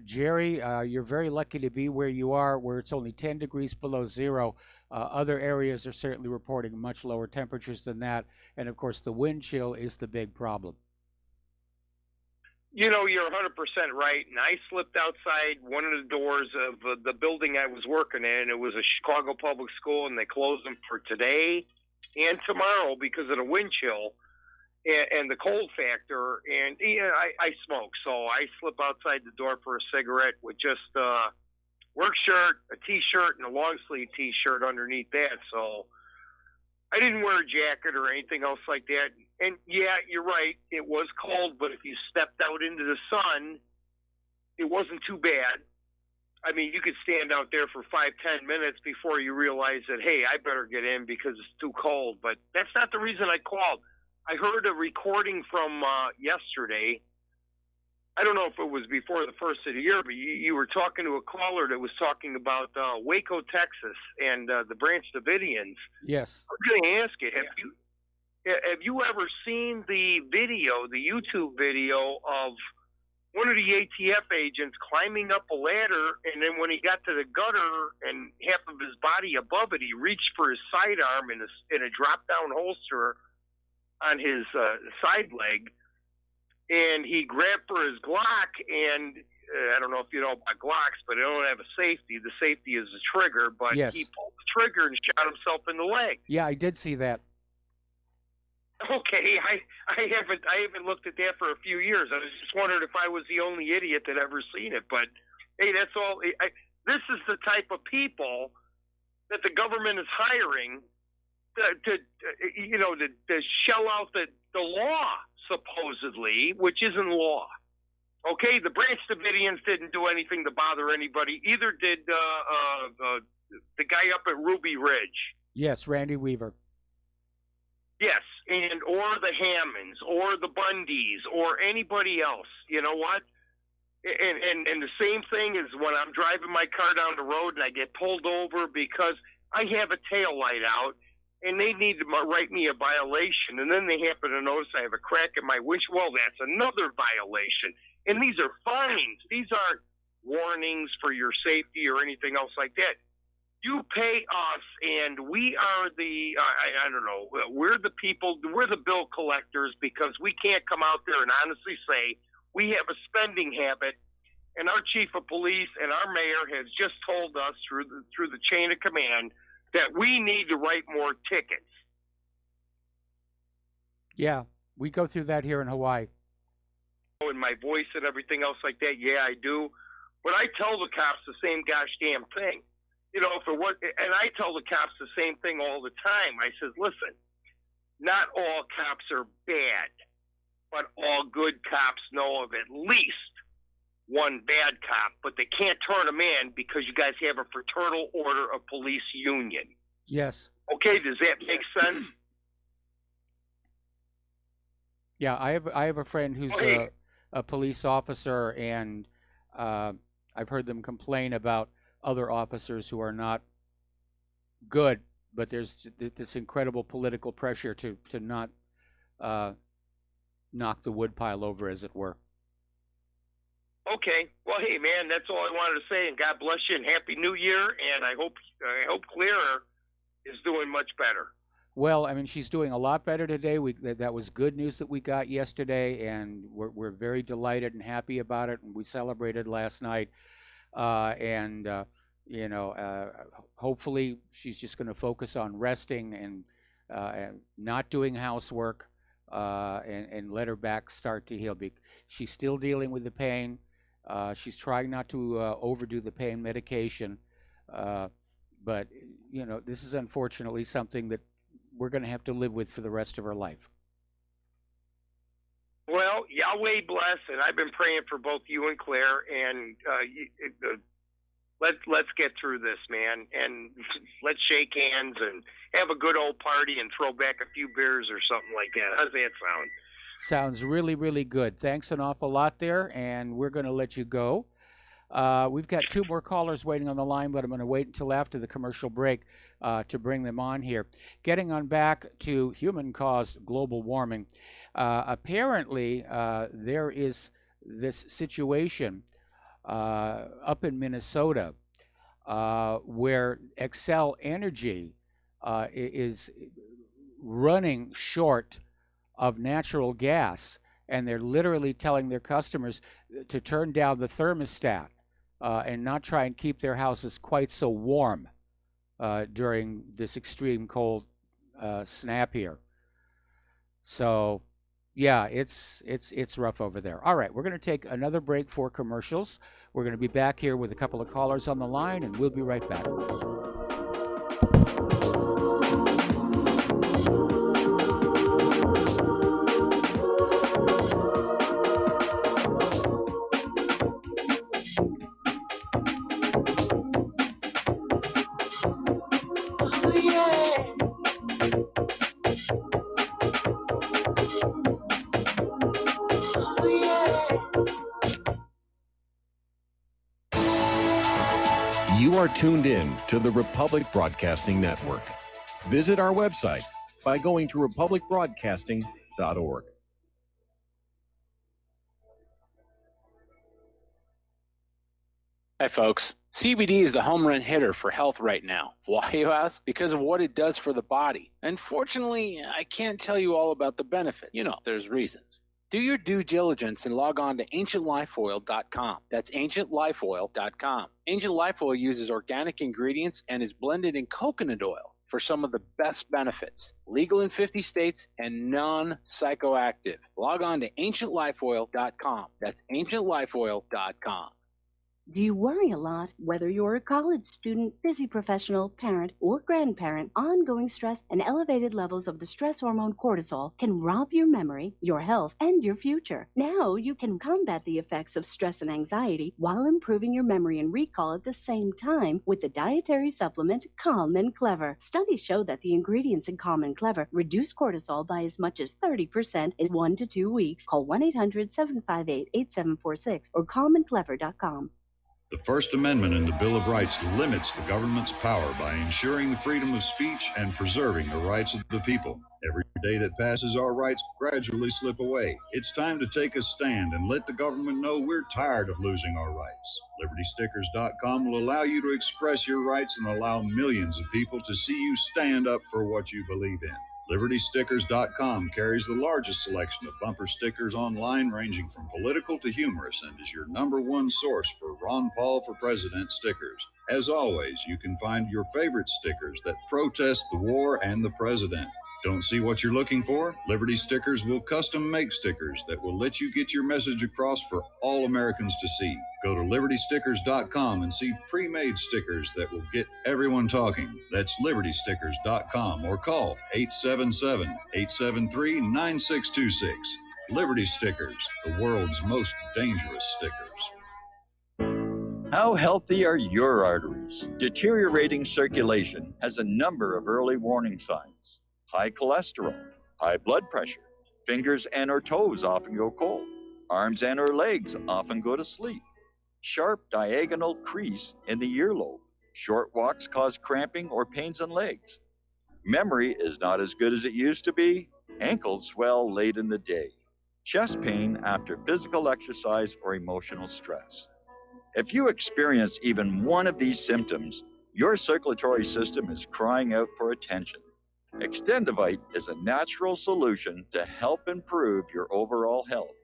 Jerry, you're very lucky to be where you are, where it's only 10 degrees below zero. Other areas are certainly reporting much lower temperatures than that. And, of course, the wind chill is the big problem. You're 100% right. And I slipped outside one of the doors of the building I was working in. It was a Chicago public school, and they closed them for today and tomorrow because of the wind chill and the cold factor. And I smoke, so I slip outside the door for a cigarette with just a work shirt, a T-shirt, and a long sleeve T-shirt underneath that. So I didn't wear a jacket or anything else like that. And yeah, you're right. It was cold, but if you stepped out into the sun, it wasn't too bad. I mean, you could stand out there for 5-10 minutes before you realize that, hey, I better get in because it's too cold. But that's not the reason I called. I heard a recording from yesterday. I don't know if it was before the first of the year, but you were talking to a caller that was talking about Waco, Texas, and the Branch Davidians. Yes. I'm going to ask you, have you ever seen the video, the YouTube video of one of the ATF agents climbing up a ladder, and then when he got to the gutter and half of his body above it, he reached for his sidearm in a drop-down holster on his side leg, and he grabbed for his Glock, and I don't know if you know about Glocks, but they don't have a safety. The safety is the trigger, but Yes. he pulled the trigger and shot himself in the leg. Yeah, I did see that. Okay, I haven't looked at that for a few years. I was just wondering if I was the only idiot that ever seen it. But hey, that's all. This is the type of people that the government is hiring to shell out the law, supposedly, which isn't law. Okay, the Branch Davidians didn't do anything to bother anybody. Either did the guy up at Ruby Ridge. Yes, Randy Weaver. Yes, or the Hammonds, or the Bundys, or anybody else. You know what? And the same thing is when I'm driving my car down the road and I get pulled over because I have a tail light out, and they need to write me a violation, and then they happen to notice I have a crack in my windshield. Well, that's another violation. And these are fines. These aren't warnings for your safety or anything else like that. You pay us, and we are I don't know, we're the people, we're the bill collectors because we can't come out there and honestly say we have a spending habit, and our chief of police and our mayor has just told us through the chain of command that we need to write more tickets. Yeah, we go through that here in Hawaii. And my voice and everything else like that, yeah, I do. But I tell the cops the same gosh damn thing. You know, and I tell the cops the same thing all the time. I says, listen, not all cops are bad, but all good cops know of at least one bad cop, but they can't turn them in because you guys have a fraternal order of police union. Yes. Okay, does that make sense? Yeah, I have a friend who's a police officer, and I've heard them complain about other officers who are not good, but there's this incredible political pressure to not knock the woodpile over, as it were. Okay. Well, hey, man, that's all I wanted to say, and God bless you, and Happy New Year, and I hope Clara is doing much better. Well, I mean, she's doing a lot better today. That was good news that we got yesterday, and we're very delighted and happy about it, and we celebrated last night. Hopefully she's just going to focus on resting and not doing housework, and let her back start to heal. She's still dealing with the pain. She's trying not to overdo the pain medication, but this is unfortunately something that we're going to have to live with for the rest of her life. Well, Yahweh bless, and I've been praying for both you and Claire, and let's get through this, man, and let's shake hands and have a good old party and throw back a few beers or something like that. How's that sound? Sounds really, really good. Thanks an awful lot there, and we're going to let you go. We've got two more callers waiting on the line, but I'm going to wait until after the commercial break to bring them on here. Getting on back to human-caused global warming. Apparently, there is this situation up in Minnesota where Xcel Energy is running short of natural gas, and they're literally telling their customers to turn down the thermostat and not try and keep their houses quite so warm during this extreme cold snap here. So, yeah, it's rough over there. All right, we're going to take another break for commercials. We're going to be back here with a couple of callers on the line, and we'll be right back. You are tuned in to the Republic Broadcasting Network. Visit our website by going to republicbroadcasting.org. Hi, folks. CBD is the home run hitter for health right now. Why, you ask? Because of what it does for the body. Unfortunately, I can't tell you all about the benefit. You know, there's reasons. Do your due diligence and log on to ancientlifeoil.com. That's ancientlifeoil.com. Ancient Life Oil uses organic ingredients and is blended in coconut oil for some of the best benefits. Legal in 50 states and non-psychoactive. Log on to ancientlifeoil.com. That's ancientlifeoil.com. Do you worry a lot? Whether you're a college student, busy professional, parent, or grandparent, ongoing stress and elevated levels of the stress hormone cortisol can rob your memory, your health, and your future. Now you can combat the effects of stress and anxiety while improving your memory and recall at the same time with the dietary supplement Calm and Clever. Studies show that the ingredients in Calm and Clever reduce cortisol by as much as 30% in 1 to 2 weeks. Call 1-800-758-8746 or calmandclever.com. The First Amendment in the Bill of Rights limits the government's power by ensuring the freedom of speech and preserving the rights of the people. Every day that passes, our rights gradually slip away. It's time to take a stand and let the government know we're tired of losing our rights. LibertyStickers.com will allow you to express your rights and allow millions of people to see you stand up for what you believe in. LibertyStickers.com carries the largest selection of bumper stickers online, ranging from political to humorous, and is your #1 source for Ron Paul for President stickers. As always, you can find your favorite stickers that protest the war and the president. Don't see what you're looking for? Liberty Stickers will custom make stickers that will let you get your message across for all Americans to see. Go to LibertyStickers.com and see pre-made stickers that will get everyone talking. That's LibertyStickers.com or call 877-873-9626. Liberty Stickers, the world's most dangerous stickers. How healthy are your arteries? Deteriorating circulation has a number of early warning signs. High cholesterol, high blood pressure, fingers and or toes often go cold, arms and or legs often go to sleep, sharp diagonal crease in the earlobe, short walks cause cramping or pains in legs, memory is not as good as it used to be, ankles swell late in the day, chest pain after physical exercise or emotional stress. If you experience even one of these symptoms, your circulatory system is crying out for attention. Extendivite is a natural solution to help improve your overall health.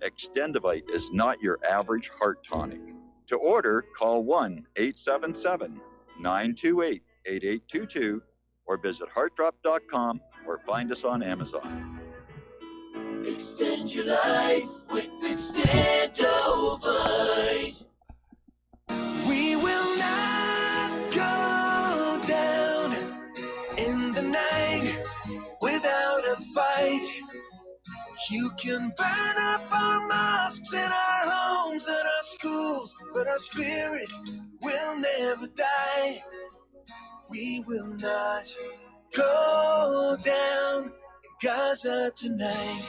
Extendivite is not your average heart tonic. To order, call 1-877-928-8822 or visit heartdrop.com or find us on Amazon. Extend your life with Extendivite. We will not go down in the night without a fight. You can burn up our mosques and our homes and our schools, but our spirit will never die. We will not go down in Gaza tonight.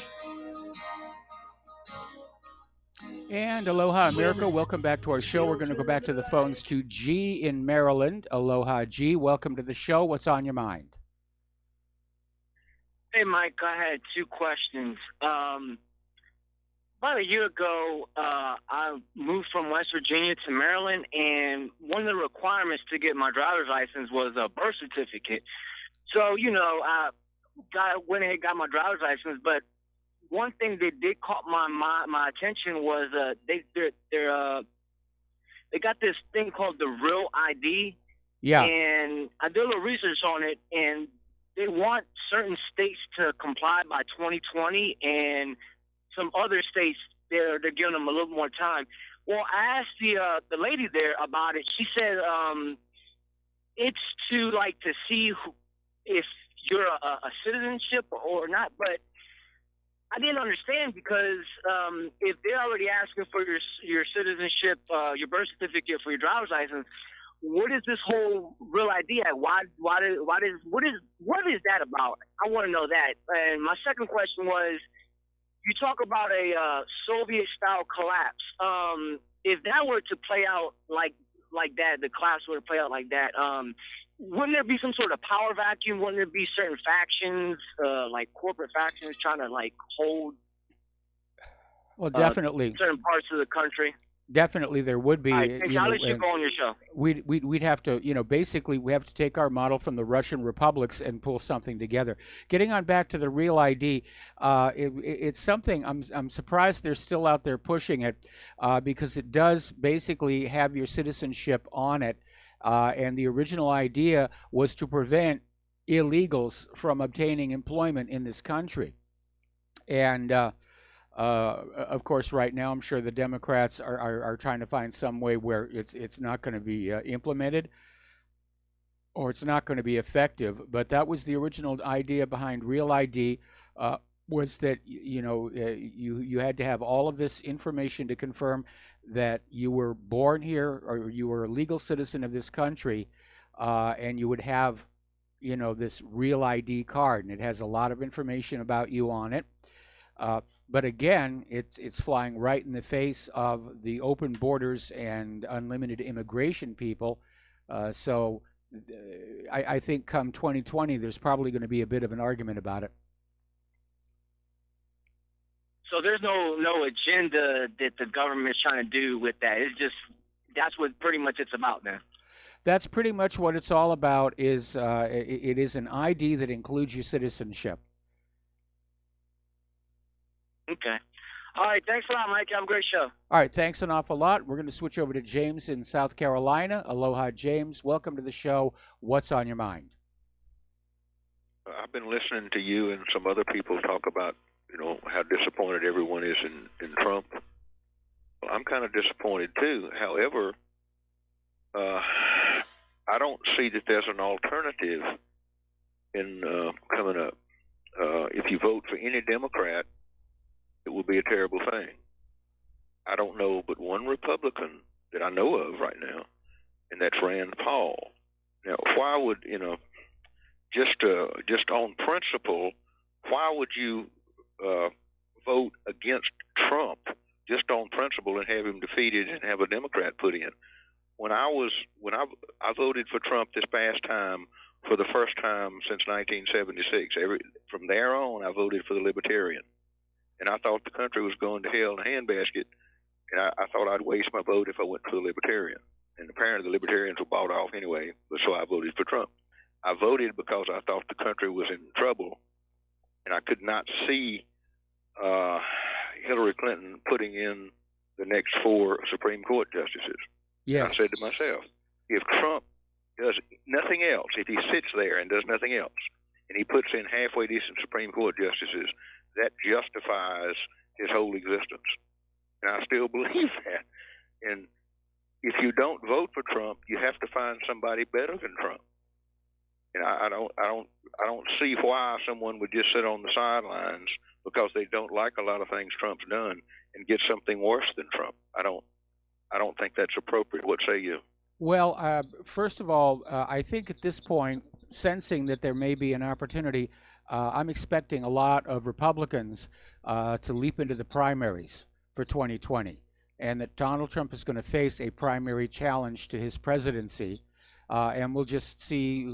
And aloha, America. Welcome back to our show. We're going to go back to the phones to G in Maryland. Aloha, G. Welcome to the show. What's on your mind? Hey, Mike, I had 2 questions. About a year ago, I moved from West Virginia to Maryland, and one of the requirements to get my driver's license was a birth certificate. So, I went ahead and got my driver's license, but one thing that did caught my attention was they got this thing called the Real ID. Yeah. And I did a little research on it, and they want certain states to comply by 2020, and some other states they're giving them a little more time. Well, I asked the lady there about it. She said it's to see if you're a citizenship or not, but I didn't understand because if they're already asking for your citizenship, your birth certificate for your driver's license, what is this whole Real ID at? What is that about? I want to know that. And my second question was, you talk about a Soviet-style collapse. If that were to play out like that, the collapse were to play out like that, wouldn't there be some sort of power vacuum? Wouldn't there be certain factions, like corporate factions, trying to hold? Well, definitely. Certain parts of the country. Definitely, there would be. All right, I'll let you go on your show. We'd have to, basically, we have to take our model from the Russian republics and pull something together. Getting on back to the Real ID, it's something I'm surprised they're still out there pushing it, because it does basically have your citizenship on it, and the original idea was to prevent illegals from obtaining employment in this country, and. Of course, right now, I'm sure the Democrats are trying to find some way where it's not going to be implemented, or it's not going to be effective. But that was the original idea behind Real ID, was that you had to have all of this information to confirm that you were born here or you were a legal citizen of this country, and you would have this Real ID card, and it has a lot of information about you on it. But again, it's flying right in the face of the open borders and unlimited immigration people. So I think come 2020, there's probably going to be a bit of an argument about it. So there's no agenda that the government's trying to do with that. It's just that's what pretty much it's about now. That's pretty much what it's all about. Is it is an ID that includes your citizenship. Okay. All right. Thanks a lot, Mike. Have a great show. All right. Thanks an awful lot. We're going to switch over to James in South Carolina. Aloha, James. Welcome to the show. What's on your mind? I've been listening to you and some other people talk about, how disappointed everyone is in Trump. Well, I'm kind of disappointed too. However, I don't see that there's an alternative in coming up. If you vote for any Democrat, it will be a terrible thing. I don't know but one Republican that I know of right now, and that's Rand Paul. Now, why would, just on principle, why would you vote against Trump just on principle and have him defeated and have a Democrat put in? When I voted for Trump this past time for the first time since 1976. From there on, I voted for the Libertarian. And I thought the country was going to hell in a handbasket, and I thought I'd waste my vote if I went for the Libertarian. And apparently the Libertarians were bought off anyway, but so I voted for Trump. I voted because I thought the country was in trouble, and I could not see Hillary Clinton putting in the next 4 Supreme Court justices. Yes. I said to myself, if Trump does nothing else, if he sits there and does nothing else, and he puts in halfway decent Supreme Court justices, that justifies his whole existence. And I still believe that. And if you don't vote for Trump, you have to find somebody better than Trump. And I don't see why someone would just sit on the sidelines because they don't like a lot of things Trump's done and get something worse than Trump. I don't think that's appropriate. What say you? Well, first of all, I think at this point, sensing that there may be an opportunity, I'm expecting a lot of Republicans to leap into the primaries for 2020, and that Donald Trump is going to face a primary challenge to his presidency, and we'll just see,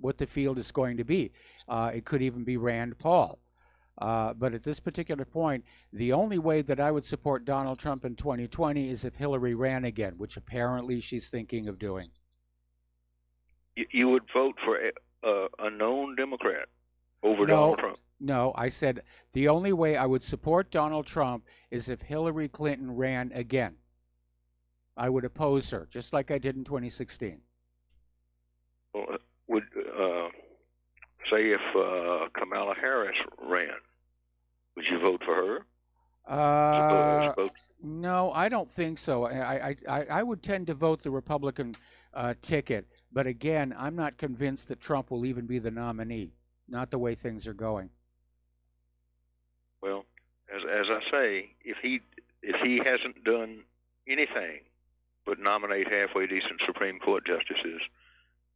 what the field is going to be. It could even be Rand Paul. But at this particular point, the only way that I would support Donald Trump in 2020 is if Hillary ran again, which apparently she's thinking of doing. You would vote for a known Democrat over Donald Trump? No, I said the only way I would support Donald Trump is if Hillary Clinton ran again. I would oppose her, just like I did in 2016. Well, would say if Kamala Harris ran, would you vote for her? No, I don't think so. I would tend to vote the Republican ticket, but again, I'm not convinced that Trump will even be the nominee. Not the way things are going. Well, as I say, if he hasn't done anything but nominate halfway decent Supreme Court justices,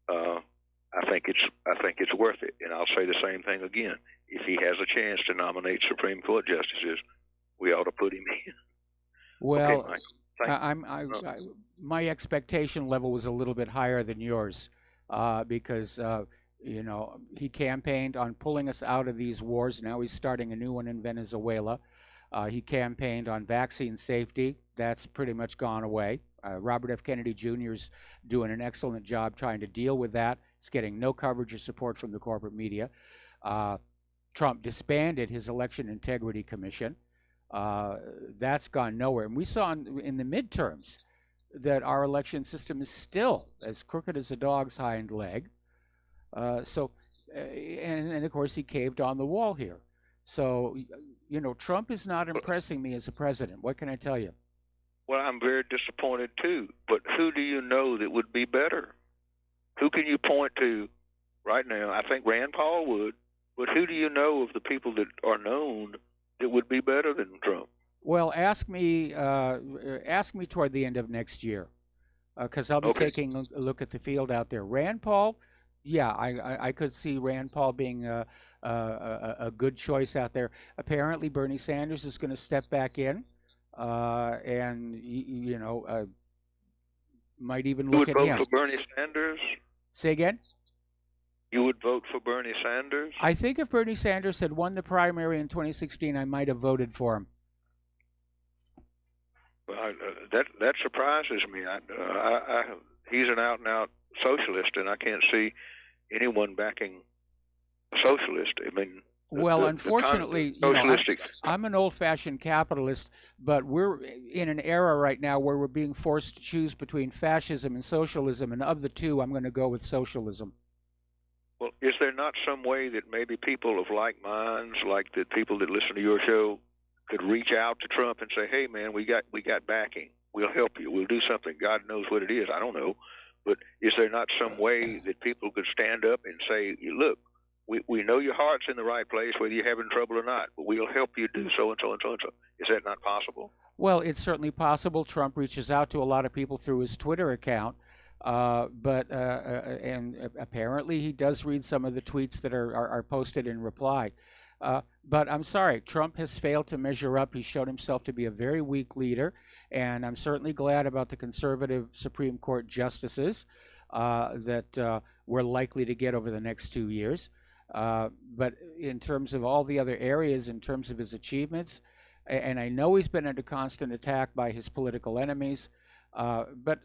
I think it's worth it. And I'll say the same thing again. If he has a chance to nominate Supreme Court justices, we ought to put him in. Well, okay, my expectation level was a little bit higher than yours because he campaigned on pulling us out of these wars. Now he's starting a new one in Venezuela. He campaigned on vaccine safety. That's pretty much gone away. Robert F. Kennedy Jr. is doing an excellent job trying to deal with that. It's getting no coverage or support from the corporate media. Trump disbanded his Election Integrity Commission. That's gone nowhere. And we saw in the midterms that our election system is still as crooked as a dog's hind leg. And of course, he caved on the wall here. So, Trump is not impressing me as a president. What can I tell you? Well, I'm very disappointed too. But who do you know that would be better? Who can you point to right now? I think Rand Paul would. But who do you know of the people that are known that would be better than Trump? Well, ask me toward the end of next year, because I'll be taking a look at the field out there. Rand Paul, yeah, I could see Rand Paul being a good choice out there. Apparently, Bernie Sanders is going to step back in, and might even look at him. You would vote for Bernie Sanders? Say again? You would vote for Bernie Sanders? I think if Bernie Sanders had won the primary in 2016, I might have voted for him. Well, that surprises me. He's an out-and-out socialist, and I can't see anyone backing a socialist. I mean, well, unfortunately, I'm an old-fashioned capitalist, but we're in an era right now where we're being forced to choose between fascism and socialism, and of the two, I'm going to go with socialism. Well, is there not some way that maybe people of like minds, like the people that listen to your show, could reach out to Trump and say, "Hey, man, we got backing. We'll help you. We'll do something. God knows what it is. I don't know." But is there not some way that people could stand up and say, "Look, we know your heart's in the right place, whether you're having trouble or not, but we'll help you do so and so and so and so"? Is that not possible? Well, it's certainly possible. Trump reaches out to a lot of people through his Twitter account. And apparently he does read some of the tweets that are posted in reply. But I'm sorry, Trump has failed to measure up. He showed himself to be a very weak leader, and I'm certainly glad about the conservative Supreme Court justices that we're likely to get over the next 2 years. But in terms of all the other areas, in terms of his achievements, and I know he's been under constant attack by his political enemies, but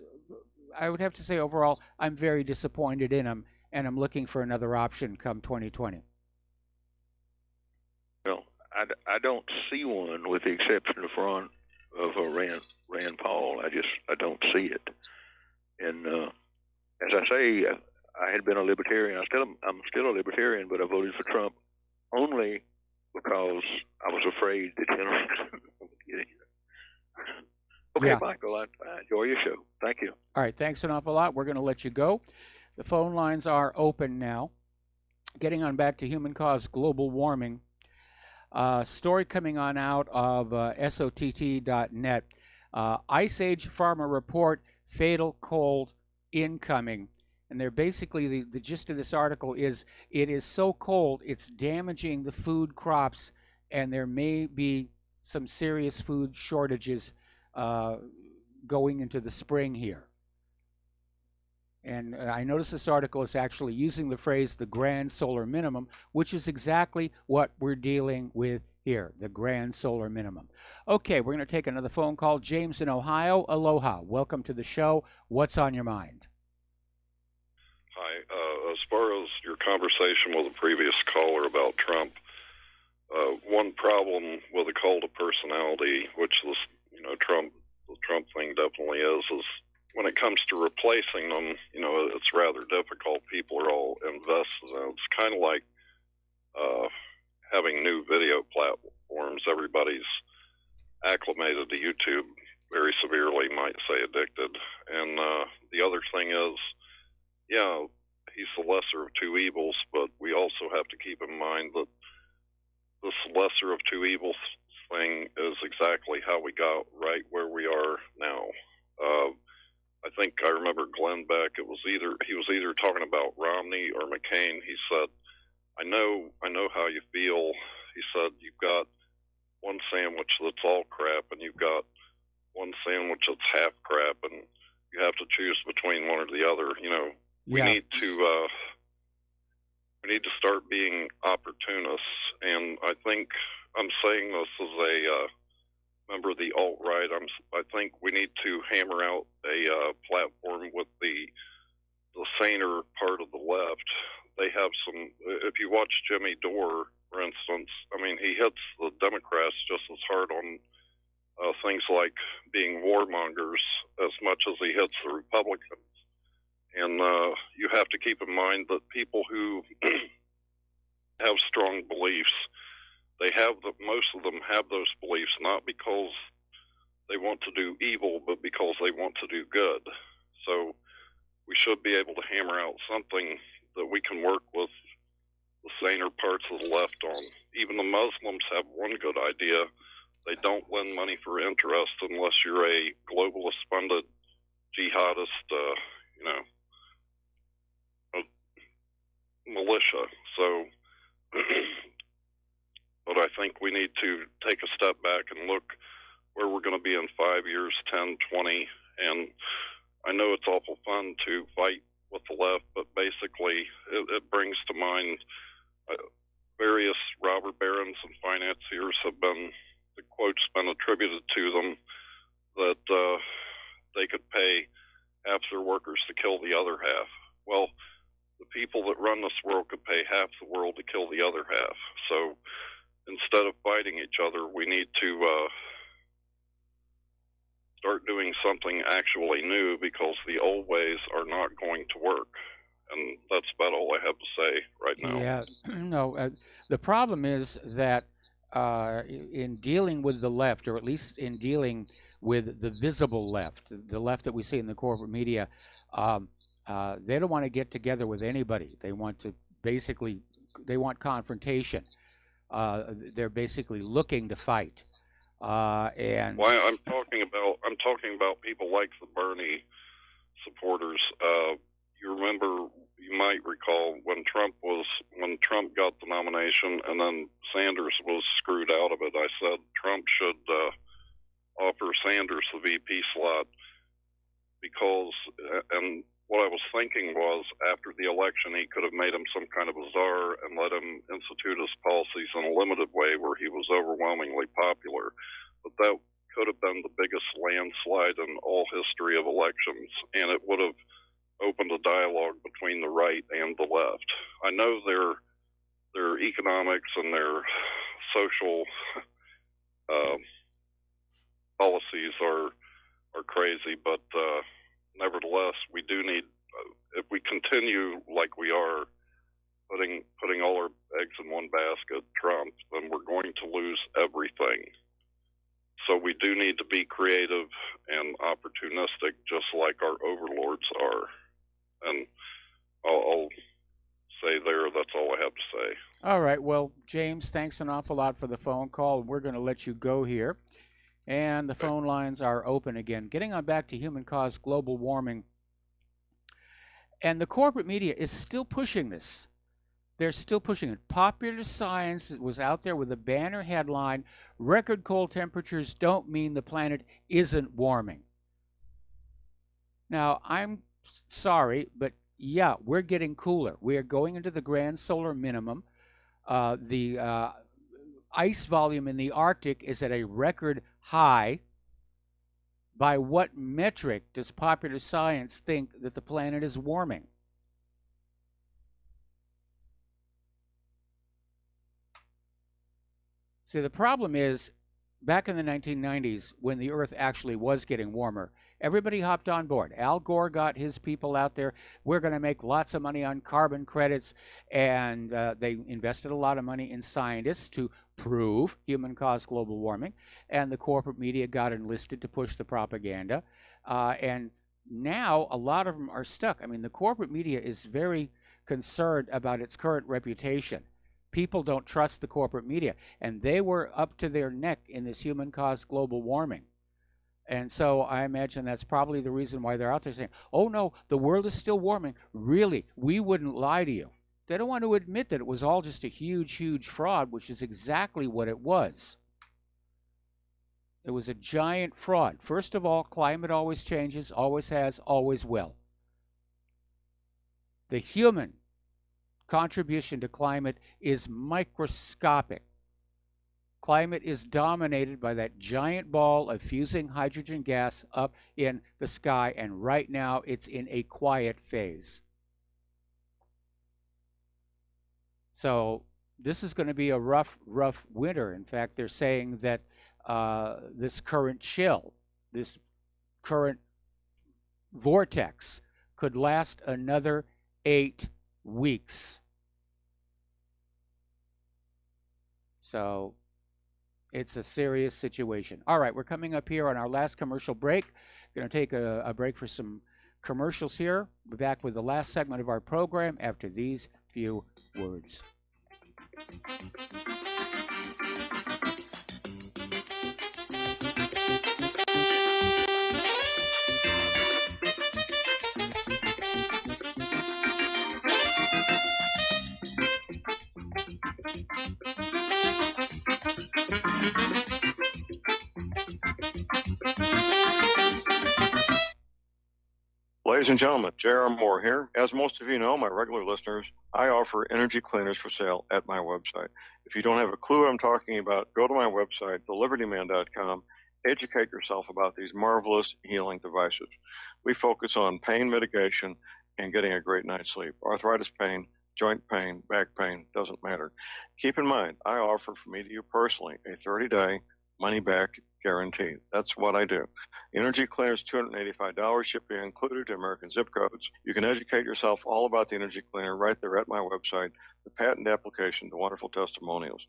I would have to say overall, I'm very disappointed in him, and I'm looking for another option come 2020. Well, I don't see one, with the exception of Rand Paul. I don't see it. And as I say, I had been a libertarian. I'm still a libertarian, but I voted for Trump only because I was afraid that Hillary would get in. Okay, yeah. Michael, I enjoy your show. Thank you. All right, thanks an awful lot. We're going to let you go. The phone lines are open now. Getting on back to human caused global warming. Story coming on out of SOTT.net. Ice Age Farmer Report, fatal cold incoming. And they're basically, the gist of this article is, it is so cold, it's damaging the food crops, and there may be some serious food shortages going into the spring here. And I notice this article is actually using the phrase the grand solar minimum, which is exactly what we're dealing with here, the grand solar minimum. Okay, we're going to take another phone call. James in Ohio, aloha. Welcome to the show. What's on your mind? Hi. As far as your conversation with the previous caller about Trump, one problem with a cult of personality, which this, the Trump thing definitely is when it comes to replacing them, it's rather difficult. People are all invested in it. It's kind of like having new video platforms. Everybody's acclimated to YouTube very severely, might say addicted. And the other thing is, yeah, he's the lesser of two evils, but we also have to keep in mind that this lesser of two evils thing is exactly how we got right where we are now. I think I remember Glenn Beck. He was either talking about Romney or McCain. He said, I know how you feel. He said, you've got one sandwich that's all crap, and you've got one sandwich that's half crap, and you have to choose between one or the other. We need to start being opportunists, and I think I'm saying this as a member of the alt-right. I think we need to hammer out a platform with the saner part of the left. They have some. If you watch Jimmy Dore, for instance, he hits the Democrats just as hard on things like being warmongers as much as he hits the Republicans. And you have to keep in mind that people who have strong beliefs, most of them have those beliefs not because they want to do evil, but because they want to do good. So we should be able to hammer out something that we can work with the saner parts of the left on. Even the Muslims have one good idea. They don't lend money for interest unless you're a globalist funded jihadist, militia. So, but I think we need to take a step back and look where we're going to be in 5 years, 10, 20. And I know it's awful fun to fight with the left, but basically it brings to mind various robber barons and financiers have been, the quote's been attributed to them that they could pay half their workers to kill the other half. Well, the people that run this world could pay half the world to kill the other half. So instead of fighting each other, we need to start doing something actually new, because the old ways are not going to work. And that's about all I have to say right now. Yeah, no, the problem is that in dealing with the left, or at least in dealing with the visible left, the left that we see in the corporate media, they don't want to get together with anybody. They want to they want confrontation. They're basically looking to fight. And why I'm talking about people like the Bernie supporters. You might recall when Trump got the nomination and then Sanders was screwed out of it. I said Trump should offer Sanders the VP slot, because, and what I was thinking was, after the election, he could have made him some kind of a czar and let him institute his policies in a limited way where he was overwhelmingly popular. But that could have been the biggest landslide in all history of elections, and it would have opened a dialogue between the right and the left. I know their economics and their social policies are crazy, but nevertheless, we do need, if we continue like we are, putting all our eggs in one basket, Trump, then we're going to lose everything. So we do need to be creative and opportunistic, just like our overlords are. And I'll say that's all I have to say. all right, well, James, thanks an awful lot for the phone call. We're going to let you go here. And the phone lines are open again. Getting on back to human-caused global warming. And the corporate media is still pushing this. They're still pushing it. Popular Science was out there with a banner headline, "Record cold temperatures don't mean the planet isn't warming." Now, I'm sorry, but yeah, we're getting cooler. We are going into the grand solar minimum. The ice volume in the Arctic is at a record high. By what metric does Popular Science think that the planet is warming? See, the problem is, back in the 1990s, when the Earth actually was getting warmer, everybody hopped on board. Al Gore got his people out there. We're going to make lots of money on carbon credits. And they invested a lot of money in scientists to prove human-caused global warming. And the corporate media got enlisted to push the propaganda. And now a lot of them are stuck. I mean, the corporate media is very concerned about its current reputation. People don't trust the corporate media, and they were up to their neck in this human-caused global warming. And so I imagine that's probably the reason why they're out there saying, oh no, the world is still warming. Really, we wouldn't lie to you. They don't want to admit that it was all just a huge, huge fraud, which is exactly what it was. It was a giant fraud. First of all, climate always changes, always has, always will. The human contribution to climate is microscopic. Climate is dominated by that giant ball of fusing hydrogen gas up in the sky, and right now it's in a quiet phase. So this is going to be a rough winter. In fact, they're saying that this current chill, this current vortex could last another 8 weeks. So it's a serious situation. All right, we're coming up here on our last commercial break. Going to take a break for some commercials here. We'll be back with the last segment of our program after these few words. Ladies and gentlemen, J.R. Moore here. As most of you know, my regular listeners, I offer energy cleaners for sale at my website. If you don't have a clue what I'm talking about, go to my website, thelibertyman.com, educate yourself about these marvelous healing devices. We focus on pain mitigation and getting a great night's sleep. Arthritis pain, joint pain, back pain, doesn't matter. Keep in mind, I offer from me to you personally a 30-day money-back guarantee. That's what I do. Energy cleaners, $285, shipping included to American zip codes. You can educate yourself all about the energy cleaner right there at my website, the patent application, the wonderful testimonials.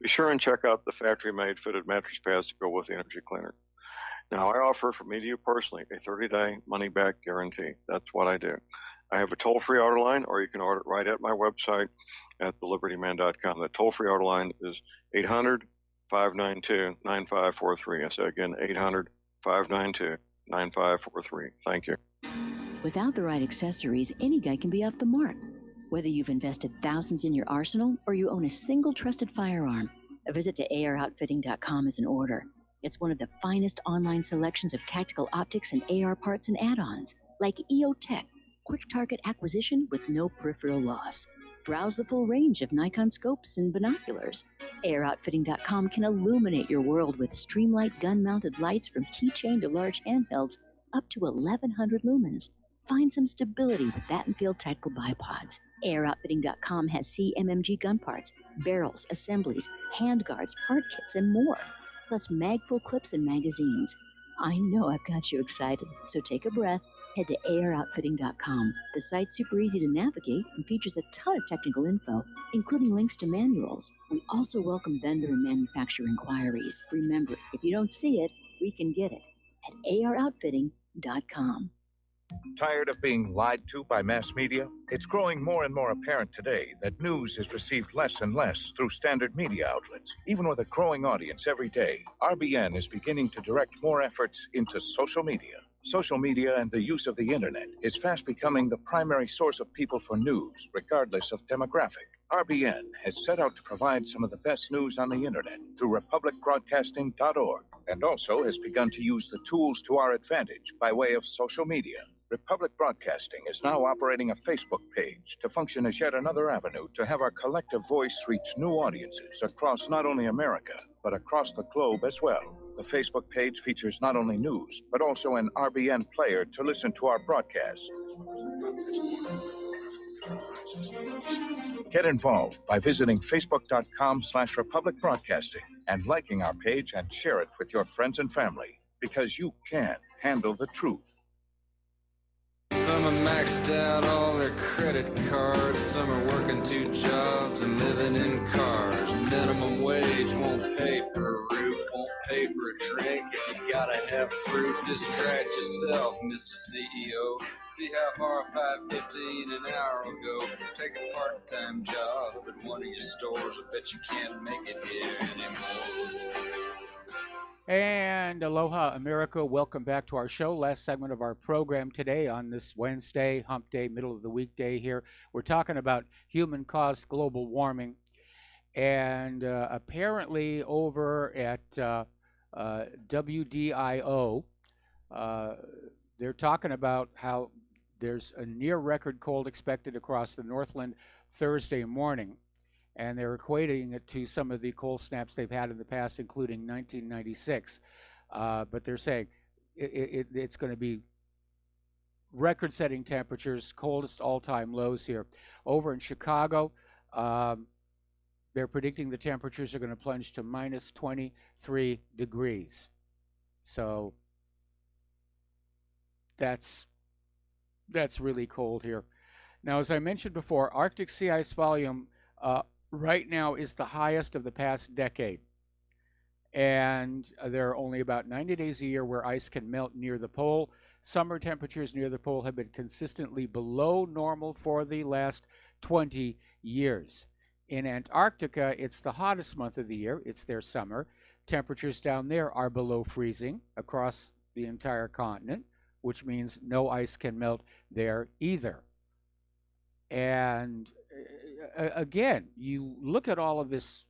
Be sure and check out the factory-made fitted mattress pads to go with the energy cleaner. Now, I offer from me to you personally a 30-day money-back guarantee. That's what I do. I have a toll-free order line, or you can order it right at my website at thelibertyman.com. The toll-free order line is 800-592-9543. I say again, 800-592-9543. Thank you. Without the right accessories, any guy can be off the mark. Whether you've invested thousands in your arsenal or you own a single trusted firearm, a visit to AROutfitting.com is in order. It's one of the finest online selections of tactical optics and AR parts and add-ons, like EOTech, quick target acquisition with no peripheral loss. Browse the full range of Nikon scopes and binoculars. AROutfitting.com can illuminate your world with Streamlight gun-mounted lights from keychain to large handhelds up to 1,100 lumens. Find some stability with Battenfield tactical bipods. AROutfitting.com has CMMG gun parts, barrels, assemblies, handguards, part kits, and more. Plus mag-full clips and magazines. I know I've got you excited, so take a breath. Head to AROutfitting.com. The site's super easy to navigate and features a ton of technical info, including links to manuals. We also welcome vendor and manufacturer inquiries. Remember, if you don't see it, we can get it at AROutfitting.com. Tired of being lied to by mass media? It's growing more and more apparent today that news is received less and less through standard media outlets. Even with a growing audience every day, RBN is beginning to direct more efforts into social media. Social media and the use of the internet is fast becoming the primary source of people for news, regardless of demographic. RBN has set out to provide some of the best news on the internet through republicbroadcasting.org, and also has begun to use the tools to our advantage by way of social media. Republic Broadcasting is now operating a Facebook page to function as yet another avenue to have our collective voice reach new audiences across not only America, but across the globe as well. The Facebook page features not only news, but also an RBN player to listen to our broadcasts. Get involved by visiting facebook.com/Republic Broadcasting and liking our page and share it with your friends and family, because you can handle the truth. Some are maxed out all their credit cards. Some are working 2 jobs and living in cars. Minimum wage won't pay for a roof, won't pay for a drink. If you gotta have proof, just try it yourself, Mr. CEO. See how far $5.15 an hour will go. Take a part-time job at one of your stores. I bet you can't make it here anymore. And aloha, America. Welcome back to our show. Last segment of our program today on this Wednesday, hump day, middle of the weekday here. We're talking about human-caused global warming. And apparently over at WDIO, they're talking about how there's a near-record cold expected across the Northland Thursday morning. And they're equating it to some of the cold snaps they've had in the past, including 1996. But they're saying it's going to be record-setting temperatures, coldest all-time lows here. Over in Chicago, they're predicting the temperatures are going to plunge to minus 23 degrees. So that's really cold here. Now, as I mentioned before, Arctic sea ice volume right now is the highest of the past decade. And there are only about 90 days a year where ice can melt near the pole. Summer temperatures near the pole have been consistently below normal for the last 20 years. In Antarctica, it's the hottest month of the year. It's their summer. Temperatures down there are below freezing across the entire continent, which means no ice can melt there either. And again, you look at all of this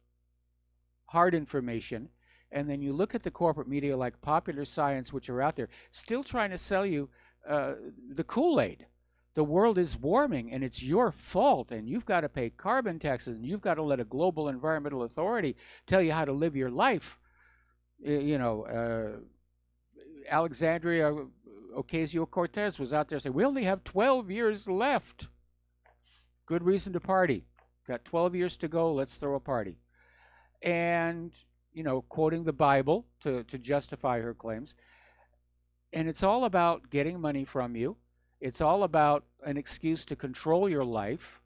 hard information, and then you look at the corporate media like Popular Science, which are out there, still trying to sell you the Kool-Aid. The world is warming, and it's your fault, and you've got to pay carbon taxes, and you've got to let a global environmental authority tell you how to live your life. You know, Alexandria Ocasio-Cortez was out there saying, we only have 12 years left. Good reason to party. Got 12 years to go. Let's throw a party. And, you know, quoting the Bible to justify her claims. And it's all about getting money from you. It's all about an excuse to control your life.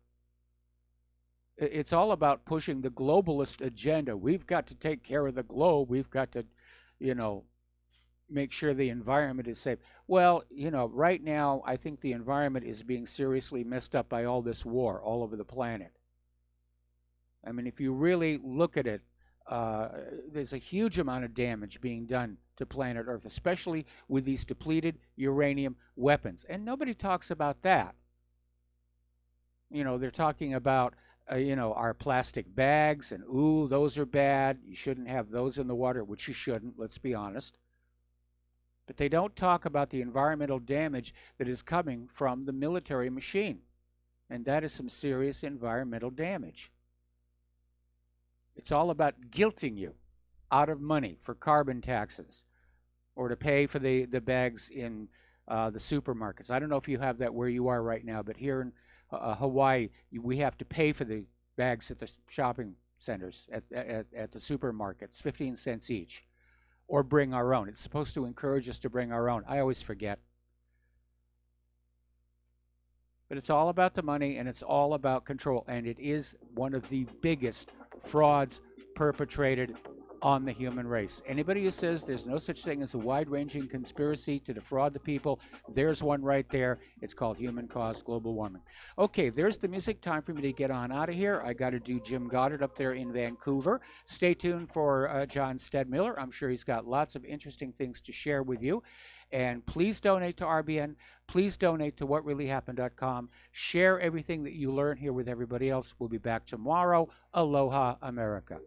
It's all about pushing the globalist agenda. We've got to take care of the globe. We've got to, you know, make sure the environment is safe. Well, you know, right now, I think the environment is being seriously messed up by all this war all over the planet. I mean, if you really look at it, there's a huge amount of damage being done to planet Earth, especially with these depleted uranium weapons. And nobody talks about that. You know, they're talking about, you know, our plastic bags, and, ooh, those are bad. You shouldn't have those in the water, which you shouldn't, let's be honest. But they don't talk about the environmental damage that is coming from the military machine. And that is some serious environmental damage. It's all about guilting you out of money for carbon taxes or to pay for the bags in the supermarkets. I don't know if you have that where you are right now, but here in Hawaii, we have to pay for the bags at the shopping centers, at the supermarkets, 15 cents each. Or bring our own. It's supposed to encourage us to bring our own. I always forget. But it's all about the money, and it's all about control. And it is one of the biggest frauds perpetrated on the human race. Anybody who says there's no such thing as a wide-ranging conspiracy to defraud the people, there's one right there. It's called human-caused global warming. Okay, there's the music. Time for me to get on out of here. I got to do Jim Goddard up there in Vancouver. Stay tuned for John Stedmiller. I'm sure he's got lots of interesting things to share with you. And please donate to RBN. Please donate to whatreallyhappened.com. Share everything that you learn here with everybody else. We'll be back tomorrow. Aloha, America.